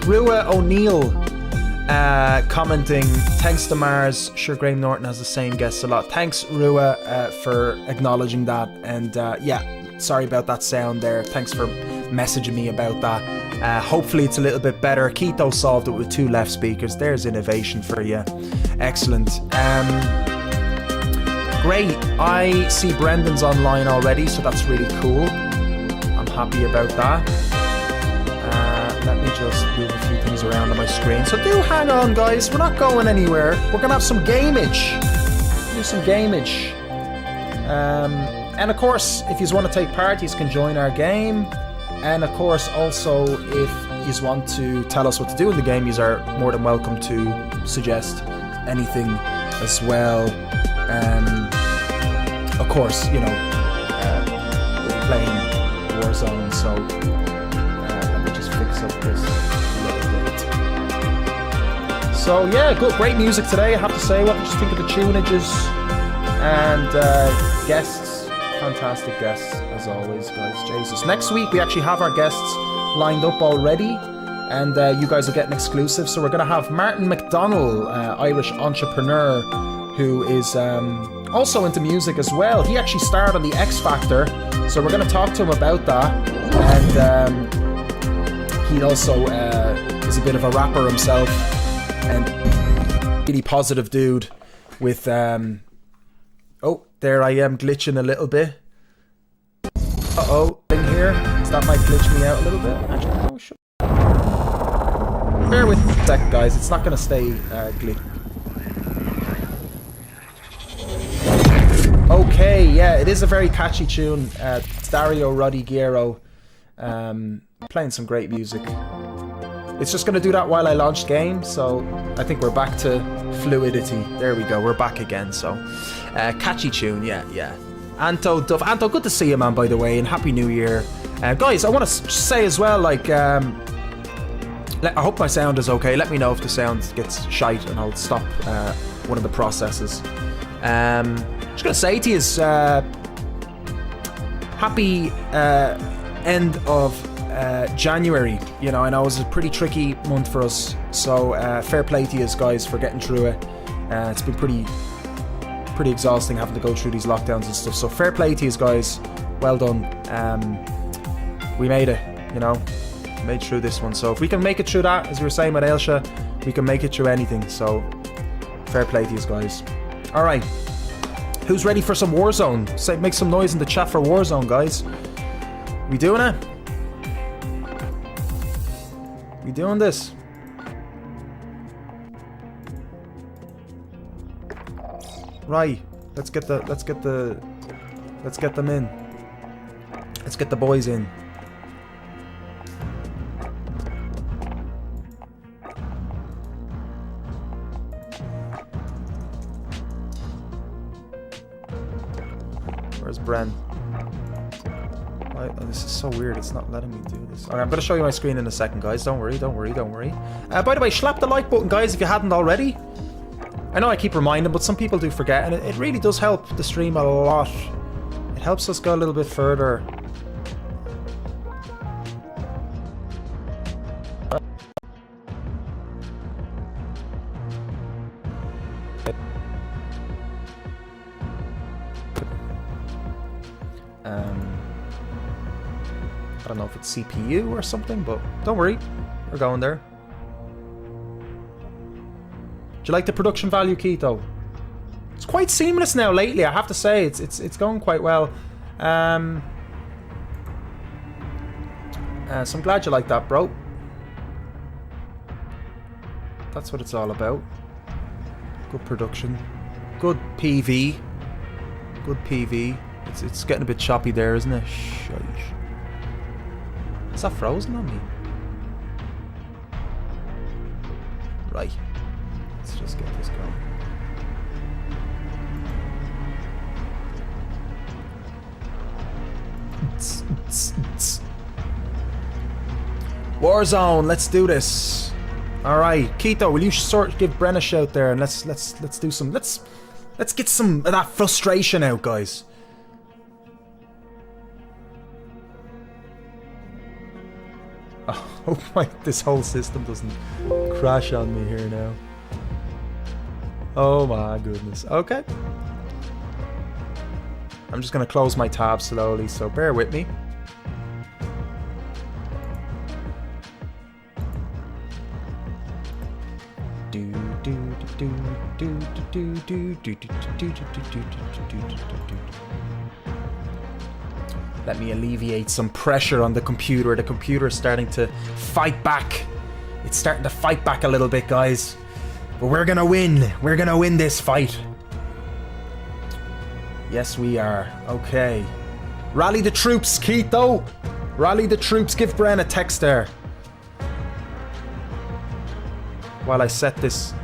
Rua O'Neill commenting, thanks to Mars. Sure, Graham Norton has the same guests a lot. Thanks, Rua, for acknowledging that. And yeah, sorry about that sound there. Thanks for messaging me about that. Hopefully it's a little bit better. Keto solved it with 2 left speakers. There's innovation for you. Excellent. Great. I see Brendan's online already, so that's really cool. I'm happy about that. Let me just move a few things around on my screen. So do hang on, guys. We're not going anywhere. We're going to have some gamage. Do some gamage. And of course, if you want to take part, you can join our game. And of course, also, if you want to tell us what to do in the game, you are more than welcome to suggest anything as well. Of course, you know, we're playing Warzone, so let me just fix up this a little bit. So yeah, great music today, I have to say. What did you think of the tunages and guests? Fantastic guests, as always, guys. Jesus. Next week, we actually have our guests lined up already, and you guys will get an exclusive. So we're going to have Martin McDonnell, Irish entrepreneur, who is also into music as well. He actually starred on the X Factor, so we're going to talk to him about that. And he also is a bit of a rapper himself, and really positive dude with oh, there I am glitching a little bit. Uh-oh, thing here. So that might glitch me out a little bit. Actually, no, sure. Bear with me a sec, guys. It's not going to stay glitch. Okay, yeah, it is a very catchy tune. Dario Rodriguero playing some great music. It's just going to do that while I launch game, so I think we're back to fluidity. There we go, we're back again. So catchy tune, yeah. Anto Duff, Anto, good to see you, man, by the way, and Happy New Year. Guys, I want to say as well, like, I hope my sound is okay. Let me know if the sound gets shite and I'll stop one of the processes. Just gonna say to you, happy end of January. You know, I know it was a pretty tricky month for us, so fair play to you guys for getting through it. It's been pretty exhausting having to go through these lockdowns and stuff, so fair play to you guys. Well done. We made it, you know, made through this one. So if we can make it through that, as we were saying with Ailsha, we can make it through anything. So fair play to you guys. All right, who's ready for some Warzone? Say, make some noise in the chat for Warzone, guys. We doing it? We doing this? Right. Let's get them in. Let's get the boys in. Where's Bren? Oh, this is so weird. It's not letting me do this. Okay, I'm going to show you my screen in a second, guys. Don't worry. By the way, slap the like button, guys, if you hadn't already. I know I keep reminding, but some people do forget, and it really does help the stream a lot. It helps us go a little bit further. I don't know if it's CPU or something, but don't worry, we're going there. Do you like the production value, Keto? It's quite seamless now lately, I have to say. It's going quite well. So I'm glad you like that, bro. That's what it's all about. Good production. Good PV. Good PV. It's getting a bit choppy there, isn't it? Shite. Is that frozen on me? Right. Let's just get this going. Warzone, let's do this. All right, Keto, will you give Bren a shout there, and let's do some. Let's get some of that frustration out, guys. I hope this whole system doesn't crash on me here now. Oh my goodness. Okay. I'm just going to close my tab slowly, so bear with me. Let me alleviate some pressure on the computer. The computer is starting to fight back. It's starting to fight back a little bit, guys. But we're gonna win. We're gonna win this fight. Yes, we are. Okay. Rally the troops, Keto. Rally the troops. Give Bren a text there. While I set this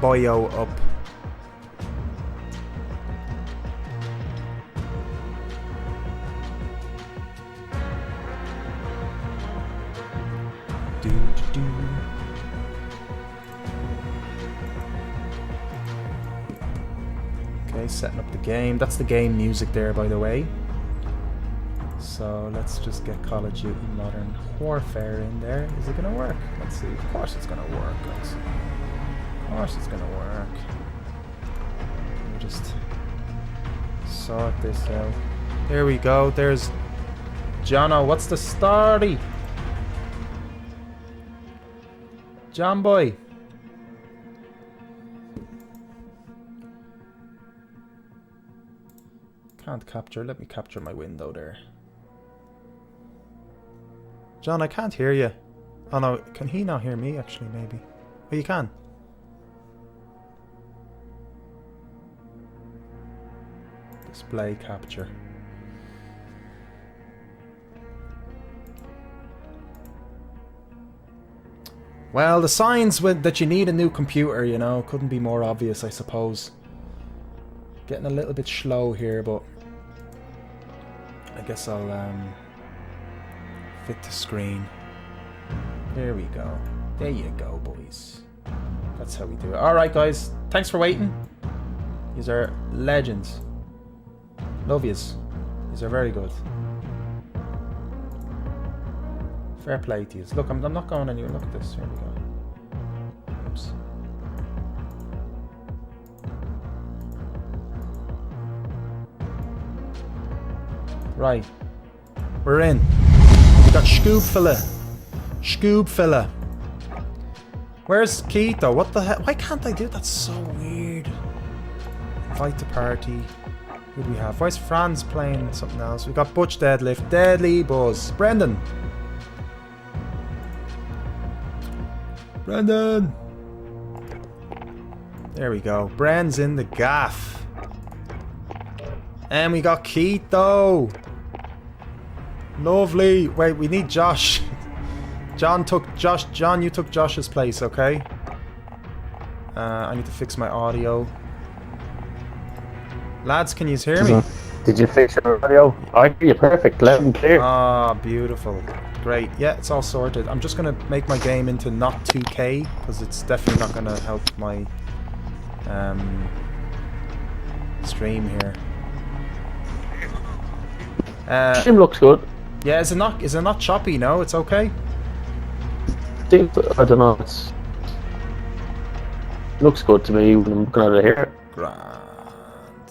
boyo up. Okay, setting up the game. That's the game music there, by the way. So let's just get Call of Duty Modern Warfare in there. Is it gonna work? Let's see. Of course it's gonna work, guys. Of course it's gonna work. Let me just sort this out. There we go. There's Jono. What's the story? John boy. Can't capture. Let me capture my window there. John, I can't hear you. Oh no, can he not hear me actually, maybe? Oh, you can. Display capture. Well, the signs that you need a new computer, you know, couldn't be more obvious, I suppose. Getting a little bit slow here, but I guess I'll fit the screen. There we go. There you go, boys. That's how we do it. Alright, guys. Thanks for waiting. These are legends. Love yous. These are very good. Fair play to yous. Look, I'm not going anywhere. Look at this. Here we go. Oops. Right. We're in. We got Scoob fella. Scoob fella. Where's Keith though? What the hell? Why can't I do that? That's so weird. Invite to party. Who do we have? Why is Franz playing something else? We got Butch Deadlift. Deadly Buzz. Brendan. Brendan. There we go. Bren's in the gaff. And we got Keith though. Lovely. Wait, we need Josh. John, you took Josh's place, okay? I need to fix my audio. Lads, can you hear me? Did you fix your audio? I hear you perfect, loud and clear. Ah, beautiful. Great. Yeah, it's all sorted. I'm just going to make my game into not 2K, because it's definitely not going to help my stream here. Stream looks good. Yeah, is it not choppy? No, it's okay. I don't know. It looks good to me when I'm looking at it here. Grand.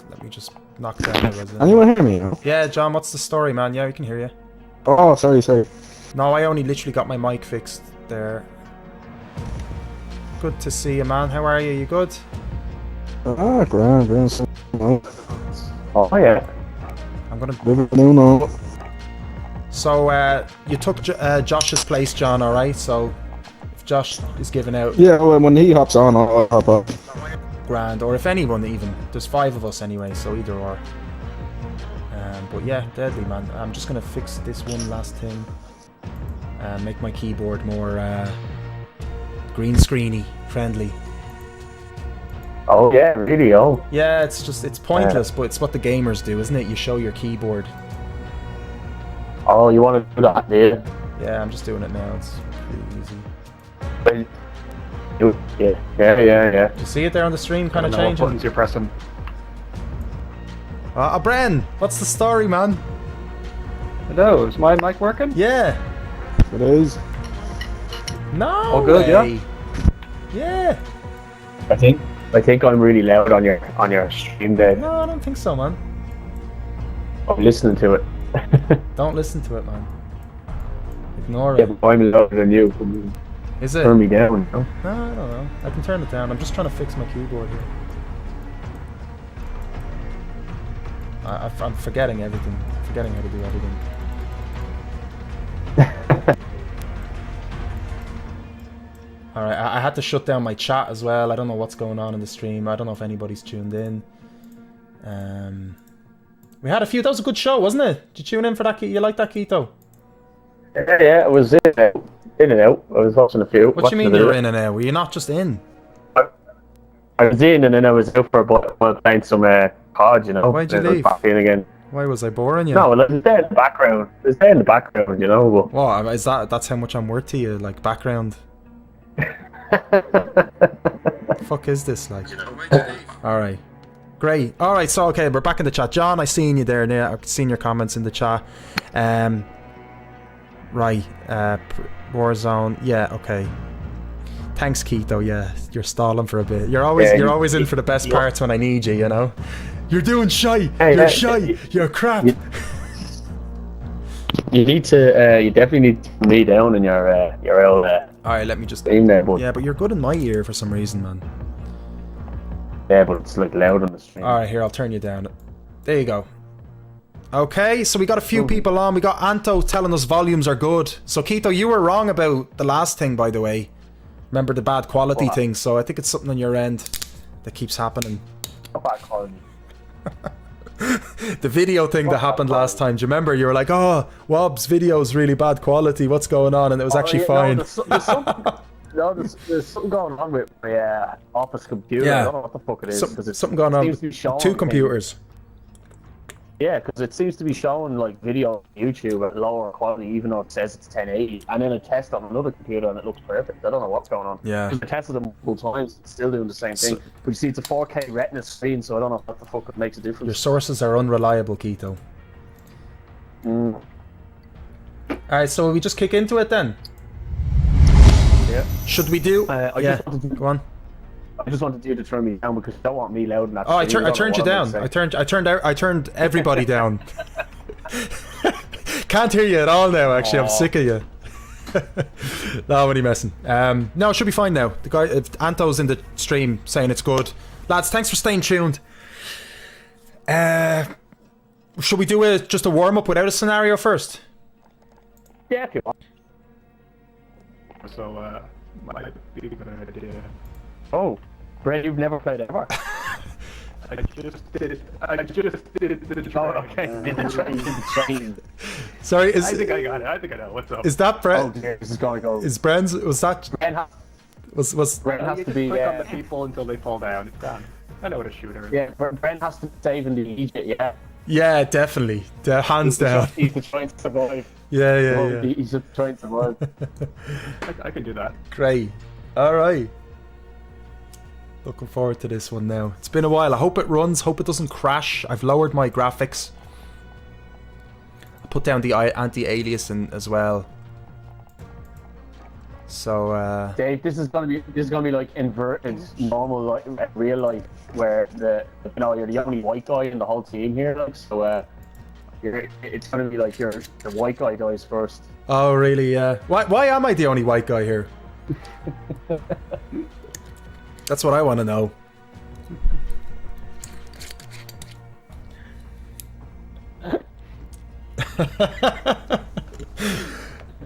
Let me just knock down the resident. Anyone hear me? Yeah, John, what's the story, man? Yeah, we can hear you. Oh, sorry. No, I only literally got my mic fixed there. Good to see you, man. How are you? You good? Grand. Oh, yeah. I'm gonna... No. So, you took Josh's place, John, alright? So, if Josh is giving out... Yeah, well, when he hops on, I'll hop up. Grand, or if anyone even. There's 5 of us anyway, so either or. But yeah, deadly, man. I'm just gonna fix this one last thing. Make my keyboard more green screeny friendly. Oh yeah, really? Oh. Yeah, it's pointless, but it's what the gamers do, isn't it? You show your keyboard. Oh, you want to do that, do you? Yeah, I'm just doing it now. It's pretty easy. Yeah. You see it there on the stream, kind of changing? What buttons you're pressing. Bren, what's the story, man? Hello, is my mic working? Yeah. It is. No All good, way. Yeah? Yeah. I think I'm really loud on your stream there. No, I don't think so, man. I'm listening to it. Don't listen to it, man. Ignore Yeah, it. but I'm louder than you. Is it? Turn me down, no? No, I don't know. I can turn it down. I'm just trying to fix my keyboard here. I'm forgetting everything. Forgetting how to do everything. Alright, I had to shut down my chat as well. I don't know what's going on in the stream. I don't know if anybody's tuned in. We had a few. That was a good show, wasn't it? Did you tune in for that? You like that, Keto? Yeah, it was in and out. I was watching a few. What do you mean you were in and out? Were you not just in? I was in and then I was out for a while playing some COD, you know. Why'd you I was leave? back in again. Why was I boring you? No, well, it was there in the background. It was there in the background, you know. But... What is that? That's how much I'm worth to you, like background. Fuck is this like? Alright. Great. Alright, so okay, we're back in the chat. John, I seen you there now. I've seen your comments in the chat. Right. Warzone. Yeah, okay. Thanks, Keto. Yeah, you're stalling for a bit. You're always in for the best parts when I need you, you know? You're doing shy. Hey, You're hey, shy. You're crap. You need to. You definitely need to turn me down in your old. Alright, let me just. Stream there, but Yeah, but you're good in my ear for some reason, man. yeah, but it's like loud on the stream. Alright, here, I'll turn you down. There you go. Okay, so we got a few people on. We got Anto telling us volumes are good. So, Keto, you were wrong about the last thing, by the way. Remember the bad quality thing, so I think it's something on your end that keeps happening. Bad quality. The video thing that happened last time. Do you remember? You were like, oh, Wobb's video's really bad quality. What's going on? And it was actually fine. There's something going on with my office computer. Yeah. I don't know what the fuck it is. 'cause it Something going on seems to be with showing two computers. Yeah, because it seems to be showing like video on YouTube at lower quality, even though it says it's 1080. And then I test on another computer and it looks perfect. I don't know what's going on. Yeah. I tested them multiple times, it's still doing the same thing. But you see, it's a 4K Retina screen, so I don't know what the fuck it makes a difference. Your sources are unreliable, Keto. Alright, so we just kick into it then? Yeah. Should we do? Go on. I just wanted you to turn me down because you don't want me loud in that. Oh, I stream. turned you down. I turned everybody down. Can't hear you at all now. Actually, I'm sick of you. No, I'm only messing. No, it should be fine now. The guy, if Anto's in the stream saying it's good. Lads, thanks for staying tuned. Should we do just a warm up without a scenario first? Yeah, if you want. So, might be a good idea. Oh, Brett, you've never played ever. I just did it. Oh, okay. Did the train. Sorry, I think I got it. I think I know. What's up? Is that Brett? Oh, dear, this is going to go. Is Bren's? Was that? Brett has, Was Brett has You to just be. click on the people until they fall down. It's done. I know what a shooter is. Yeah, Brent has to save in the Egypt, yeah. Yeah, definitely. Hands down. He's trying to survive. Yeah. He's just trying to survive. I can do that. Great. All right. Looking forward to this one now. It's been a while. I hope it runs. Hope it doesn't crash. I've lowered my graphics. I put down the anti-aliasing as well. So Dave, this is gonna be like inverted normal like real life where you're the only white guy in the whole team here, like so it's gonna be like the white guy dies first. Oh really? Yeah. Why am I the only white guy here? That's what I want to know.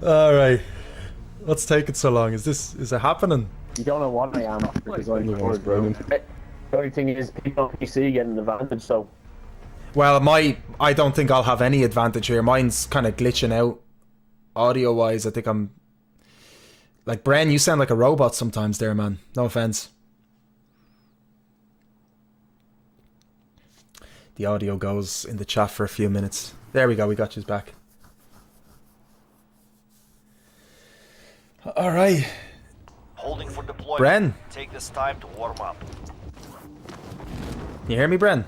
All right. What's taking so long? Is it happening? You don't know what I am because I'm the only thing is people on PC getting an advantage, so Well, I don't think I'll have any advantage here. Mine's kind of glitching out audio wise. I think I'm like Bren, you sound like a robot sometimes there, man. No offense. The audio goes in the chat for a few minutes. There we go, we got you back. All right. Holding for deployment. Bren. Take this time to warm up. Can you hear me, Bren?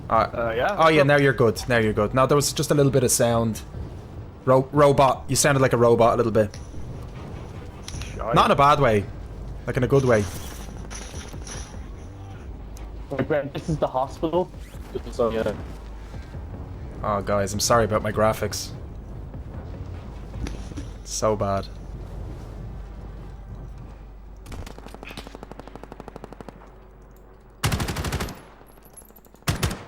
Yeah. Oh yeah, now you're good. Now you're good. Now there was just a little bit of sound. Robot. You sounded like a robot a little bit. Not in a bad way. Like in a good way. Wait, Brent, this is the hospital. So yeah. Oh guys, I'm sorry about my graphics. So bad.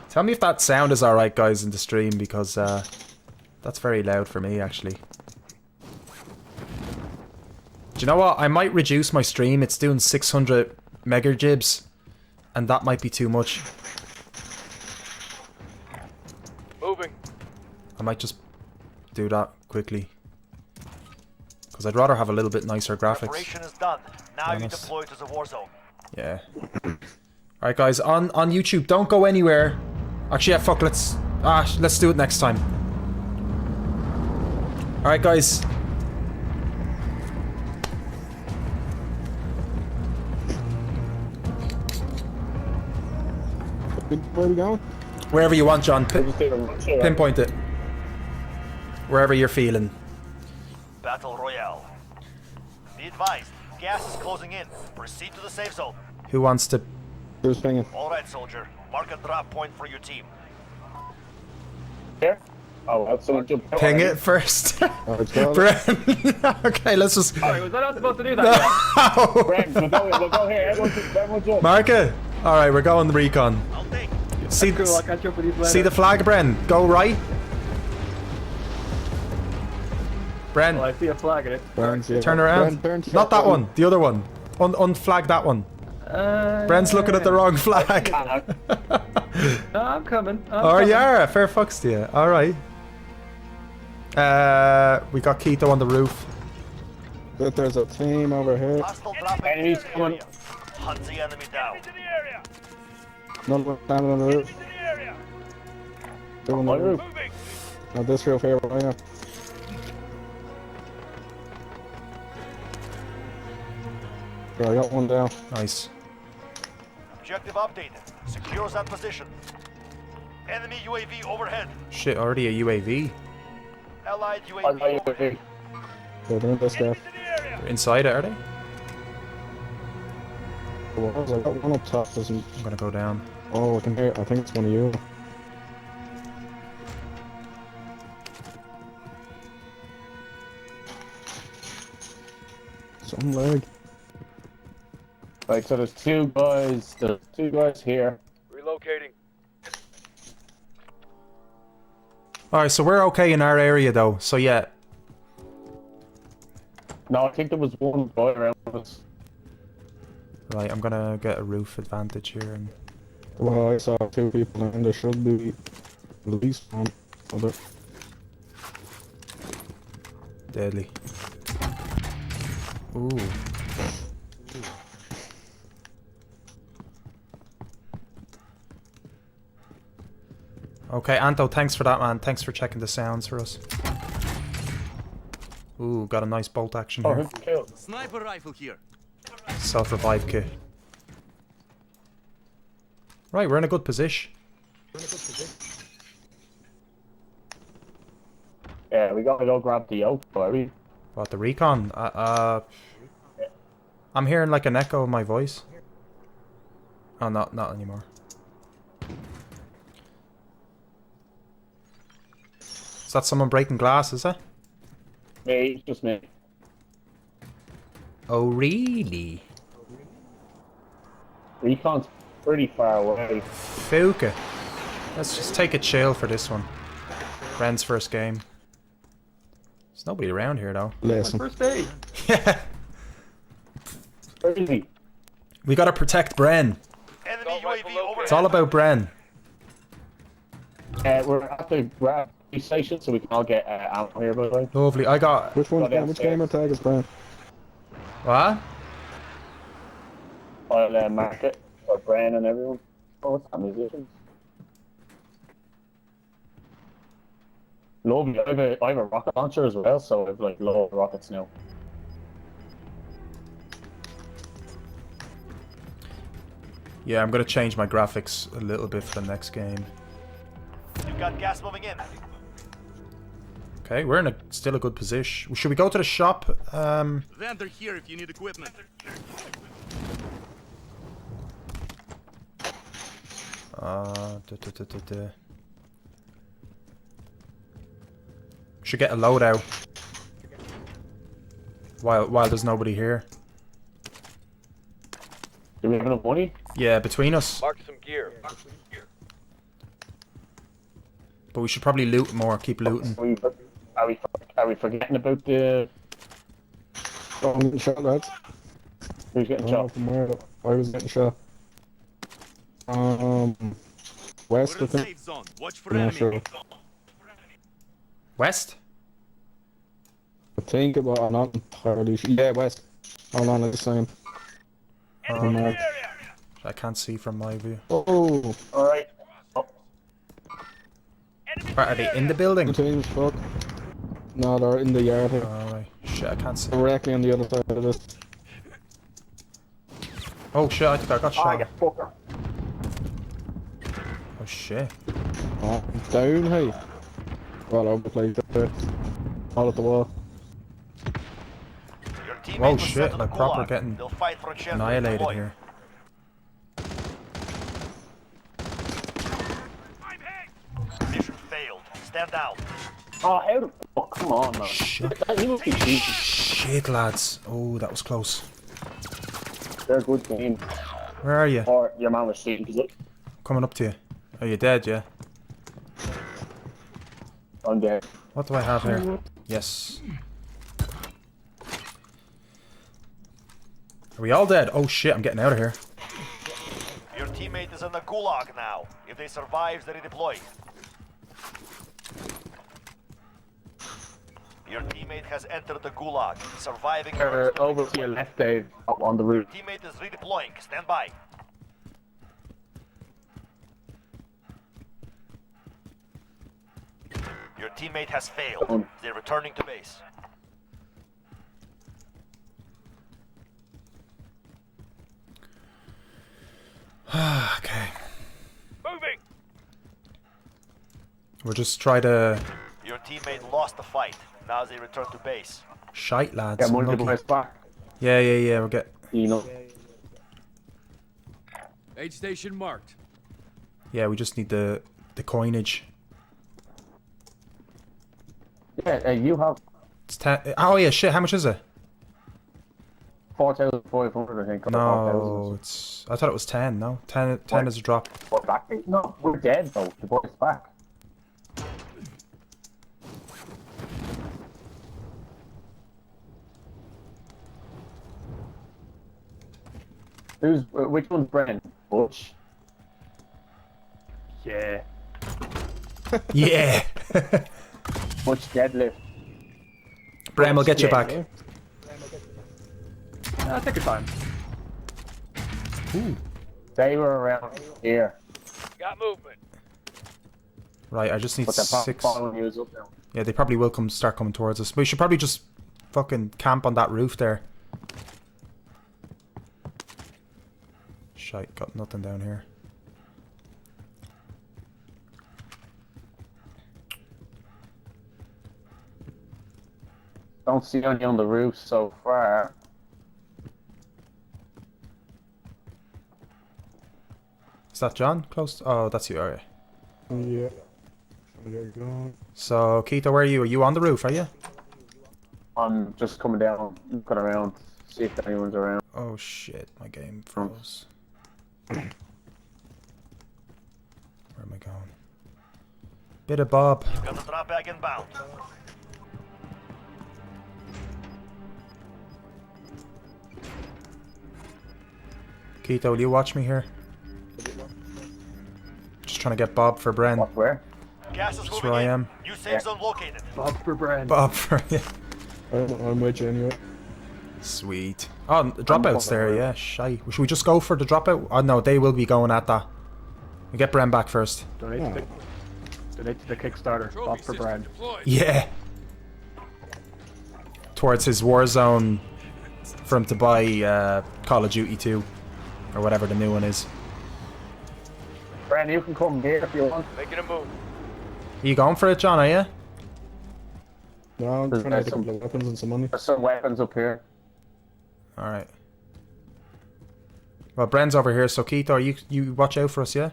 Tell me if that sound is alright, guys, in the stream, because that's very loud for me, actually. Do you know what? I might reduce my stream. It's doing 600 megajibs, and that might be too much. Moving. I might just do that quickly. Because I'd rather have a little bit nicer graphics. Preparation is done. Now you deploy to the war zone. Yeah. Alright guys, on YouTube, don't go anywhere. Actually, yeah, fuck, let's do it next time. Alright guys. Where are we going? Wherever you want, John. Pinpoint it. Wherever you're feeling. Battle Royale. Be advised, gas is closing in. Proceed to the safe zone. Who wants to Who's pinging? Alright, soldier. Mark a drop point for your team. Here? Oh, that's someone jump. Ping it first. Oh, it's got it. Bren. Okay, let's just. Sorry, was I not supposed to do that? No. Brent, we'll go here. Everyone's up. Mark it. All right, we're going the recon. See, Cool, I'll catch up with you later. see the flag, Bren. Go right. Bren, Well, I see a flag in it. turn around. Not that one. The other one. Unflag that one. Bren's looking at the wrong flag. No, I'm coming. Oh, yeah. Fair fucks to you. All right. We got Keto on the roof. But there's a team over here. Hostile dropping Enemies into the coming. area. Hunt the enemy down. None of them standing on the roof. Doing the roof. Now this roof here right now. I got one down. Nice. Objective updated. Secures that position. Enemy UAV overhead. Shit, already a UAV. Allied UAV overhead. They're doing this stuff. They're inside it, are they? Well, I got one up top. Doesn't. I'm gonna go down. Oh, I can hear. I think it's one of you. Some leg. Right, so there's two guys. There's two guys here. Relocating. All right, so we're okay in our area though. So yeah. No, I think there was one guy around us. Right, I'm gonna get a roof advantage here and. Well, I saw two people and there should be at least one other. Deadly. Ooh. Okay, Anto, thanks for that, man. Thanks for checking the sounds for us. Ooh, got a nice bolt action here. Killed. Sniper rifle here. Self-revive kit. Right, we're in a good position. Yeah, we gotta go grab the oak, are we? What, the recon? I'm hearing like an echo of my voice. Oh, not anymore. Is that someone breaking glass, is it? Me, just me. Oh, really? Recon's pretty far away. Fuka. Let's just take a chill for this one. Bren's first game. There's nobody around here, though. Listen. First day. Yeah. Crazy. We gotta protect Bren. Enemy UAV overhead. It's all about Bren. We're at the grab station, so we can all get ammo here, by the way. Lovely. I got... Which one? Which gamer tag is Brian? What? I'll mark it for Bran and everyone. Oh, what's that, musicians? Lovely. I have a rocket launcher as well, so I have like low rockets now. Yeah, I'm gonna change my graphics a little bit for the next game. You've got gas moving in. Okay, we're in still a good position. Should we go to the shop? Vendor here if you need equipment. Should get a loadout. While there's nobody here. Do we have enough money? Yeah, between us. Mark some gear. But we should probably loot more. Keep looting. Are we forgetting about the? Oh, I'm getting shot, lads. Who's getting I don't know shot? from where. I was getting shot. West, I think. I'm not sure. West? I think about. I'm not entirely sure. Yeah, west. Hold on, let's see. I can't see from my view. Oh. All right. Are they in the building? The team's fuck. No, they're in the yard here. Alright. Shit, I can't see. Directly on the other side of this. Oh shit, I think I got shot. you fucker. Oh shit. Oh, down, hey. All over the place up there. All at the wall. Your teammate Oh was sent shit, to the like proper gulag. getting They'll fight for a chance to annihilated deploy. here. stand down. Oh, how the fuck? Come on, man. Shit. He must be cheating. Shit, lads. Oh, that was close. They're a good team. Where are you? Or your man was cheating, because Coming up to you. Are you dead, yeah? I'm dead. What do I have here? Yes. Are we all dead? Oh shit, I'm getting out of here. Your teammate is in the gulag now. If they survive, they redeploy. Your teammate has entered the gulag. Surviving. Over to your left, Dave, up on the roof. Your teammate is redeploying. Stand by. Your teammate has failed. They're returning to base. Okay. Moving. We'll just try to... Your teammate lost the fight. Now they return to base. Shite, lads. Get multiple Unlucky. guys back. Yeah, we'll get... You know. Aid station marked. Yeah, we just need the coinage. Yeah, you have It's 10... Oh yeah, shit, how much is it? 4,500, I think. or No, it's... I thought it was 10, no? 10 is a drop. 4,000. We're back. No, we're dead, though. The boy's back. Which one's Brennan? Butch? Yeah. Yeah! Butch deadlift. Bram will get you back. Take your time. Ooh. They were around here. Got movement. Right, I just need But they're 6. following you up now. Yeah, they probably will start coming towards us. We should probably just fucking camp on that roof there. Shite, got nothing down here. Don't see any on the roof so far. Is that John? Close? Oh, that's you, alright. Yeah. There you go. So, Keita, where are you? Are you on the roof, are you? I'm just coming down, looking around, see if anyone's around. Oh shit, my game froze. Where am I going? Bit of Bob. Got the drop bag inbound. Keita, will you watch me here? Just trying to get Bob for Bren. Where? Gas is That's moving where I in. am. New safe zone located. Bob for Brand. Bob for yeah. I'm with you anyway. Sweet. Oh, the dropout's there, yeah. Shy. Should we just go for the dropout? Oh no, they will be going at that. We get Bren back first. Donate to the Kickstarter. Bob for Brand. Yeah. Towards his Warzone for him to buy Call of Duty 2 or whatever the new one is. Brand, you can come here if you want. Making a move. Are you going for it, John, are you? No, I'm trying to get a couple of weapons and some money. There's some weapons up here. Alright. Well, Bren's over here, so Keith, you watch out for us, yeah?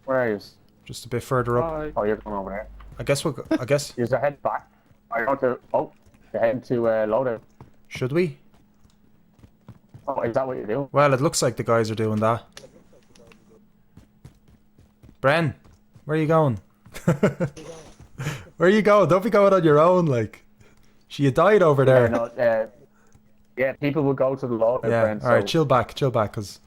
Where are you? Just a bit further up. Oh, you're going over there. I guess we'll. I guess. You're head back. I want to. Oh, you're heading to loadout. Should we? Oh, is that what you're doing? Well, it looks like the guys are doing that. Bren, where are you going? Where are you going? Don't be going on your own, like. You died over there. Yeah, no, yeah, people will go to the loadout. Yeah, Brent, alright, chill back, cause...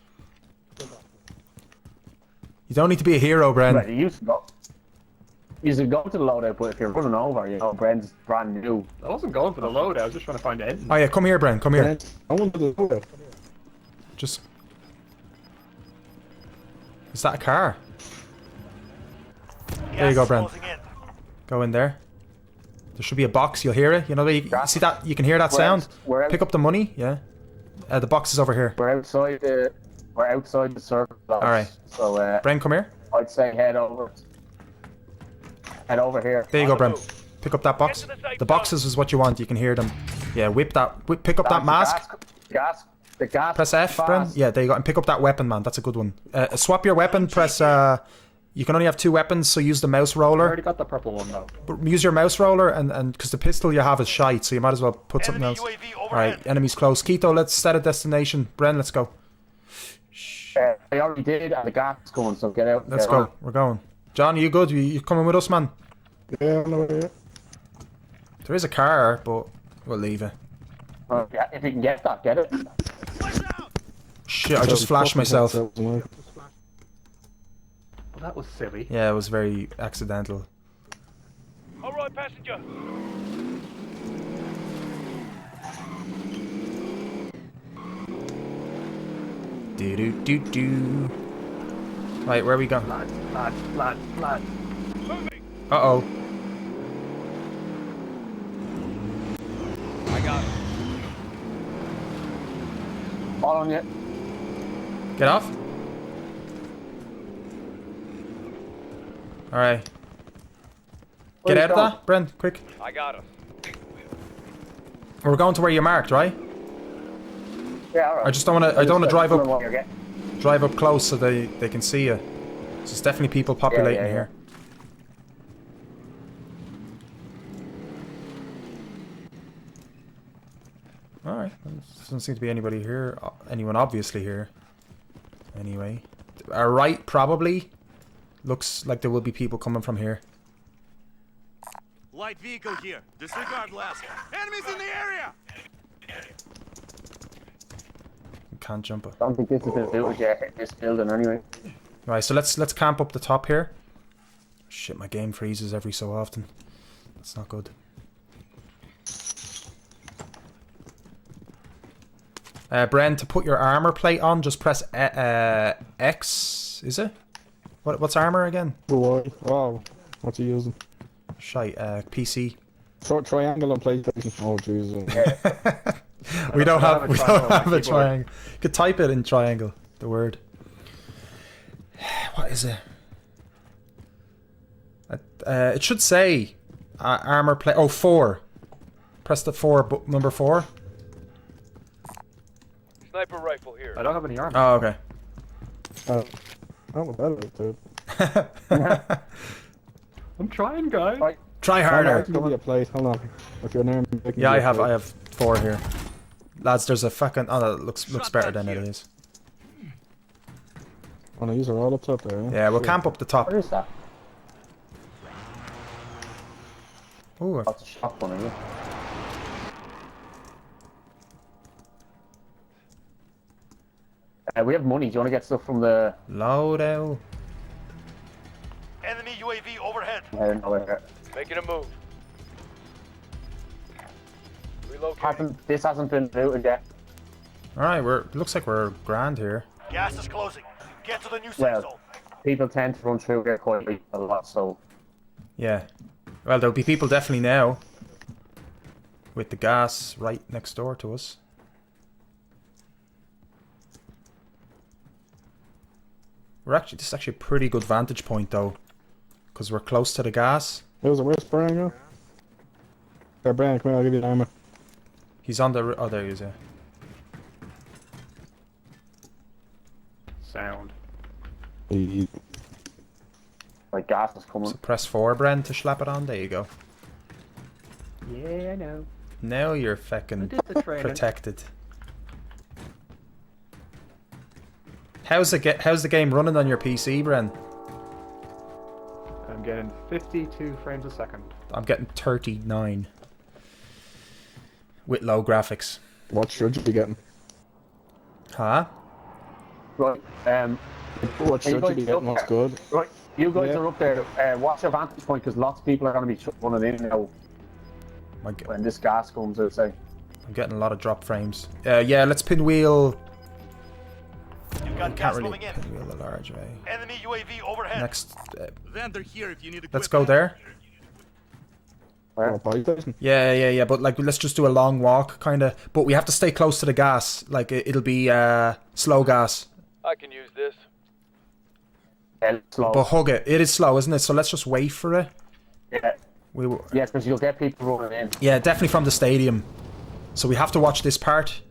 You don't need to be a hero, Bren. Right, you used to go to the loadout, but if you're running over, you know, Bren's brand new. I wasn't going for the loadout, I was just trying to find the end. Oh yeah, come here, Bren, come here. I want to do it. Just... Is that a car? There you go, Bren. Go in there. There should be a box, you'll hear it. You know, you see that? You can hear that sound? Pick up the money, yeah. The box is over here. We're outside the circle. Alright. So, Bren, come here. I'd say head over here. There you go, Bren. Pick up that box. The boxes is what you want, you can hear them. Yeah, pick up that mask. The gas. Press F, Bren. Yeah, there you go. And pick up that weapon, man. That's a good one. Swap your weapon, press... You can only have 2 weapons, so use the mouse I roller. already got the purple one though. But use your mouse roller, and because the pistol you have is shite, so you might as well put something else. Alright, enemies close. Keto, let's set a destination. Bren, let's go. I already did, and the gas is coming, so get out. Let's go. We're going. John, are you good? You coming with us, man? Yeah, I know, yeah. There is a car, but we'll leave it. Yeah, if you can get that, get it. Shit, I just flashed myself. Well, that was silly. Yeah, it was very accidental. All right, passenger. Do. Right, where are we going? Lads. Uh-oh. I got it. All on you. Get off. Alright. Get out of that, Brent, quick. I got it. We're going to where you marked, right? Yeah, alright. I just don't want to. I don't want to drive What you're up. getting. Drive up close so they can see you. There's definitely people populating yeah. here. Alright, doesn't seem to be anybody here. Anyone obviously here. Anyway. Our right, probably. Looks like there will be people coming from here. Light vehicle here. Disregard last. Enemies in the area. Can't jump it. I don't think this has been built yet, this building anyway. Right, so let's camp up the top here. Shit, my game freezes every so often. That's not good. Bren, to put your armor plate on, just press X. Is it? What's armor again? Wow. What's he using? Shite, PC. Triangle and PlayStation. Oh Jesus. we don't have a triangle. You could type it in triangle, the word. What is it? It should say armor plate. Oh, 4. Press the 4, number 4. Sniper rifle here. I don't have any armor. Oh, okay. I'm better, dude. I'm trying, guys. Right. Try harder. Give me a plate. Hold on. If you're near me, Yeah, I have 4 here. Lads, there's a fucking. Oh, that looks better than it is. Oh no, these are all up top there. Yeah, we'll camp up the top. What is that? Ooh. That's a shotgun, isn't it? We have money. Do you want to get stuff from the loadout? Enemy UAV overhead. Making a move. Relocate. This hasn't been looted yet. Alright, looks like we're grand here. Gas is closing. Get to the new safe zone. Well, people tend to run through here quite a lot, so. Yeah. Well, there'll be people definitely now. With the gas right next door to us. This is actually a pretty good vantage point though. Because we're close to the gas. Where's Brian go? There, Brian, come here, I'll give you the armor. He's on the... Oh, there he is, yeah. Sound. Like gas is coming. So press 4, Bren, to slap it on. There you go. Yeah, I know. Now you're fucking protected. How's the game running on your PC, Bren? I'm getting 52 frames a second. I'm getting 39. With low graphics. What should you be getting? Huh? Right. What should you be getting? What's good? Right. You guys are up there. What's your vantage point? Because lots of people are going to be running in now. When this gas comes out, say. I'm getting a lot of drop frames. Yeah, let's pinwheel. You've got gas moving in. Pinwheel the large way. Enemy UAV overhead. Next. Vendor here if you need Let's go there. Yeah. But like, let's just do a long walk, kind of. But we have to stay close to the gas. Like, it'll be slow gas. I can use this. Slow. But hug it. It is slow, isn't it? So let's just wait for it. Yeah. Yes, because you'll get people running in. Yeah, definitely from the stadium. So we have to watch this part.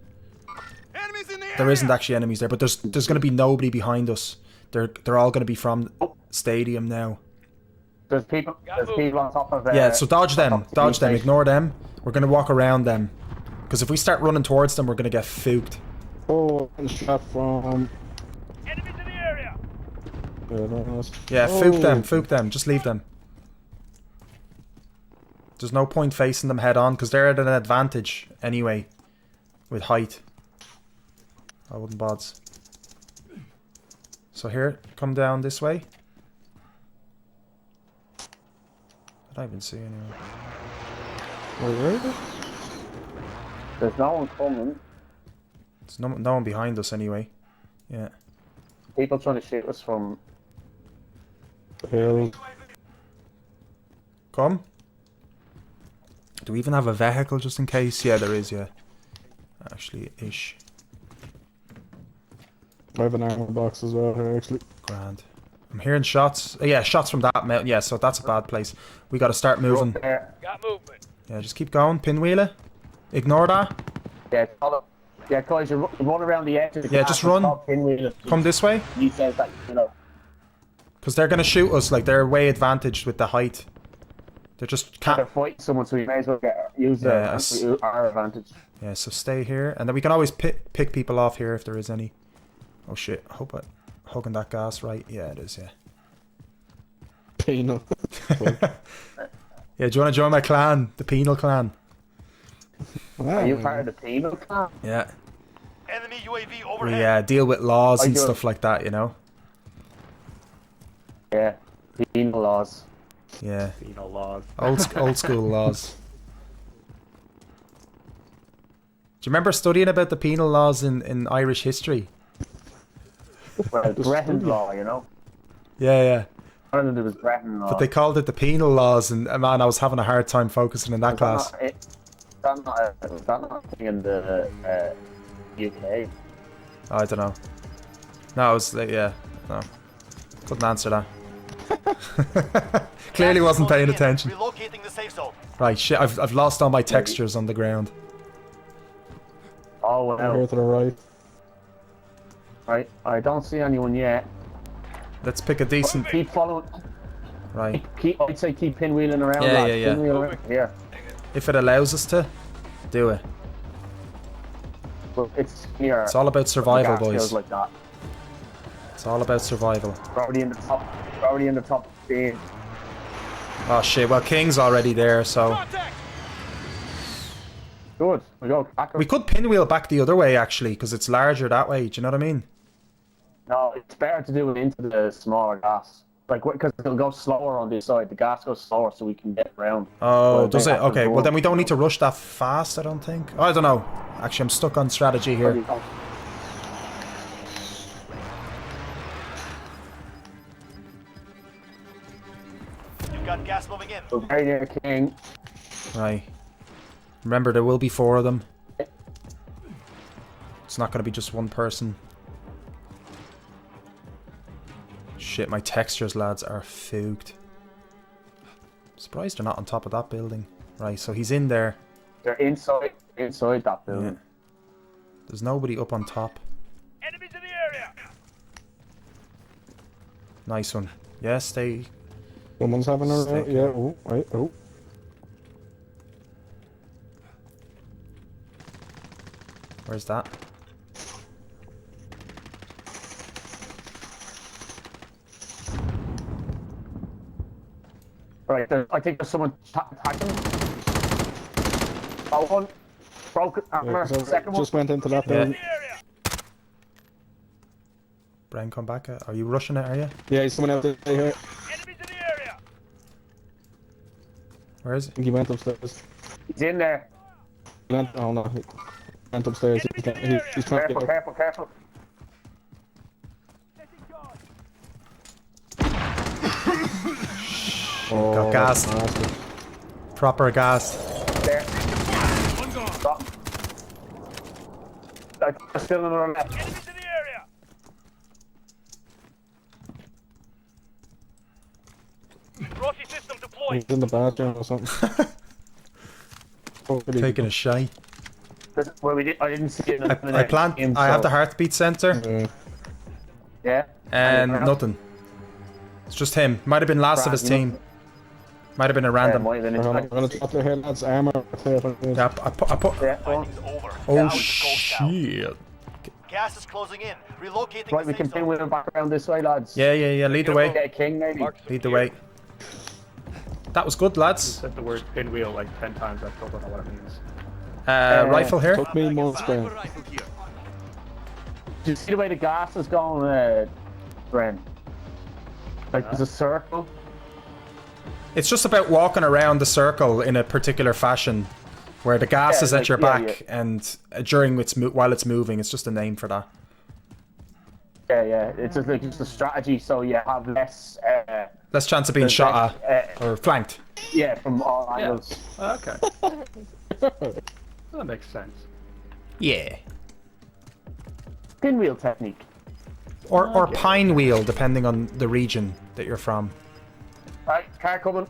There isn't actually enemies there, but there's going to be nobody behind us. They're all going to be from stadium now. There's people on top of Yeah, so dodge them. Dodge them. Ignore them. We're going to walk around them. Because if we start running towards them, we're going to get fooked. Oh, and shot from... Enemies in the area. Yeah, fook them. Just leave them. There's no point facing them head on because they're at an advantage anyway with height. I wouldn't bods. So here, come down this way. I don't even see anyone. Where is it? There's no one coming. There's no one behind us anyway. Yeah. People trying to shoot us from... Hill. Come. Do we even have a vehicle just in case? Yeah, there is, yeah. Actually, ish. I have an armor box as well here, actually. Grand. I'm hearing shots. Yeah, shots from that mountain. Yeah, so that's a bad place. We gotta start moving. Got movement. Yeah, just keep going. Pinwheeler. Ignore that. Yeah, yeah, guys, you run around the edge of the Yeah, just run. Come this way. He says that, you know. Because they're gonna shoot us, like, they're way advantaged with the height. They're just can't... They're fighting someone, so we may as well use our advantage. Yeah, so stay here. And then we can always pick people off here if there is any. Oh shit, I hope I'm hugging that gas right. Yeah, it is, yeah. Penal. Yeah, do you want to join my clan? The Penal clan. Are you part of the Penal clan? Yeah. Enemy UAV overhead. We deal with laws and stuff like that, you know? Yeah, penal laws. Yeah. Penal laws. Old school laws. Do you remember studying about the penal laws in Irish history? Well, Breton law, you know? Yeah, yeah. I don't know, there was Breton law. But they called it the penal laws, and man, I was having a hard time focusing in that class. That's not a thing in the UK. I don't know. No, it was like, yeah, no. Couldn't answer that. Clearly wasn't paying attention. Relocating the safe zone. Right, shit, I've lost all my textures on the ground. Oh, well. Here to the right. Right, I don't see anyone yet. Let's pick a decent... Keep following. Right. I'd say keep pinwheeling around, Yeah, lads. yeah, yeah. Pinwheel around here. If it allows us to, do it. Well, it's here. It's all about survival, boys. Like that. It's all about survival. Already in the top speed. Oh shit, well King's already there, so... Good. We go back. We could pinwheel back the other way, actually, because it's larger that way, do you know what I mean? No, it's better to do it into the smaller gas. Like, because it'll go slower on this side. The gas goes slower so we can get around. Oh, Well, does they it? have to Okay, go well then up. we don't need to rush that fast, I don't think. I don't know. Actually, I'm stuck on strategy here. You've got gas moving in. So very near King. Right. Remember, there will be 4 of them. It's not going to be just one person. Shit, my textures, lads, are fooked. Surprised they're not on top of that building. Right, so he's in there. They're inside that building. Yeah. There's nobody up on top. Enemies in the area. Nice one. Yeah, stay. Someone's having a... Yeah, oh, right, oh. Where's that? Right, I think there's someone attacking. Oh, one. Broken armor. Yeah, so Second one. just went into that Yeah. building. Brian, come back. Are you rushing it, are you? Yeah, he's someone out there here. Enemies in the area. Where is I it? think he went upstairs. He's in there. Oh no, he went upstairs. He's trying to get Careful, up. careful. Oh, Got gassed. bastard. Proper gassed. There. Stop. There's still another left. Enemies in the area. Rossi system deployed. He's in the bathroom or something. Oh, really? Taking a shy. Well, I didn't see it. I plant. I have the heartbeat sensor. Yeah. And nothing. It's just him. Might have been last of his team. Might have been a random. I'm gonna drop the head lads armor. Yeah, I put. Oh shit. Gas is closing in. Relocating. Right, we can pinwheel back around this way, lads. Yeah. Lead the way. Get a king, maybe. Lead the way. That was good, You lads. said the word pinwheel like 10 times. I still don't know what it means. Rifle here. Took me months, man. Do you see the way the gas is going, Bren? Like there's a circle. It's just about walking around the circle in a particular fashion, where the gas is at your back, and during while it's moving, it's just a name for that. Yeah. It's just like just a strategy, so you have less. Less chance of being shot at or flanked. Yeah, from all angles. Okay. That makes sense. Yeah. Pinwheel technique. Or pine wheel, depending on the region that you're from. Right, car coming.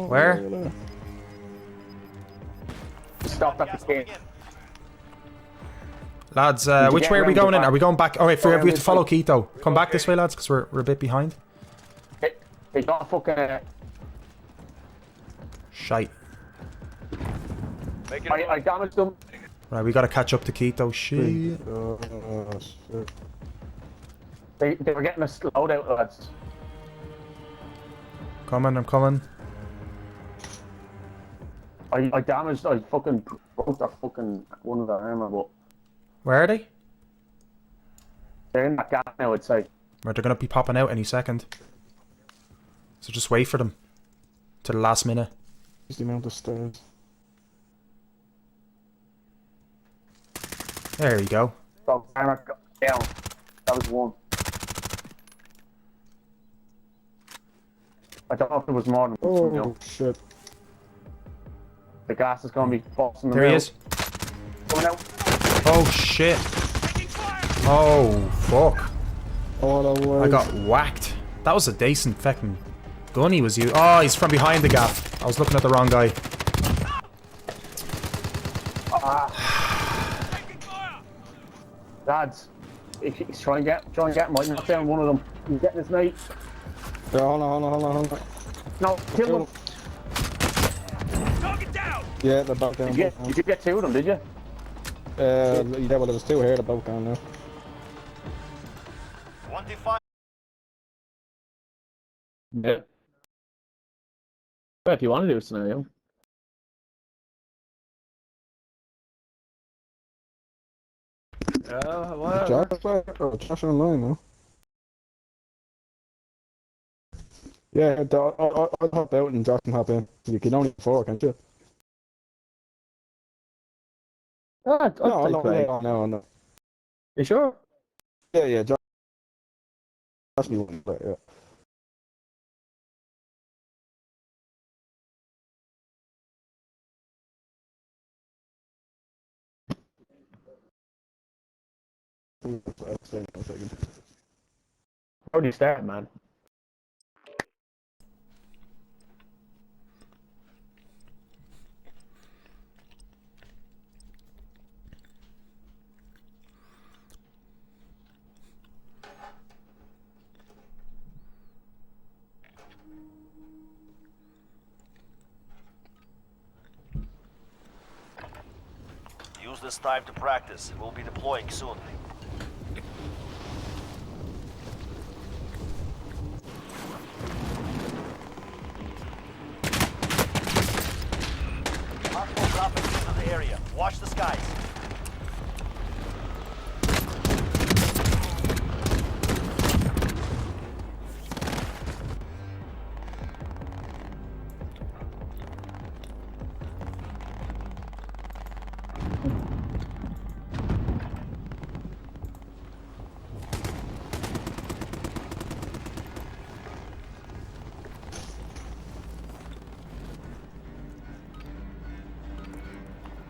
Where? Stop at the gate. Lads, which way are we going in? Are we going back? Oh wait, we have to follow Keto. Come back this way, lads, because we're a bit behind. They got fucking. Shite. I damaged them. Right, we gotta catch up to Keto. Shit. They were getting a slowed out, lads. I'm coming. I damaged. I fucking broke their fucking one of their armor, but. Where are they? They're in that gap now, I'd say. Right, they're gonna be popping out any second. So just wait for them. To the last minute. He's the amount of stairs. There you go. So armor down. That was one. I don't know if there was more than one. Oh shit. The gas is gonna be busting them There he out. is. Coming out. Oh shit. Oh fuck. Oh, I got whacked. That was a decent fucking gun he was using. Oh, he's from behind the gap. I was looking at the wrong guy. Lads, he's trying to get might knock down one of them. He's getting his mate. Yeah, hold on. No, kill them. Yeah, they're back down. Did you get two of them, did you? Yeah, well, there was two here, they're both down now. 25. Yeah. Well, if you want to do a scenario. Josh online now. Yeah, I'll hop out and Josh can hop in. You can only 4, can't you? No. You sure? Yeah, Josh me one, but yeah. How do you start, man? Use this time to practice. We'll be deploying soon. Hostile dropping into the area. Watch the skies.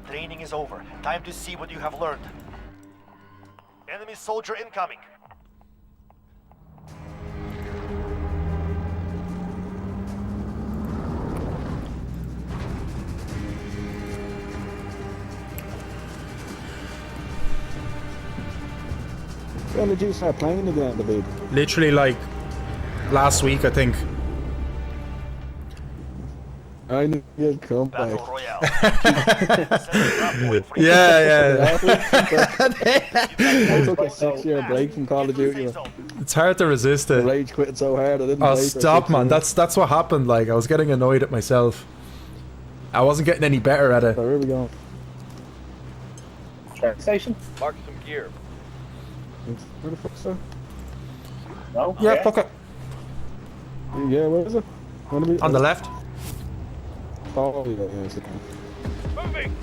Training is over. Time to see what you have learned. Enemy soldier incoming. When did you start playing again, the baby? Literally like last week, I think. I knew you'd come back. Yeah. I took a 6-year break from Call of Duty. It's hard to resist it. Rage quitting so hard I didn't Oh, play for stop, 6 man. years. That's what happened. Like, I was getting annoyed at myself. I wasn't getting any better at it. So where are we going? Station? Mark some gear. Where the fuck's that? No? Yeah, fuck it. Yeah, where is it? On the left. Oh, yeah, it's okay. Moving.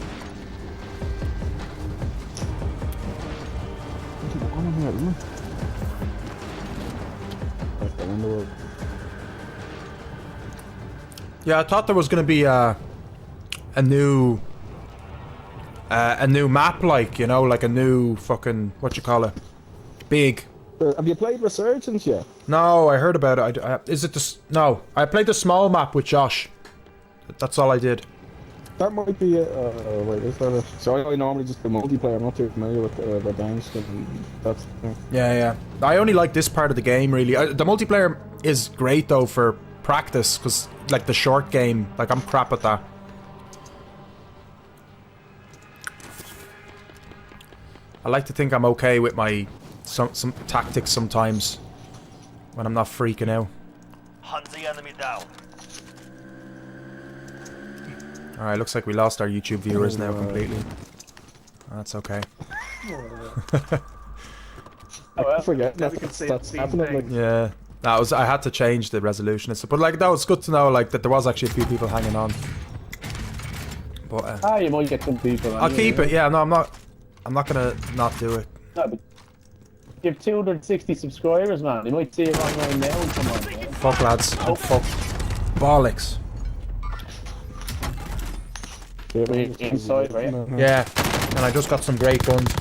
Yeah, I thought there was gonna be a new map, like, you know, like a new fucking, what you call it, big. Have you played Resurgence yet? No, I heard about it. Is it the no? I played the small map with Josh. That's all I did. That might be it. Wait, is that it? So I normally just do multiplayer. I'm not too familiar with Verdansk, and that's. Yeah. I only like this part of the game, really. The multiplayer is great though for practice, because like the short game, like I'm crap at that. I like to think I'm okay with my some tactics sometimes when I'm not freaking out. Hunt the enemy down. Alright, looks like we lost our YouTube viewers now completely. That's okay. I forget that's happening. Like, Yeah, I had to change the resolution, but like that was good to know, like that there was actually a few people hanging on. But you might get some people. I'll keep it. Yeah, no, I'm not gonna not do it. No, but you have 260 subscribers, man. You might see it online now and come on. Man. Fuck lads, and fuck bollocks. Inside, right? Yeah, and I just got some great guns.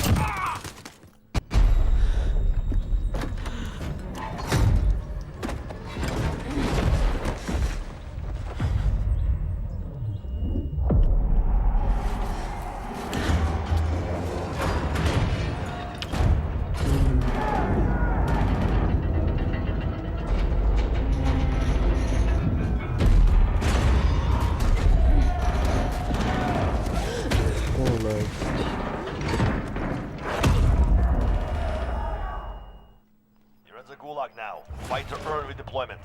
Now, fight to earn redeployment.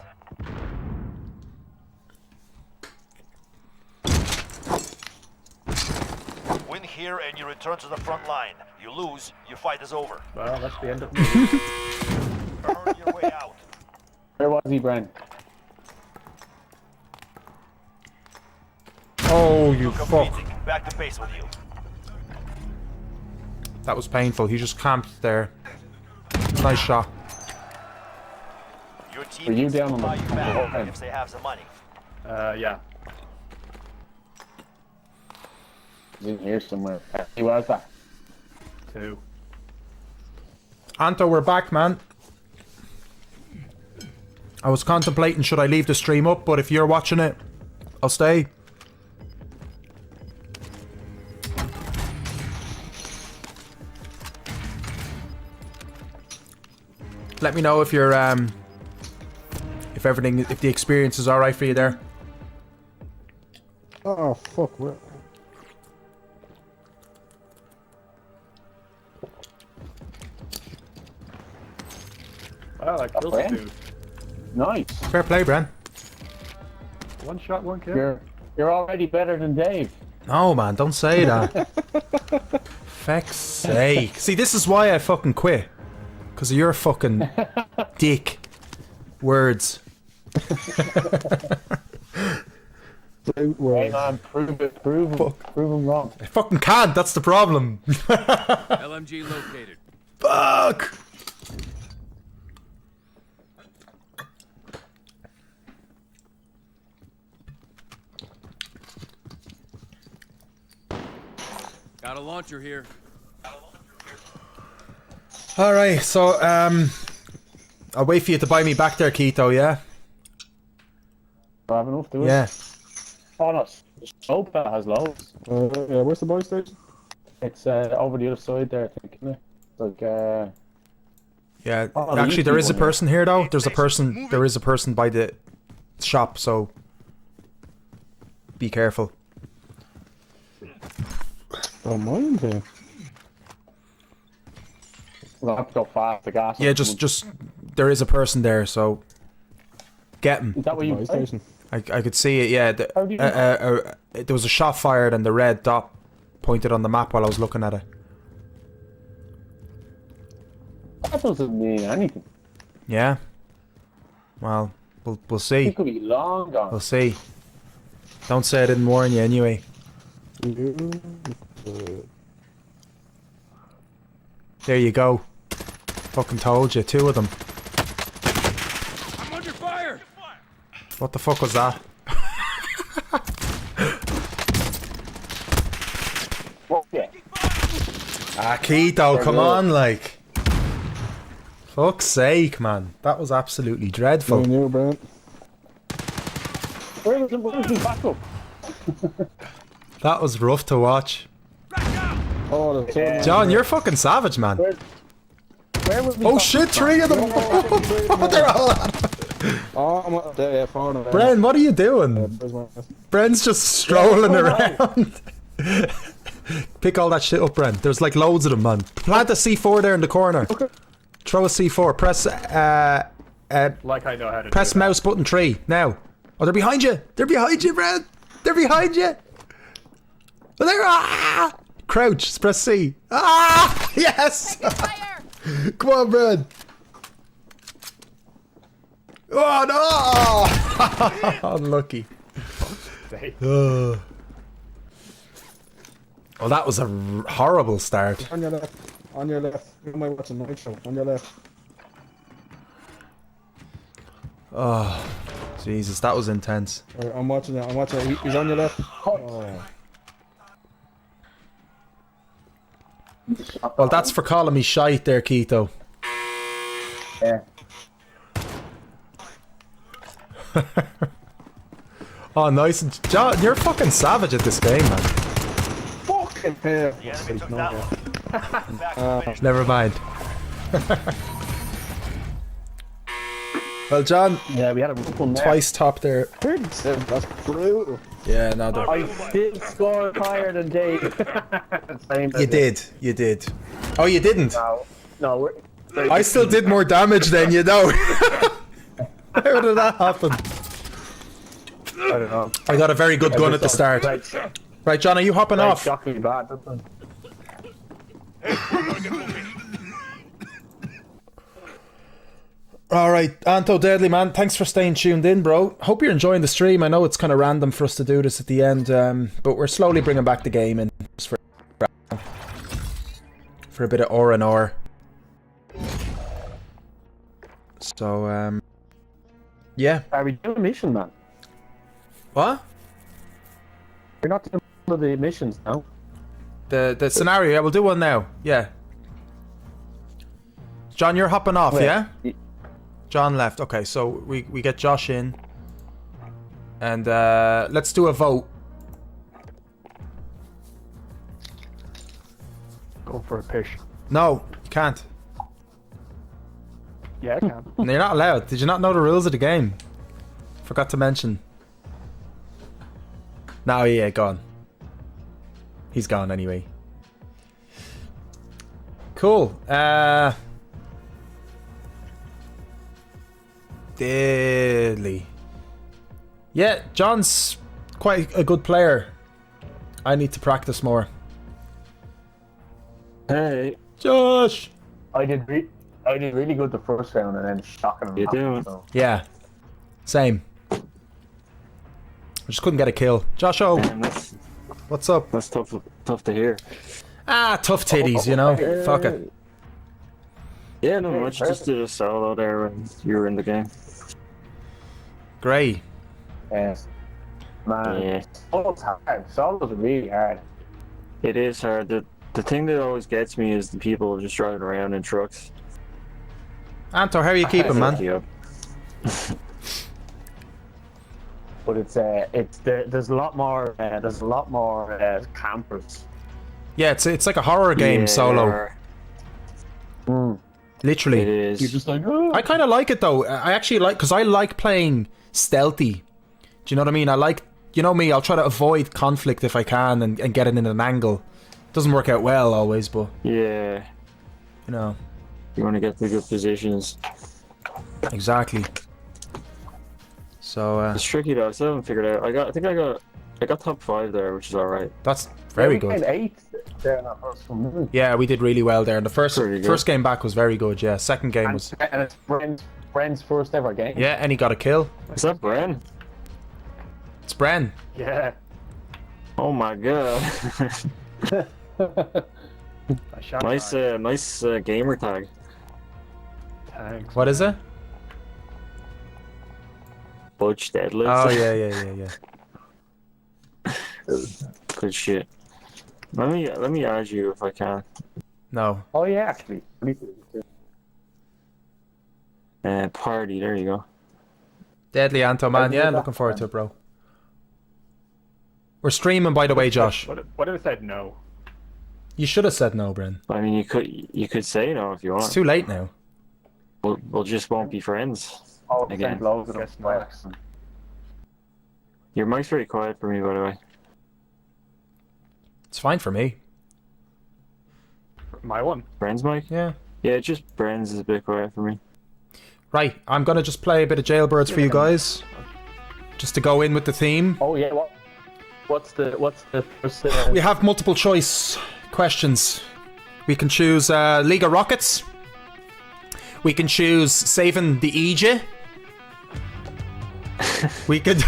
Win here and you return to the front line. You lose, your fight is over. Well, that's the end of Earn your way out. Where was he, Bren? Oh, you fuck. Back to base with you. That was painful. He just camped there. Nice shot. Your team Were you needs down to on the buy you back okay. if they have some money. Yeah. He's in here somewhere. Hey, where's that? 2. Anto, we're back, man. I was contemplating should I leave the stream up, but if you're watching it, I'll stay. Let me know if you're if the experience is alright for you there. oh fuck! What? Well, I killed the dude. Nice. Fair play, Bren. One shot, one kill. You're already better than Dave. No, man, don't say that. Feck's sake. See, this is why I fucking quit. Because of your fucking dick words. Hey man, prove him wrong. I fucking can't, that's the problem. LMG located. Fuck! Got a launcher here. Alright, so, I'll wait for you to buy me back there, Keto, yeah? I have enough, do it? Yeah. Oh, no. Soap that has loads. Yeah, where's the buy station? It's over the other side there, I think, isn't it? It's like, Yeah, Oh, actually, there is a people, yeah. person here though. There is a person by the shop, so be careful. Oh, mine there. We'll have to go fast. The gas. Yeah, just there is a person there, so get him. Is that what you say? I could see it. Yeah, How do you there was a shot fired and the red dot pointed on the map while I was looking at it. That doesn't mean anything. Yeah. Well, we'll see. It could be long gone. We'll see. Don't say I didn't warn you anyway. There you go. Fucking told you, 2 of them. I'm under fire. What the fuck was that? Yeah. Ah, Keto, come on, like. Fuck's sake, man. That was absolutely dreadful. Where was the backup? That was rough to watch. Oh, John, you're fucking savage, man. Where was Oh shit, 3 of them! They're all Oh, I'm up there, yeah, far enough. Bren, what are you doing? Bren's just strolling around. Pick all that shit up, Bren. There's like loads of them, man. Plant a C4 there in the corner. Throw a C4. Press Like I know how to press do mouse button 3 now. Oh, they're behind you. They're behind you, Bren. They're behind you. Oh, they're crouch. Press C. Ah, yes. Come on, Bren. Oh no! Unlucky. Well, that was a horrible start. On your left. On your left. Who am I watching? Night show. On your left. Oh, Jesus, that was intense. Right, I'm watching it. I'm watching it. He's on your left. Oh. Well, that's for calling me shite there, Keto. Yeah. Oh, nice. John, you're fucking savage at this game, man. Fucking hell. Never mind. Well, John. Yeah, we had a ripple twice top there. That's brutal. Yeah, no, I did score higher than Dave. you did. You did. Oh, you didn't? No, I still did more damage than you know. How did that happen? I don't know. I got a very good gun at the start. Right, John, are you hopping off? Shocking bad. Alright, Anto Deadly, man, thanks for staying tuned in, bro. Hope you're enjoying the stream. I know it's kind of random for us to do this at the end, but we're slowly bringing back the game in for a bit of R&R. So, yeah. Are we doing a mission, man? What? We're not doing one of the missions now. The scenario, yeah, we'll do one now. Yeah. John, you're hopping off, yeah? John left. Okay, so we get Josh in. And let's do a vote. Go for a pish. No, you can't. Yeah, I can. You're not allowed. Did you not know the rules of the game? Forgot to mention. No, yeah, gone. He's gone anyway. Cool. Deadly. Yeah, John's quite a good player. I need to practice more. Hey, Josh. I did really good the first round and then shocking him. You doing? So. Yeah. Same. I just couldn't get a kill. Josh O. What's up? That's tough to hear. Ah, tough titties, you know. Fuck it. Yeah, no much. Just did a solo there when you were in the game. Great. Yes. Man, Yeah. solo's hard. Solo's really hard. It is hard. The thing that always gets me is the people just driving around in trucks. Anto, how are you keeping, man? But there's a lot more campers. Yeah, it's like a horror game, Yeah, solo. Mm. Literally. It is. You're just like, oh. I kind of like it though. I actually like, because I like playing stealthy. Do you know what I mean? I like, you know me, I'll try to avoid conflict if I can and get it in an angle. Doesn't work out well always, but Yeah. you know. You want to get the good positions. Exactly. So It's tricky though. I still haven't figured out. I think I got top 5 there, which is all right. that's very We good. came 8th there in that first one. Yeah, we did really well there. And the Pretty good. first game back was very good. Yeah, second game was. And it's Bren's first ever game. Yeah, and he got a kill. Is that Bren? It's Bren. Yeah. Oh my god. I shot nice gamer tag. Thanks. What is it? Butch deadlifts. Oh yeah. Good shit. Let me add you if I can. No. Oh yeah, actually. Party. There you go. Deadly Anto, man. Yeah, looking forward to it, bro. We're streaming, by the way, Josh. What if I said no? You should have said no, Bryn. I mean, you could say no if you want. It's too late now. We'll just won't be friends again. Guess not. Your mic's very quiet for me, by the way. It's fine for me. My one. Bren's mic? Yeah. Yeah, just Bren's is a bit quiet for me. Right, I'm gonna just play a bit of Jailbirds for you guys, just to go in with the theme. Oh yeah. What's the first? We have multiple choice questions. We can choose League of Rockets. We can choose Saving the EJ. We could.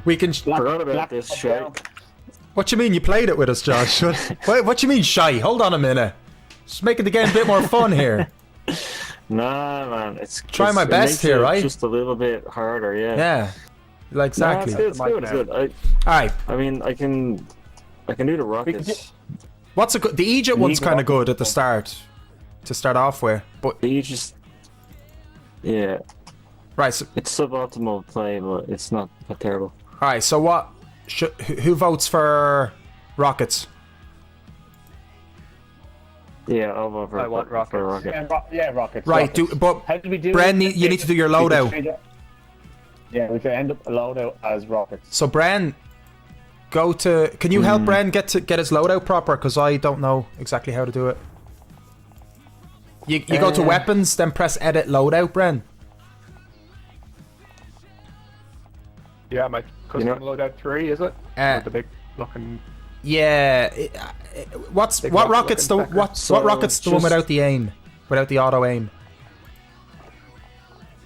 We can. Forgot about this shit. What you mean you played it with us, Josh? What you mean shy? Hold on a minute. Just making the game a bit more fun here. Nah, man, Try my best here, right? Just a little bit harder, yeah. Yeah, like exactly. Nah, it's good. All right. I mean, I can do the Rockets. What's a good? The Egypt one's kind of good at the start, to start off with, but the Egypt, yeah, right. So it's suboptimal play, but it's not terrible. All right. So what? Who votes for Rockets? Yeah, I'll vote for. I want Rockets. For Rocket. Yeah, Rockets. Right. Rockets. But how did we do? Bren, you need to do your loadout. Yeah, we could end up a loadout as Rockets. So Bren, go to. Can you help Bren get his loadout proper? Because I don't know exactly how to do it. You go to weapons, then press edit loadout, Bren. Yeah, my custom loadout 3, is it? The big looking. Yeah. What rockets the what rockets the one without the aim, without the auto aim?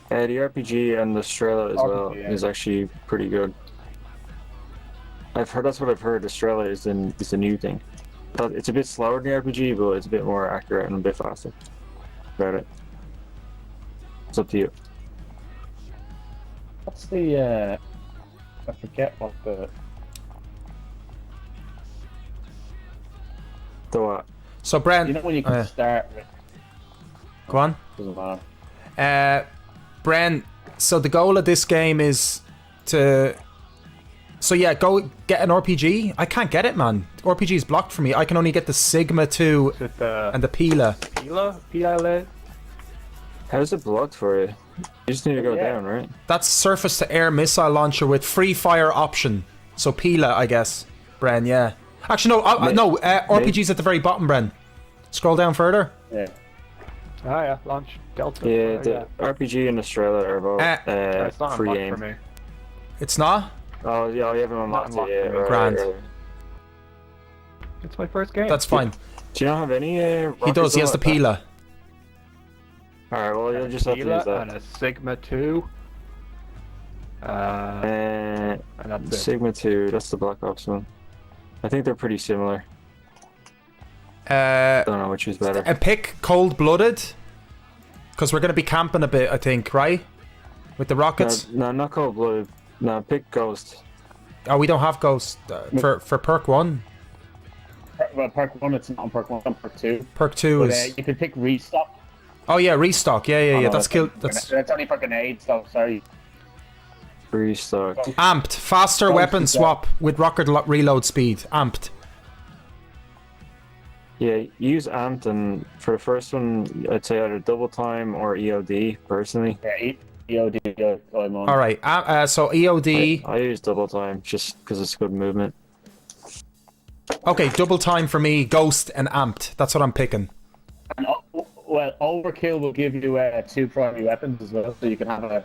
The RPG and the Strela as well is actually pretty good. That's what I've heard. The Strela is the new thing. It's a bit slower than the RPG, but it's a bit more accurate and a bit faster. About it. It's up to you. What's the? I forget what the. The what? So Bren, you know when you can start with. Go on. Doesn't matter. Bren, so the goal of this game is to. So yeah, go get an RPG. I can't get it, man. RPG is blocked for me. I can only get the Sigma 2 and the Pila. Pila? How is it blocked for you? You just need to go down, right? That's surface to air missile launcher with free fire option. So Pila, I guess. Bren, yeah. Actually, no. RPG's at the very bottom, Bren. Scroll down further. Yeah. Ah, yeah. Launch Delta. Yeah, the RPG and the Strela are both it's not free unlocked aim. for me. It's not? Oh, yeah, you haven't unlocked it yet. Grand. It's my first game. That's fine. Do you not have any He does, he has the Pila. Alright, well, you'll just have to use that. And a Sigma 2. And that's it. Sigma 2, that's the Black Ops one. I think they're pretty similar. Don't know which is better. And pick Cold Blooded. Because we're going to be camping a bit, I think, right? With the rockets? No, not Cold Blooded. No, pick Ghost. Oh, we don't have Ghost for perk 1. Well, perk 1, it's not on perk 1, it's on perk 2. Perk 2 but, is... you could pick Restock. Oh yeah, Restock. Yeah. No, That's killed. That's only for grenades, though, sorry. Restock. Amped. Faster weapon swap with rocket reload speed. Amped. Yeah, use Amped, and for the first one, I'd say either double time or EOD, personally. Yeah, EOD, I'm on. Alright, so EOD. I use double time, just because it's good movement. Okay, double time for me, Ghost and Amped. That's what I'm picking. And, well, Overkill will give you 2 primary weapons as well, so you can have a...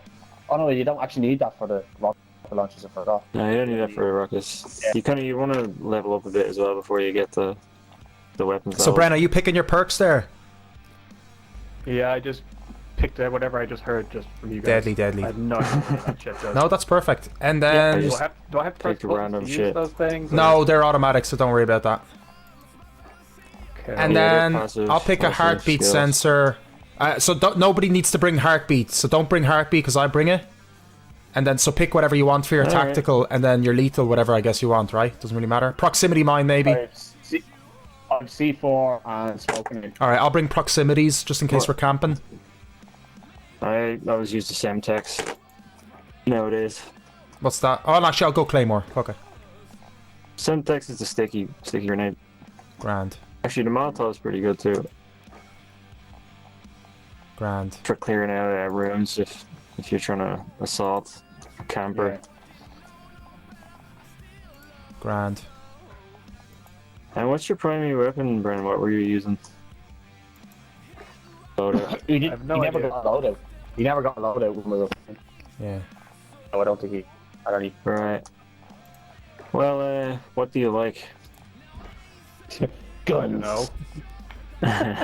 Oh no, you don't actually need that for the rocket launchers, I forgot. No, you don't need that for the rockets. Yeah. You want to level up a bit as well before you get the weapons. So, Bren, are you picking your perks there? Yeah, I just picked whatever I just heard just from you guys. Deadly. I have no idea what that shit does. No, that's perfect. And then... do I have to press buttons to use those things? No, they're automatic, so don't worry about that. Okay. And then I'll pick a heartbeat skills. sensor. So nobody needs to bring heartbeat. So don't bring heartbeat because I bring it. And then so pick whatever you want for your All right. tactical, and then your lethal, whatever I guess you want, right? Doesn't really matter. Proximity mine, maybe. I'm C4 and smoking. Alright, I'll bring proximities just in case we're camping. I always use the Semtex nowadays. What's that? Oh, actually, I'll go Claymore. Okay. Semtex is the sticky grenade. Grand. Actually, the Molotov is pretty good too. Grand. For clearing out rooms if you're trying to assault a camper. Yeah. Grand. And what's your primary weapon, Bren? What were you using? Loadout. He idea. never got a loadout. He never got a loadout when we were playing. Yeah. No, I don't think he... I don't need... Right. Well, what do you like? Guns. No.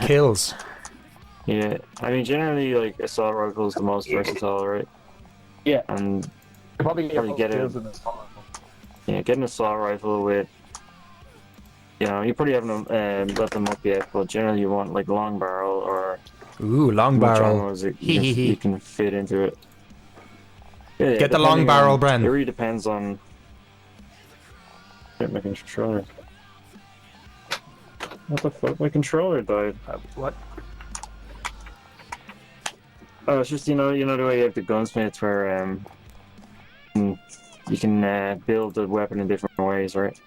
Kills. Yeah, I mean, generally, like, assault rifle is the most versatile, right? Yeah. And Probably get an assault rifle with, you know, you probably haven't let them up yet, but generally you want, like, long barrel or... Ooh, long much barrel. ammo as you can fit into it. Yeah, Get the long depending barrel, on- Bren. It really depends on... Get my controller. What the fuck? My controller died. What? Oh, it's just, you know the way you have the gunsmiths where you can build the weapon in different ways, right?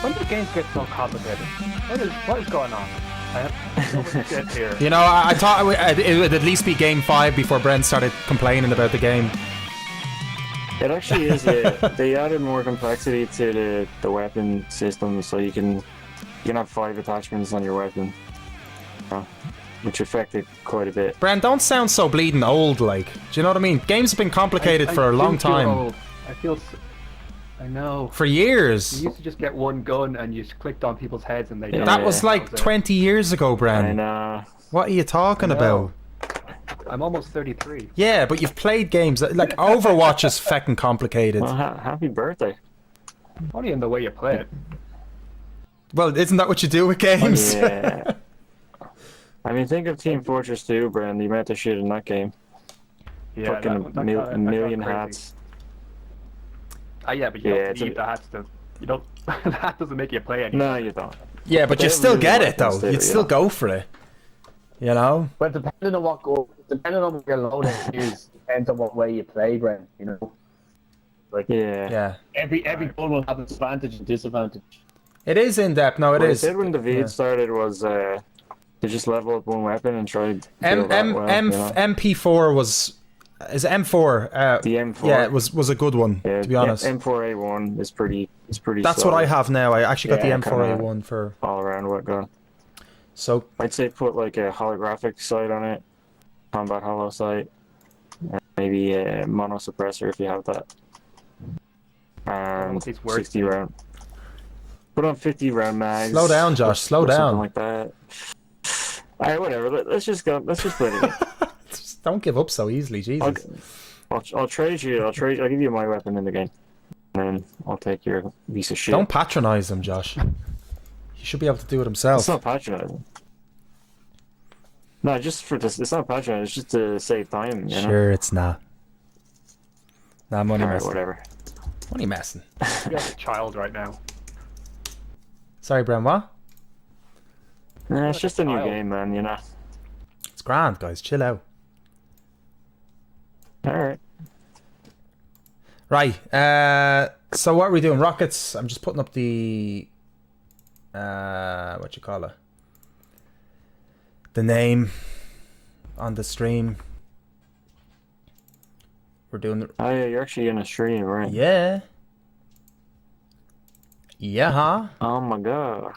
When do games get so complicated? What is going on? I have so much shit here. You know, I thought it would at least be Game 5 before Brent started complaining about the game. It actually is, yeah. They added more complexity to the weapon system, so you can have 5 attachments on your weapon, which affected quite a bit. Brent, don't sound so bleeding old, like. Do you know what I mean? Games have been complicated for a long time. I know. For years. You used to just get one gun and you just clicked on people's heads and they died. That was like 20 years ago, Brent. I know. What are you talking about? I'm almost 33. Yeah, but you've played games like Overwatch is fucking complicated. Well, happy birthday. Only in the way you play it. Well, isn't that what you do with games? Yeah. I mean, think of Team Fortress 2, Brand. The amount of shit in that game. Yeah, fucking that a million got crazy. hats. Yeah, but you don't need the hats to. You don't. That doesn't make you play anything. No, you don't. Yeah, but you still get it though. You'd still go for it. You know. But depending on what your loadout is, depends on what way you play, Brent. You know. Like yeah. Every gun will have its advantage and disadvantage. It is in depth. No, it What is. I did when the Vid started was to just level up one weapon and try to MP4 was. Is it M4? The M4. Yeah, it was a good one, Yeah, to be honest. M4A1 is pretty. That's what I have now. I actually got the M4A1 for all around what gun. So I'd say put like a holographic sight on it, combat holo sight, and maybe a mono suppressor if you have that. And 60 round. Put on 50 round mags. Slow down, Josh. Slow down. Something like that. Alright, whatever. Let's just go. Let's just play it. Don't give up so easily, Jesus. I'll trade you. I'll give you my weapon in the game, and then I'll take your piece of shit. Don't patronize him, Josh. He should be able to do it himself. It's not patronizing. No, just for this. It's not patronizing. It's just to save time. You know? Sure, it's not. Nah, money Alright, messing. whatever. Money messing. You're a child right now. Sorry, Bren, what? Nah, it's just a new game, man. You know. It's grand, guys. Chill out. Alright. Right. So what are we doing? Rockets. I'm just putting up the what you call it? The name on the stream. We're doing the... Oh yeah, you're actually in a stream, right? Yeah. Yeah, huh? Oh my god.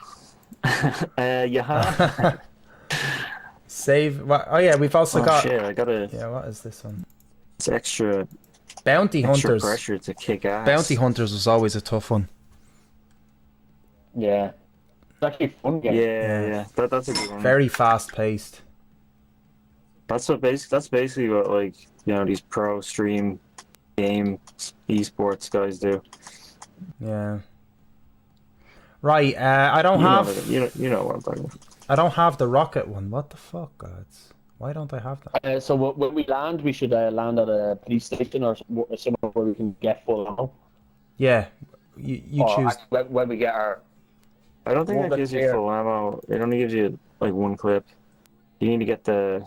Yeah, huh? Save. What? Oh yeah, we've also got. Shit, I gotta. Yeah, what is this one? It's extra. Bounty extra Hunters. pressure to kick ass. Bounty Hunters was always a tough one. Yeah. It's actually a fun game. Yeah. That's a good one. Very fast paced. That's basically what, like, you know, these pro stream game esports guys do. Yeah. Right. I don't have. You know what I'm talking about. I don't have the rocket one. What the fuck, guys? Why don't I have that? So when we land, we should land at a police station or somewhere where we can get full ammo. Yeah. You choose. When we get our. I don't think that gives you full ammo. It only gives you like one clip. You need to get the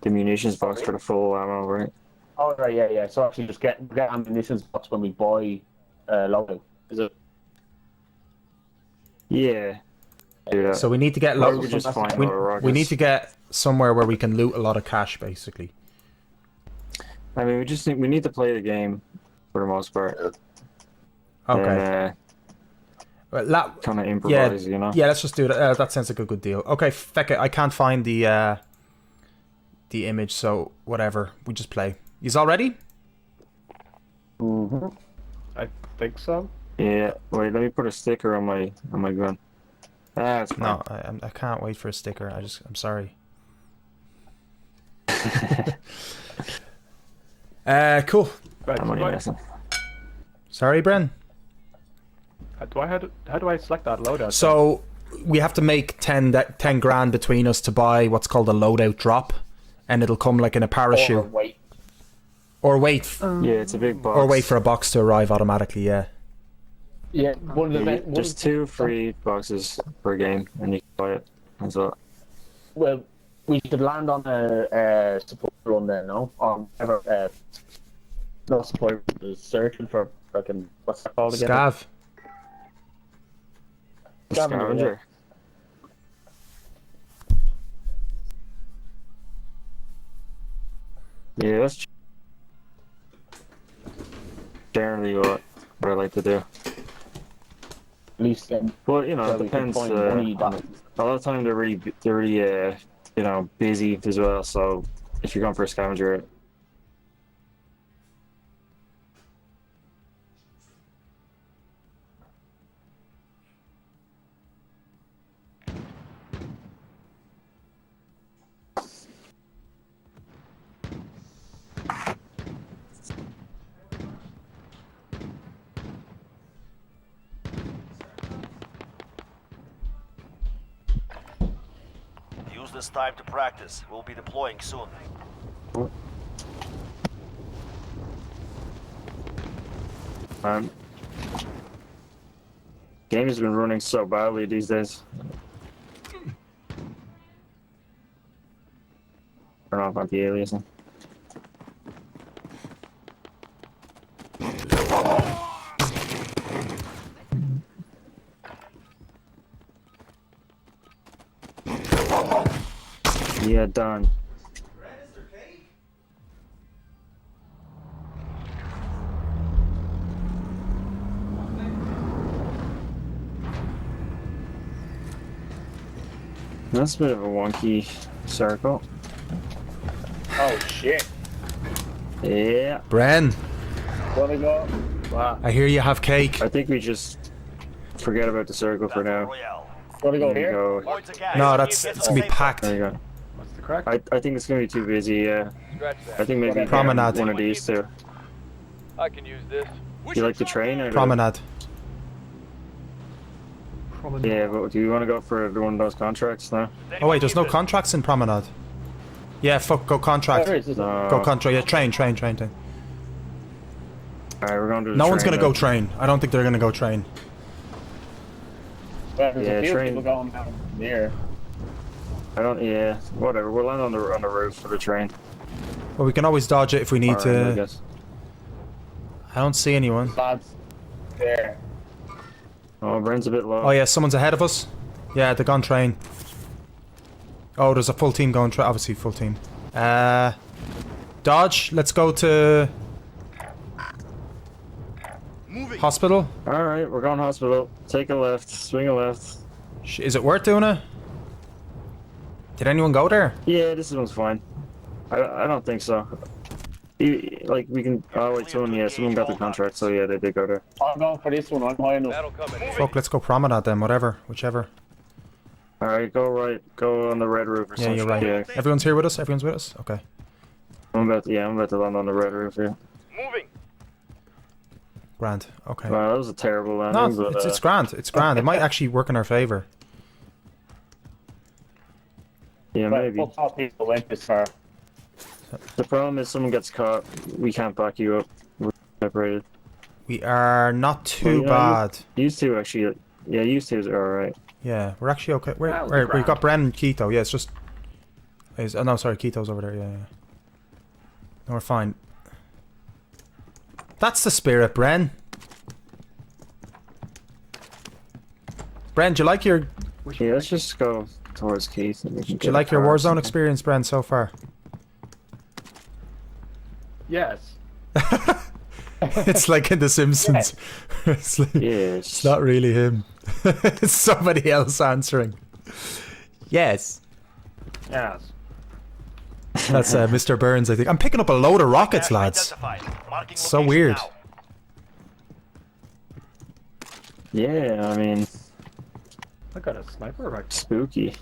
munitions box for the full ammo, right? Oh right, yeah. So actually, just get ammunitions box when we buy loadout. Is it? Yeah. Do that. So we need to get we need to get somewhere where we can loot a lot of cash, basically. I mean, we need to play the game for the most part. Okay. Kind of improvise, you know. Yeah, let's just do that. That sounds like a good deal. Okay, feck it. I can't find the image, so whatever. We just play. Is all ready? Mm-hmm. I think so. Yeah. Wait, let me put a sticker on my gun. That's fine. No, I can't wait for a sticker. I'm sorry. Cool. Right, Sorry, Bren. How do I select that loadout? So we have to make 10 grand between us to buy what's called a loadout drop, and it'll come like in a parachute. Or wait. Yeah, it's a big box. Or wait for a box to arrive automatically. Yeah. Yeah, there's 2 free boxes per game, and you can buy it. That's all. Well, we should land on a support run then, no? Not support, searching for fucking, what's that called again? Scav. Scavenger. Yeah, that's generally what I like to do. At least then. Well, you know, it depends. A lot of time they're really you know, busy as well. So if you're going for a scavenger. Use this time to practice. We'll be deploying soon. Game has been running so badly these days. Turn off anti-aliasing. Yeah, done. That's a bit of a wonky circle. Oh shit. Yeah. Bren. Wanna go? Wow. I hear you have cake. I think we just forget about the circle for now. Wanna go There you here? go. No, it's gonna be packed. There you go. What's the crack? I think it's gonna be too busy. Yeah. I think maybe Promenade. one of these two. I can use this. You like the train or Promenade. Yeah, but do you want to go for one of those contracts now? Oh wait, there's no contracts in Promenade. Yeah, fuck, go contract. Go contract. Yeah, train. Alright, we're going to the No one's train gonna go then. train. I don't think they're gonna go train. Well, there's Yeah, a few train. people going down here. I don't. Yeah, whatever. We'll land on the roof for the train. But we can always dodge it if we need Alright, I to. guess. I don't see anyone. Lads, there. Oh, Bren's a bit low. Oh yeah, someone's ahead of us. Yeah, the gun train. Oh, there's a full team going. Obviously, full team. Dodge. Let's go to hospital. All right, we're going hospital. Take a left. Swing a left. Is it worth doing it? Did anyone go there? Yeah, this one's fine. I don't think so. Like we can. Oh wait, someone got the contract. So yeah, they did go there. I'm going for this one. I'm high enough. Fuck, let's go promenade then. Whatever, whichever. All right, go right. Go on the red roof or Yeah, something. you're right. Yeah. Everyone's here with us. Everyone's with us. Okay. I'm about to land on the red roof here. Moving. Grand. Okay. Wow, that was a terrible landing. No, but, it's grand. It's grand. It might actually work in our favor. Yeah, maybe. We'll talk people went this far. The problem is someone gets caught. We can't back you up. We're separated. We are not too Well, bad. Used to actually. Yeah, used to are alright. Yeah, we're actually okay. That was We've grand. got Bren and Keto. Yeah, it's just. Oh no, sorry, Keto's over there. Yeah, yeah. No, we're fine. That's the spirit, Bren. Bren, do you like your? Yeah, let's just go towards Keith. And we can Do you like your Warzone experience, Bren, so far? Yes. It's like in The Simpsons. It's like, yes. It's not really him. It's somebody else answering. Yes. Yes. That's Mr. Burns, I think. I'm picking up a load of rockets, lads. It's so weird. Yeah, I mean. I got a sniper rifle. Spooky.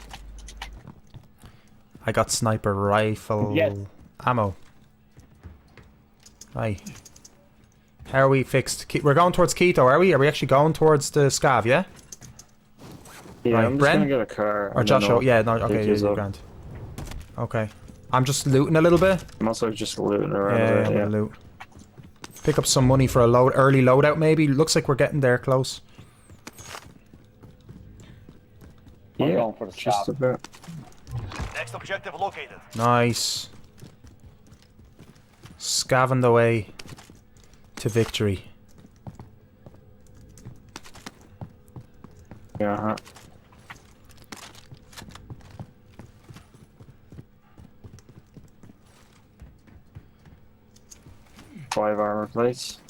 I got sniper rifle ammo. Right. How are we fixed? We're going towards Keto, are we? Are we actually going towards the Scav, yeah? Yeah, right, I'm just Bren? gonna get a car. Or and then Joshua? I'll Yeah, no, pick okay, yous yeah, up. grand. Okay. I'm just looting a little bit. I'm also just looting around. Yeah, a I'm bit, gonna loot. Pick up some money for a early loadout, maybe. Looks like we're getting there close. I'm Yeah, going for the just shop. about. Next objective located. Nice. Scavenging the way to victory. Yeah. Uh-huh. Five armor plates.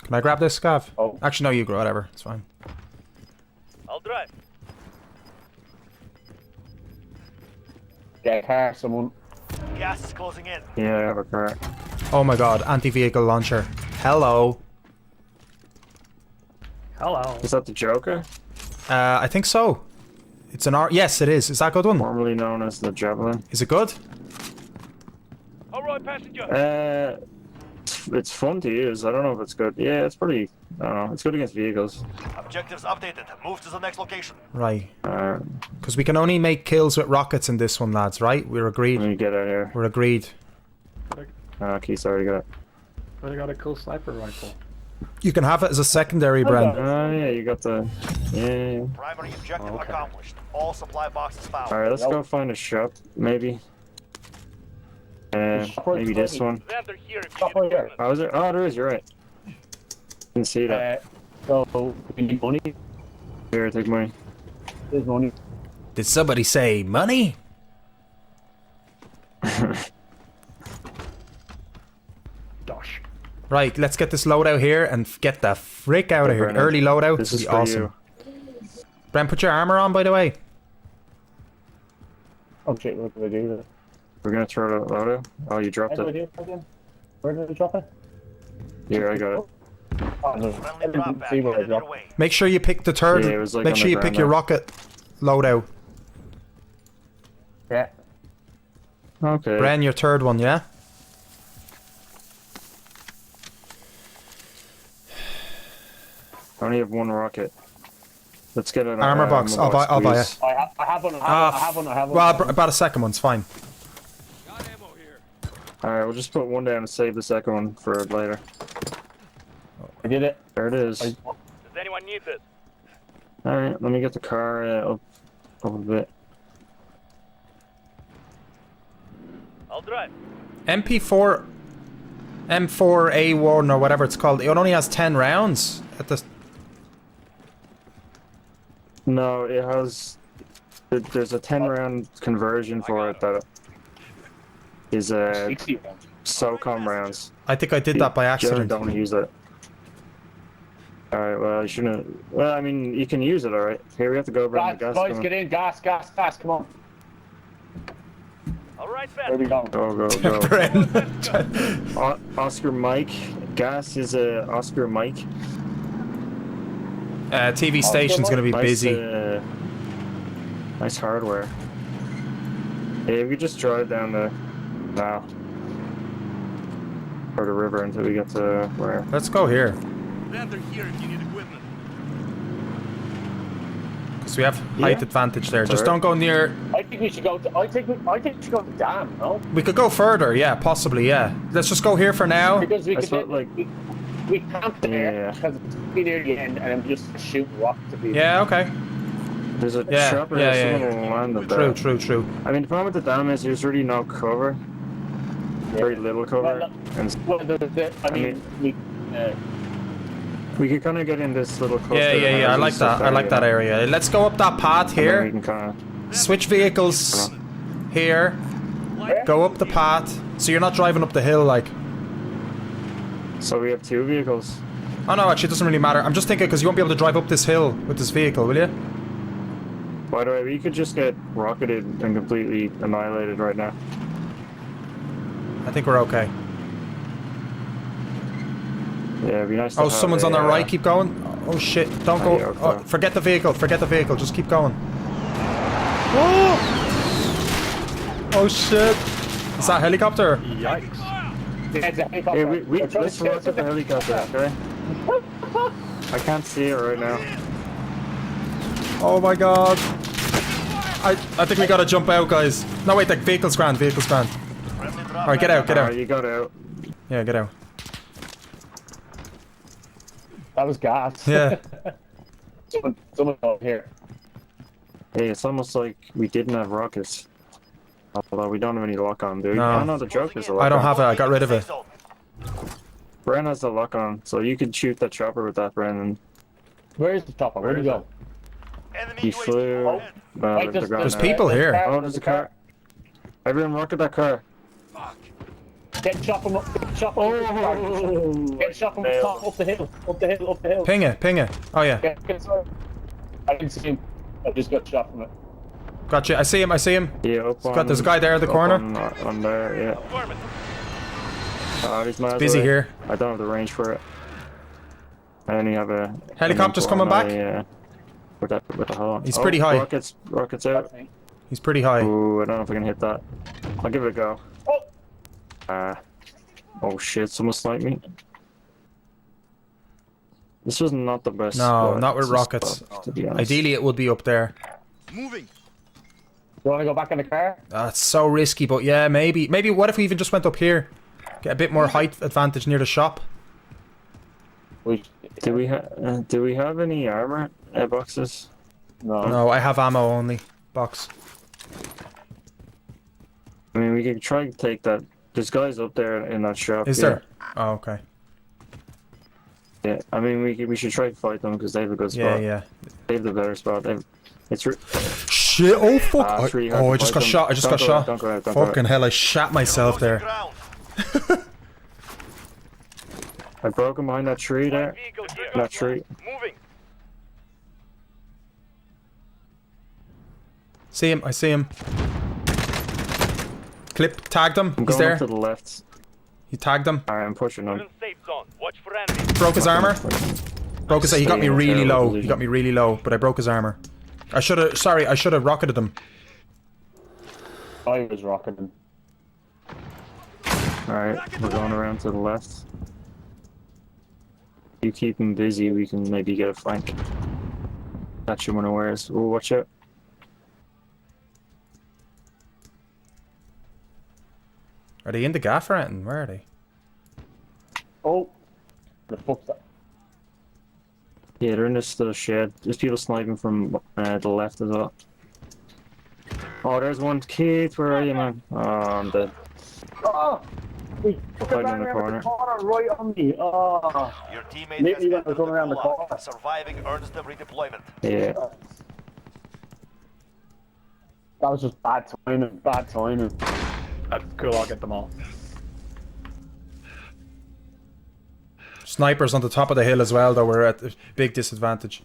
Can I grab this, Scav? Oh. Actually, no, you grab whatever. It's fine. I'll drive. Yeah, car, someone. Gas is closing in. Yeah, I have a car. Oh my god, anti-vehicle launcher. Hello. Hello. Is that the Joker? I think so. It's an R. Yes, it is. Is that a good one? Formerly known as the Javelin. Is it good? All right, passenger. It's fun to use. I don't know if it's good. Yeah, it's pretty. I don't know. It's good against vehicles. Objectives updated. Move to the next location. Right. Because we can only make kills with rockets in this one, lads, right? We're agreed. Let me get out of here. We're agreed. Keith's already got it. But I got a cool sniper rifle. You can have it as a secondary, Bren. Oh, yeah, you got the. Yeah. Primary objective accomplished. All supply boxes found. Alright, let's go find a shop, maybe. Maybe this one. Oh, is there? Oh, there is, you're right. Didn't see that. So, we need money. Here, take money. There's money. Did somebody say money? Dosh. Right, let's get this loadout here and get the frick out of here. Brennan, Early loadout this would is be for awesome. Bren, put your armor on, by the way. Oh shit, what did I do? We're gonna throw the loadout. Oh, you dropped it. Where did I drop it? Here, I got it. Oh, no. I didn't see where I dropped it. Make sure you pick the third. Yeah, it was like make on sure the you pick ground your there. rocket loadout. Yeah. Okay. Bren, your third one, yeah? I only have one rocket. Let's get an Armor box. I'll buy it. I have one. I have one. Well, about a second one's fine. Alright, we'll just put one down and save the second one for later. I did it. There it is. Does anyone need this? Alright, let me get the car up a bit. I'll drive. MP4 M4A1 or whatever it's called. It only has 10 rounds at the... No, it has... There's a 10-round conversion for it that is SOCOM rounds. I think I did that by accident. Don't use it. Alright, well, you shouldn't... Well, I mean, you can use it, alright. Here, we have to go over the gas. Boys, get in. Gas, come on. Alright, There we go. Go. Oscar Mike. Gas is a Oscar Mike. TV station's gonna be busy. Nice hardware. Yeah, we could just drive down the now or the river until we get to where. Let's go here. Vendor here if you need equipment. Because we have height advantage there. Just don't go near. I think we should go to. I think we should go to dam. No. We could go further. Yeah, possibly. Yeah. Let's just go here for now. Because we could we camp there because it's near the end, and then we just shoot rocks to people. Yeah. Okay. There's a chopper land up there. True. I mean, the problem with the dam is there's really no cover. Very little cover. We could kind of get in this little cluster. Yeah. I like that. I like that area. Let's go up that path here. We can kind of switch vehicles here. Go up the path. So you're not driving up the hill like. So we have 2 vehicles. Oh no, actually it doesn't really matter. I'm just thinking because you won't be able to drive up this hill with this vehicle, will you? By the way, we could just get rocketed and completely annihilated right now. I think we're okay. Yeah, it'd be nice to Oh, someone's on the right. Keep going. Oh shit! Don't go. Okay. Oh, forget the vehicle. Forget the vehicle. Just keep going. Oh shit! Is that a helicopter? Yikes! Yeah, it's a helicopter. Yeah, let's rocket the helicopter, okay? I can't see it right now. Oh my god! I think we gotta jump out, guys. No wait, the vehicle's grand. Vehicle's grand. All right, get out. You got out. Yeah, get out. That was gas. Yeah. someone over here. Hey, it's almost like we didn't have rockets. Although we don't have any lock on, do we? No. Oh no, the joke is a lock on. I don't have it. I got rid of it. Bren has the lock on, so you can shoot that chopper with that, Bren. Where is the chopper? Where'd he go? He flew. There's people here. Oh, there's a car. Everyone rocket that car. Get chop him up. Get chop him up the hill. Up the hill. Ping it. Oh yeah. I didn't see him. I just got shot from it. Gotcha. I see him. Yeah, There's a guy there in the corner. On there, yeah. He's miles busy away. here. I don't have the range for it. I only have a helicopter's coming back. Yeah. With the hull. He's pretty high. Rockets out. He's pretty high. Ooh, I don't know if I can hit that. I'll give it a go. Oh shit! Someone sniped me. This was not the best. No, not with rockets. To be honest. Ideally, it would be up there. Moving. You want to go back in the car? That's so risky, but yeah, maybe. What if we even just went up here? Get a bit more height advantage near the shop. Do we have any armor boxes? No, I have ammo only. Box. I mean, we could try to take that. There's guys up there in that shop. Is there? Oh, okay. Yeah, I mean, we should try to fight them because they have a good spot. Yeah. They have the better spot. Shit! Oh fuck! I just got shot. Don't go out. Fucking hell! I shat myself there. I broke him behind that tree there. That tree. Moving. See him. I see him. Tagged him. I'm He's going there. to the left. He tagged him. Alright, I'm pushing him. Broke his armor. He got me really low. But I broke his armor. I should have rocketed him. I was rocketing. Alright, we're going around to the left. You keep him busy, we can maybe get a flank. Catch him unawares. Oh, watch out. Are they in the gaff or anything? Where are they? Oh, the fuck's that? Yeah, they're in this little shed. There's people sniping from the left as well. Oh, there's one. Keith, where are you, man? Oh, I'm dead. Oh! Wait, Hiding in the corner. Right on me. Oh. Your teammate Maybe has when I entered was the going around the gulag. corner. Surviving earns them redeployment. Yeah. That was just bad timing. Bad timing. That's cool, I'll get them all. Snipers on the top of the hill as well, though. We're at a big disadvantage.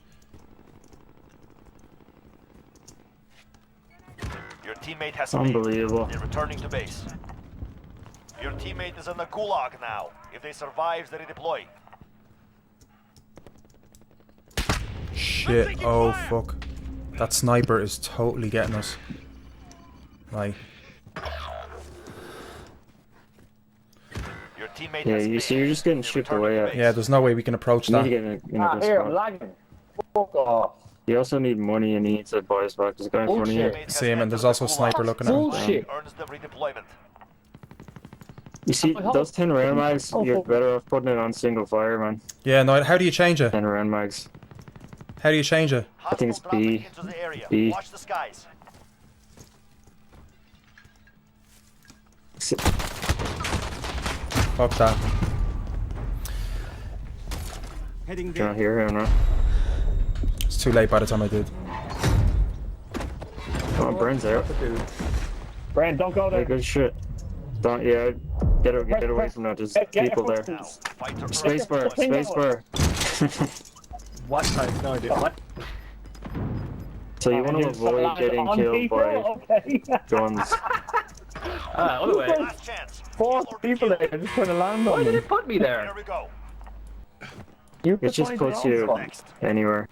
Your teammate has escaped. Unbelievable. They're returning to base. Your teammate is in the gulag now. If they survive, they redeploy. Shit. Oh, fuck. That sniper is totally getting us. Right. Your teammate Yeah, has you see, you're just getting shipped away. Yeah, there's no way we can approach You need to that. get in a good Here, spot. lagging. Fuck off. You also need money and you need to buy us back. There's a guy in front of you. See him, and there's also a sniper looking at him. Bullshit. Earns them redeployment. You see, those 10 round mags, you're better off putting it on single fire, man. Yeah, no, how do you change it? 10 round mags. How do you change it? I think it's B. Into the area. B. Watch the skies. Fuck that. Do you not hear him, no? It's too late by the time I did. Come on, Brent's there. Brent, don't go Yeah, there. good shit. Don't, yeah, get away from that. There's people there. Spacebar, spacebar. What? I have no idea. What? So you want to avoid getting killed by guns. Other way. Last chance. 4 people there, just trying to land on Why did me. it put me there? Here we go. It just puts you anywhere.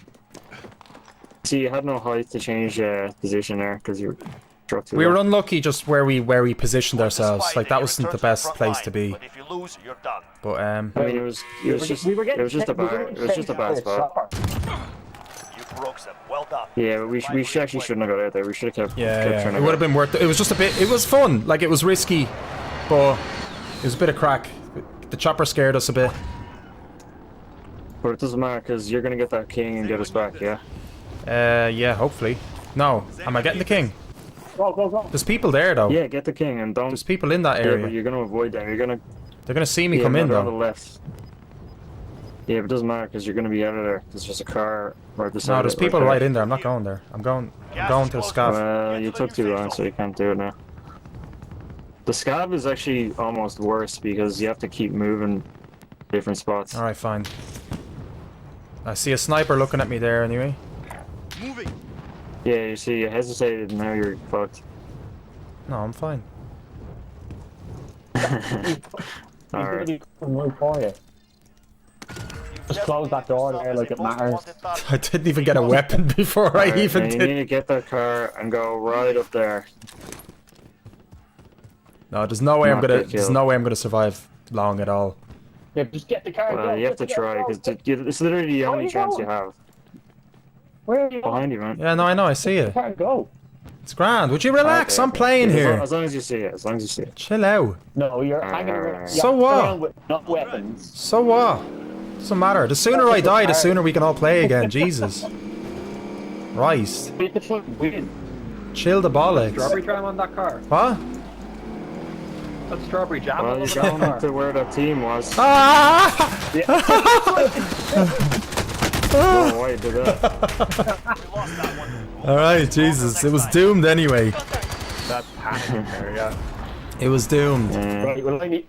See, you had no height to change position there because you struck too We were low. unlucky just where we positioned ourselves. Like that wasn't the best place to be. But if you lose, you're done. But I mean, it was just a bad spot. You broke them. Well done. Yeah, but we actually shouldn't have got out there. We should have kept yeah, trying it to would have go. been worth it. It was just a bit. It was fun. Like it was risky, but it was a bit of crack. The chopper scared us a bit. But it doesn't matter because you're gonna get that king and get us back, yeah. Yeah, hopefully. No, am I getting the king? Go, go, go. There's people there though. Yeah, get the king and don't. There's people in that Yeah, area. but you're gonna avoid them. You're gonna. They're gonna see me Yeah, come in they're on the though. left. Yeah, but it doesn't matter because you're gonna be out of there. There's just a car right beside. No, there's it, people there. right in there. I'm not going there. I'm going to the scav. Well, you took too long, so you can't do it now. The scav is actually almost worse because you have to keep moving different spots. All right, fine. I see a sniper looking at me there anyway. Moving. Yeah, you see, you hesitated, and now you're fucked. No, I'm fine. Alright. Right for you. Just close that door there like it matters. I didn't even get a weapon before I even You did. need to get that car and go right up there. No, there's no way I'm Not gonna. get There's killed. no way I'm gonna survive long at all. Yeah, just get the car. Well, you have to try because it's literally the only chance you have. Where are you? Behind you, man. Yeah, no, I know. I see it. Can't go. It's grand. Would you relax? Okay, I'm okay. playing Yeah, here. As long as you see it. As long as you see it. Chill out. No, you're hanging around. So you're what? around with not weapons. So what? Doesn't matter. The sooner I die, the sooner we can all play again. Jesus. Christ. You could put win. Chill the bollocks. Strawberry jam on that car. What? That's strawberry jam all Well, over you're that going car. to where that team was. Ah! No, why you did that? Alright, Jesus. It was doomed anyway. That panic there, yeah. It was doomed. Right, well, I need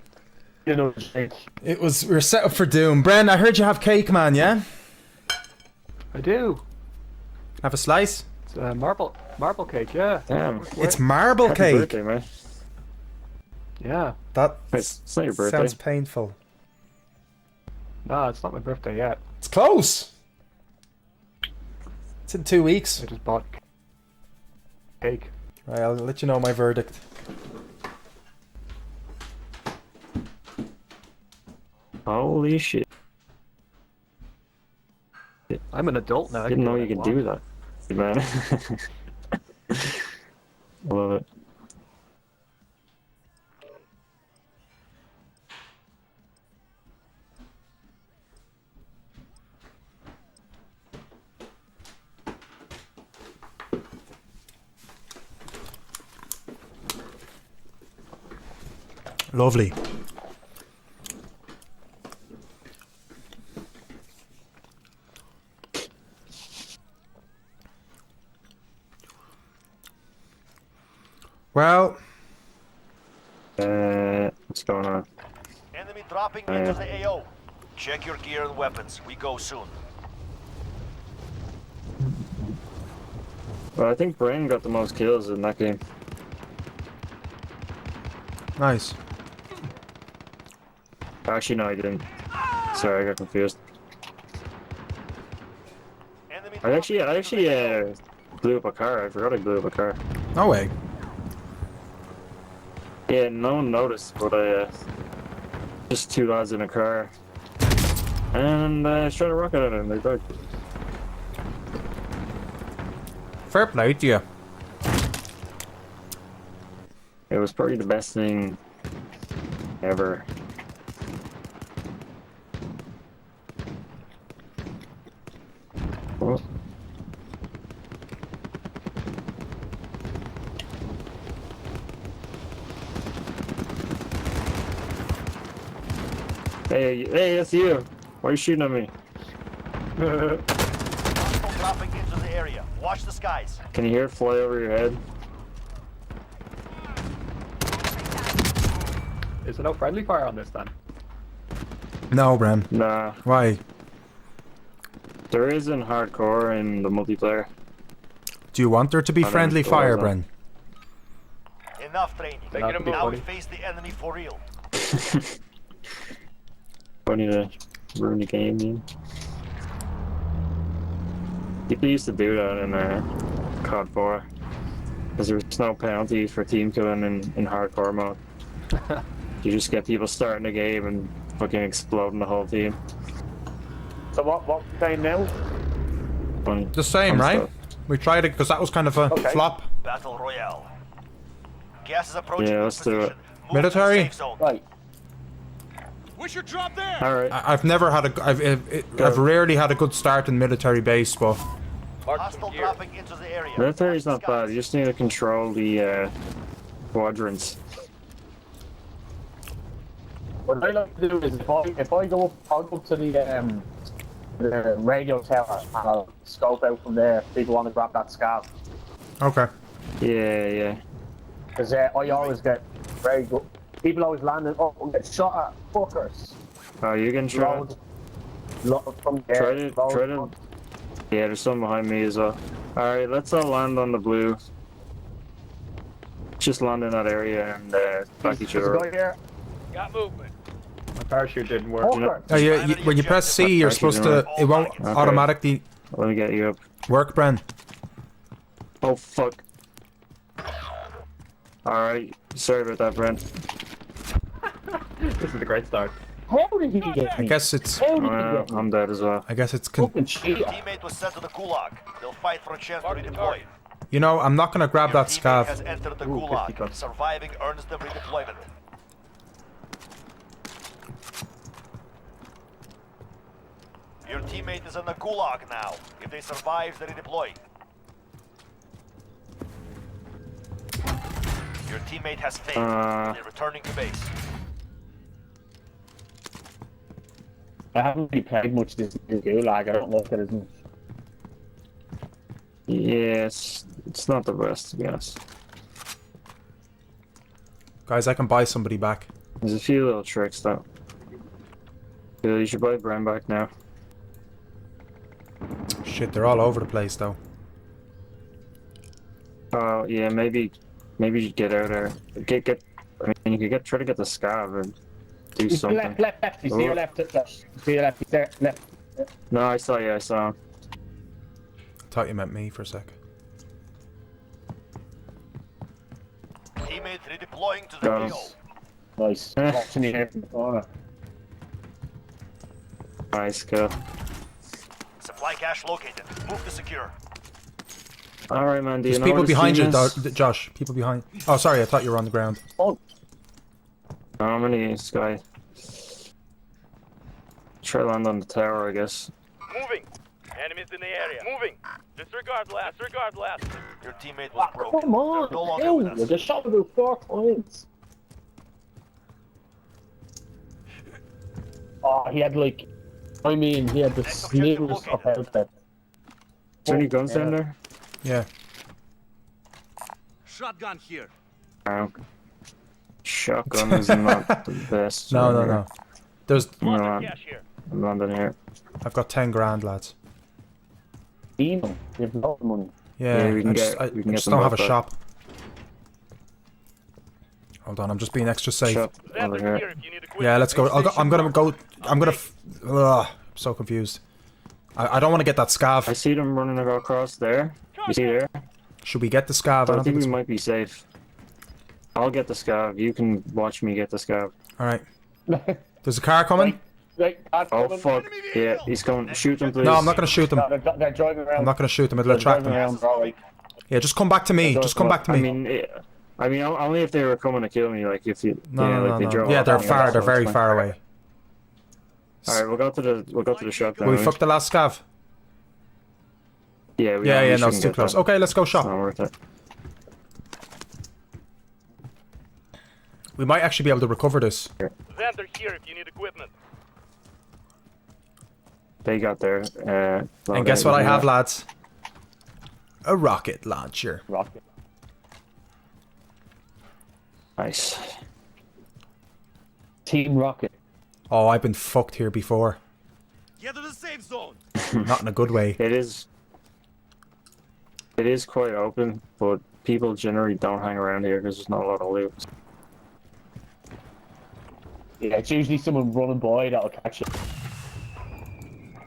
another shake. It was. We were set up for doom. Bren, I heard you have cake, man, yeah? I do. Have a slice? It's marble cake, yeah. Damn. It's marble Happy cake. birthday, man. Yeah. That It's not your birthday. sounds painful. No, it's not my birthday yet. It's close. It's in 2 weeks. I just bought cake. Right, I'll let you know my verdict. Holy shit. I'm an adult now. I Didn't can know do you what could I do want. that. Man. I love it. Lovely. Well. What's going on? Enemy dropping into the AO. Check your gear and weapons. We go soon. Well, I think Brain got the most kills in that game. Nice. Actually, no, I didn't. Sorry, I got confused. I actually blew up a car. I forgot I blew up a car. No way. Yeah, no one noticed, but I just two lads in a car, and I shot a rocket at them. They died. Fair play to you. It was probably the best thing ever. Oh. Hey, that's you. Why are you shooting at me? Dropping into the area. Watch the skies. Can you hear it fly over your head? Is there no friendly fire on this then? No, Bram. Nah. Why? There is in hardcore in the multiplayer. Do you want there to be friendly fire, Bren? Enough training. Now we face the enemy for real. Funny to ruin the game, man. People used to do that in COD 4. Because there was no penalty for team killing in hardcore mode. You just get people starting the game and fucking exploding the whole team. So what playing now? Funny. The same, right? Stuff. We tried it because that was kind of a flop. Battle Royale. Gas is approaching. Yeah, let's do it. Military? Right. We should drop there. All right. I've never had a. I've rarely had a good start in military base, but. Hostile dropping into the area. Military's not bad. You just need to control the quadrants. What I like to do is if I go up to the radio tower and I'll scope out from there. People want to grab that scav. Okay. Yeah. Because I always get very good. People always landing up and get shot at. Fuckers. Oh, you're getting shot? From there. Try to. Yeah, there's some behind me as well. Alright, let's all land on the blue. Just land in that area and back each other up. Here. Got movement. My parachute didn't work. When you press C, you're supposed to. It won't automatically. Let me get you up. Work, Bren. Oh fuck. Alright, sorry about that, Brent. This is a great start. How did he get me? I guess it's. I'm dead as well. I guess it's. Your teammate was sent to the gulag. They'll fight for a chance to redeploy. You know, I'm not gonna grab that scav. Has entered the gulag. Surviving earns them redeployment. Your teammate is in the gulag now. If they survive, they redeploy. Your teammate has failed. They're returning to base. I haven't really played much this gulag. I don't like it as much. Yeah, it's not the best, to be honest. Guys, I can buy somebody back. There's a few little tricks, though. Yeah, you should buy Bram back now. Shit, they're all over the place, though. Oh, yeah, maybe you get out there. I mean, you could try to get the scav and do something. Left. You see your left. See your left. He's there. Left. No, I saw you. I saw him. Thought you meant me for a sec. Teammate redeploying to the AO. Nice. Watching you in the corner. Nice kill. Supply cache located. Move to secure. Alright, man. There's people behind you, Josh. People behind. Oh, sorry. I thought you were on the ground. Oh. How many Sky? Try land on the tower, I guess. Moving. Enemies in the area. Moving. Disregard last. Your teammate was broken. Come on. They're no longer with us. I just shot about 4 points. Oh, he had like. I mean, he had the sneakers of out there. Is there any guns down there? Yeah. Shotgun here. Shotgun is not the best. No. There's. No, I'm landing here. I've got 10 grand, lads. You have no money. Yeah, we can I get just them don't have a both shop. Hold on, I'm just being extra safe. Shop over here. Yeah, let's go. I'm gonna go. I'm so confused. I don't want to get that scav. I see them running across there. You see there? Should we get the scav? I think we might be safe. I'll get the scav. You can watch me get the scav. Alright. There's a car coming. Oh fuck. Yeah, he's coming. Shoot them, please. No, I'm not gonna shoot them. They're driving around. I'm not gonna shoot them. It'll attract them. Yeah, just come back to me. Just come back to me. I mean, only if they were coming to kill me. Like if you. No. Drove Yeah, off they're me, far. They're so very it's far fine. away. Alright, we'll go to the shop now. Will we fuck the last scav? Yeah, Yeah, no, it's too close. Okay, let's go shop. Not worth it. We might actually be able to recover this. Xander here if you need equipment. They got there. And guess what I have, lads? A rocket launcher. Rocket. Nice. Team Rocket. Oh, I've been fucked here before. Get to the safe zone. Not in a good way. It is quite open, but people generally don't hang around here because there's not a lot of loot. Yeah, it's usually someone running by that'll catch it.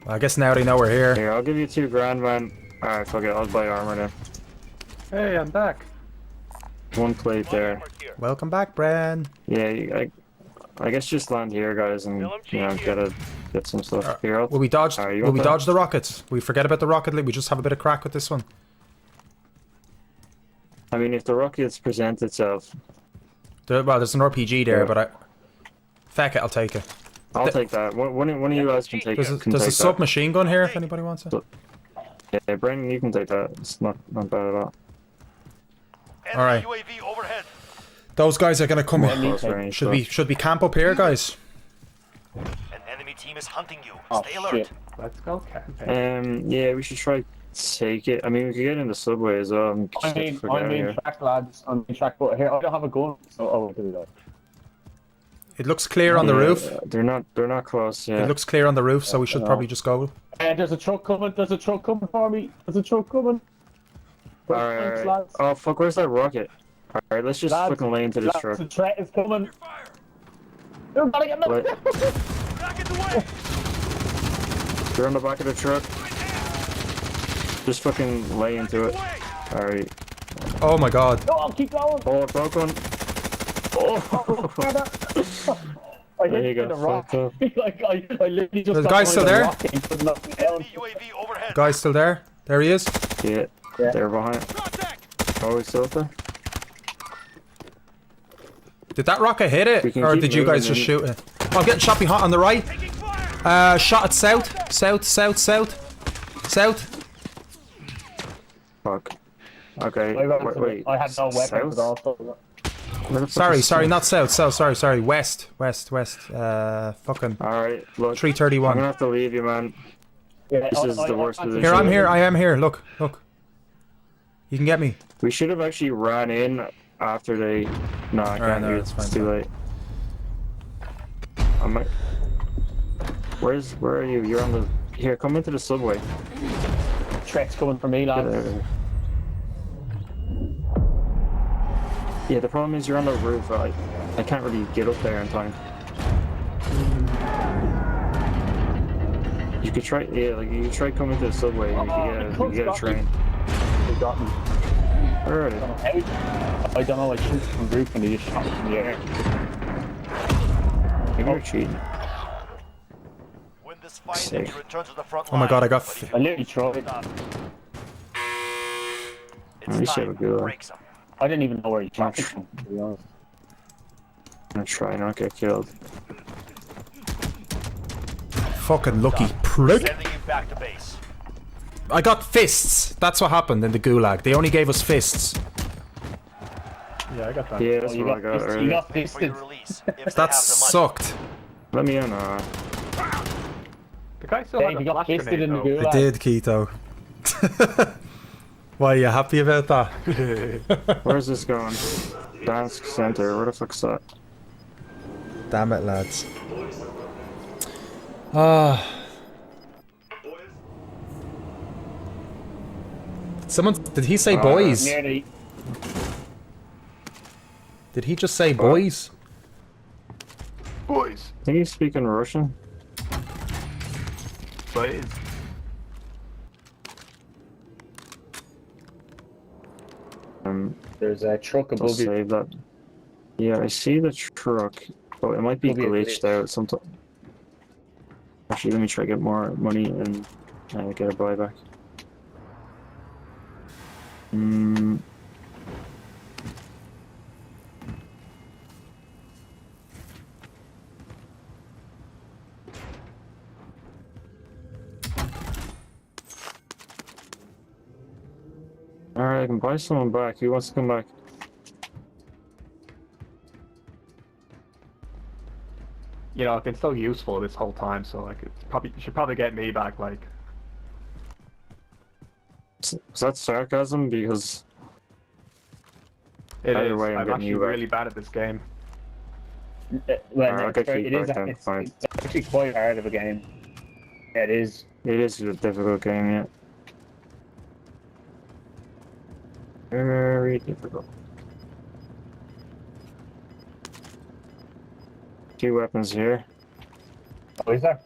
I guess now they know we're here. Here, I'll give you 2 grand, man. Alright, fuck it, I'll buy armor then. Hey, I'm back. 1 plate there. Welcome back, Bren. Yeah, I guess just land here, guys, and get some stuff. Here, Will we dodge? Will we dodge the rockets? We forget about the rocket league. We just have a bit of crack with this one. I mean, if the rockets present itself. Well, there's an RPG there, but Feck it, I'll take it. I'll take that. One of you guys can take it. There's a submachine gun here if anybody wants it. Yeah, Brendan, you can take that. It's not bad at all. Alright. UAV overhead. Those guys are gonna come Close in. range, Should we camp up here, guys? An enemy team is hunting you. Oh, Stay alert. shit. Let's go camping. Yeah, we should try take it. I mean, we could get in the subway as well. And just get the fuck out I'm of in here. track, lads. I'm in track, but here, I don't have a gun, so I won't do that. It looks clear on the roof. They're not close. Yeah. It looks clear on the roof, so we should probably just go. There's a truck coming. There's a truck coming for me. There's a truck coming. Alright. Oh fuck! Where's that rocket? Alright, let's just fucking lay into this truck. The threat is coming. They're gonna get me. They're on the back of the truck. Just fucking lay into it. Alright. Oh my god. Oh, keep going. Oh, broke one. Oh. I There you hit go. the rock. Fucked up. Like I literally just. There's got guys still behind the there? rock and could knock me down. Guy's still there. There he is. Yeah. They're behind. Oh, he's still up there. Did that rocket hit We it, can or keep did you guys moving just in. shoot it? Oh, I'm getting shot behind on the right. Shot at south. Fuck. Okay. Wait. I had no weapons at all. Sorry, not south. Sorry. West. Fucking. Alright, look. 331. I'm gonna have to leave you, man. Yeah, This is the worst position. Here, I'm here. I am here. Look. You can get me. We should have actually ran in after they. No, I can't do it. It's too late. Where are you? You're on the. Here, come into the subway. Threats coming for me, lads. Yeah, the problem is you're on the roof. I can't really get up there in time. You could try, you could try coming to the subway and you could get a train. They got me. Where are they? I don't know. I shoot from the roof and they just shot me in the air. Maybe you're cheating. Win this fight and you return to the front Oh my god, I got. I literally tried. At least you have a good one. I didn't even know where he shot from, to be honest. I'm gonna try not get killed. Fucking lucky prick. Sending you back to base. I got fists. That's what happened in the gulag. They only gave us fists. Yeah, I got that. Yeah, that's what I got You earlier. got fisted. That sucked. Let me in. The guy still Dave, had a you got flash fisted grenade, in the though. gulag. I did, Keto. Why are you happy about that? Where's this going? Dansk Center. Where the fuck's that? Damn it, lads. Ah. Someone, did he say boys? Nearly. Did he just say boys? Boys. I think he's speaking Russian. Boys. There's a truck I'll above you. save that. Yeah, I see the truck, but it might be Could be a glitched glitch. out sometime. Actually, let me try to get more money and get a buyback. Alright, I can buy someone back. Who wants to come back? You know, I've been so useful this whole time, so like, you should probably get me back. Like, Is that sarcasm? Because it either is. way, I'm I'm getting actually you back. really bad at this game. Well, I'll no, get it you is. back then, It's fine. actually quite hard of a game. Yeah, it is. It is a difficult game, yeah. Very difficult. 2 weapons here. Oh, is there?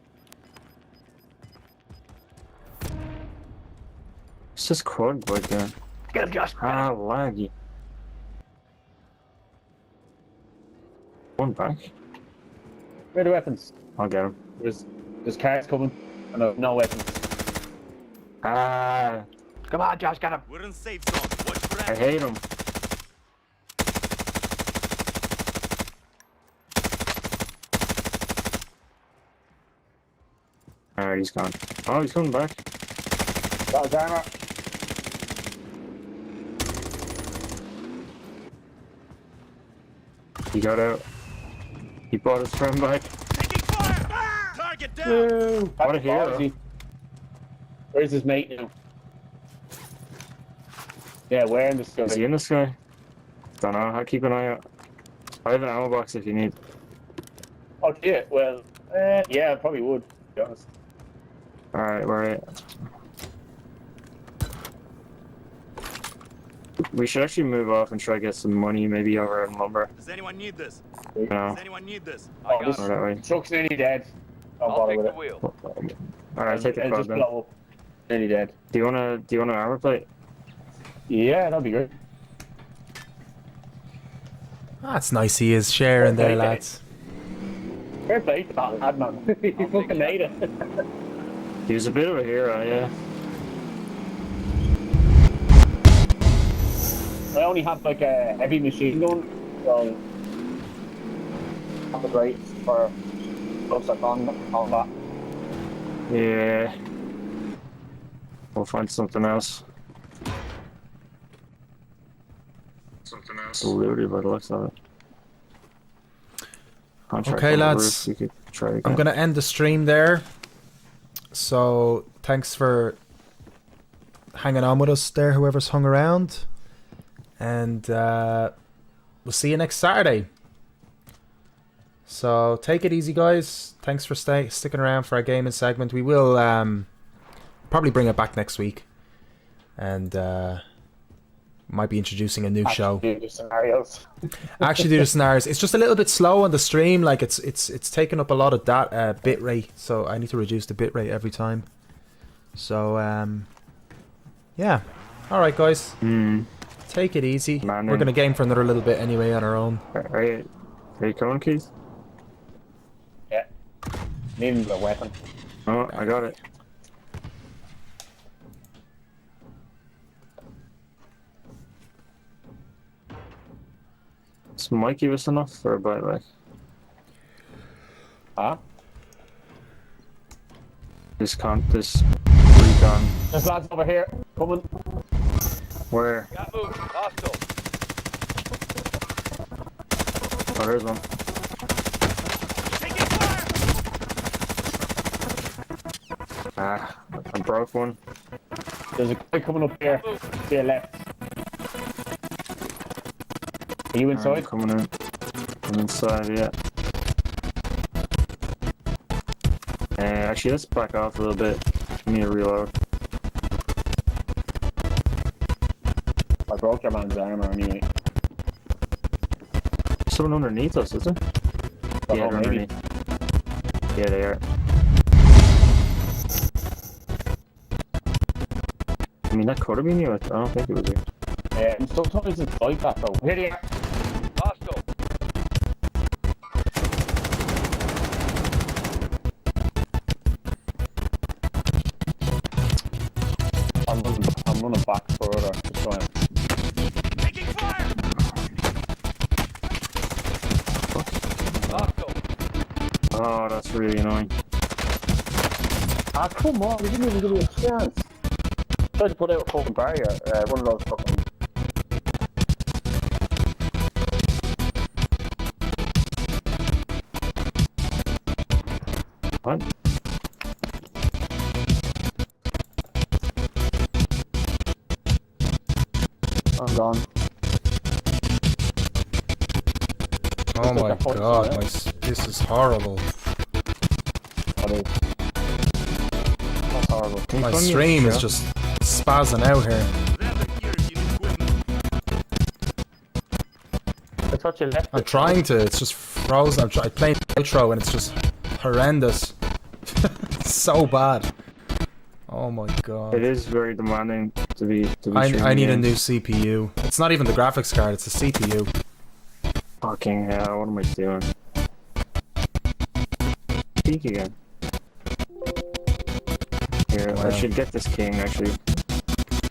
It's just quad boy doing. Get him, Josh. Ah, laggy. One back. Where are the weapons? I'll get him. There's cars coming. Oh, no, no weapons. Ah, Come on, Josh, get him. We're in safe zone. Watch for I hate him. Alright, he's gone. Oh, he's coming back. That was armor. He got out. He brought his friend back. target down. What a hero. Where's his mate now? Yeah, where in the sky? Is he in the sky? Don't know. I'll keep an eye out. I have an ammo box if you need. Oh, yeah, well, yeah, I probably would, to be honest. Alright, where are you? We should actually move off and try to get some money, maybe over in lumber. Does anyone need this? No. Does anyone need this? Oh, this Or that way. truck's nearly dead. Don't I'll bother take with the it. wheel. Alright, take the It'll quad just then. blow up. Nearly dead. Do you want an armor plate? Yeah, that'd be good. That's nice he is sharing there, lads. Fair play to that lad, man. He fucking made it. He was a bit of a hero, yeah. I only have like a heavy machine gun, so not the great for close up on that. Yeah. We'll find something else. Looted by the looks of it. Contract Okay, on the lads. roof, we could try again. I'm going to end the stream there. So, thanks for hanging on with us there, whoever's hung around. And we'll see you next Saturday. So, take it easy, guys. Thanks for sticking around for our gaming segment. We will probably bring it back next week. And might be introducing a new show. Do the scenarios. Actually do the scenarios. It's just a little bit slow on the stream. Like it's taking up a lot of that bit rate, so I need to reduce the bit rate every time. So yeah. All right, guys. Take it easy. We're gonna game for another little bit anyway on our own. Are you coming, Keith? Yeah. Needing a weapon. Oh, I got it. Does Mike give us enough for a buyback? Huh? This recon. There's lads over here. Coming. Where? Got moved. Hostile. Oh, there's one. Ah, I broke one. There's a guy coming up here to your left. Are you inside? I'm coming in. I'm inside, yeah. Actually, let's back off a little bit. Give me a reload. I broke your man's armor anyway. Someone underneath us, is there? Oh, yeah, they're maybe. underneath. Yeah, they are. I mean, that could have been you. I don't think it was you. Sometimes it's like that though. Here they are. Hostile. I'm running back further to try and... Taking fire! Hostile. Oh, that's really annoying. Ah, come on, we didn't even give you a chance. Tried to put out a fucking barrier, one of those fucking... What? I'm gone. Oh my god, this is horrible. That's horrible. My stream is just spazzing out here. I thought you left. I'm trying to, it's just frozen. I'm playing outro and it's just horrendous. It's so bad. Oh my god. It is very demanding to be I need a streaming new CPU. It's not even the graphics card, it's the CPU. Fucking hell, what am I doing? Peek again. Here, Wow. I should get this king actually.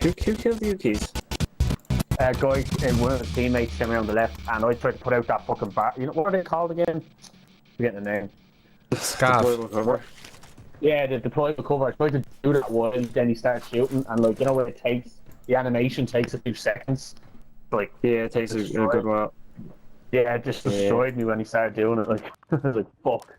Who killed you, Keys? Guy and one of his teammates came around the left and I tried to put out that fucking bar. You know, what are they called again? Forgetting the name. Scav. Yeah, the deployable cover. I tried to do that once, then he starts shooting, and like, you know what it takes? The animation takes a few seconds. Like, yeah, it takes a good while. Yeah, it just destroyed me when he started doing it. Like, I was like, fuck.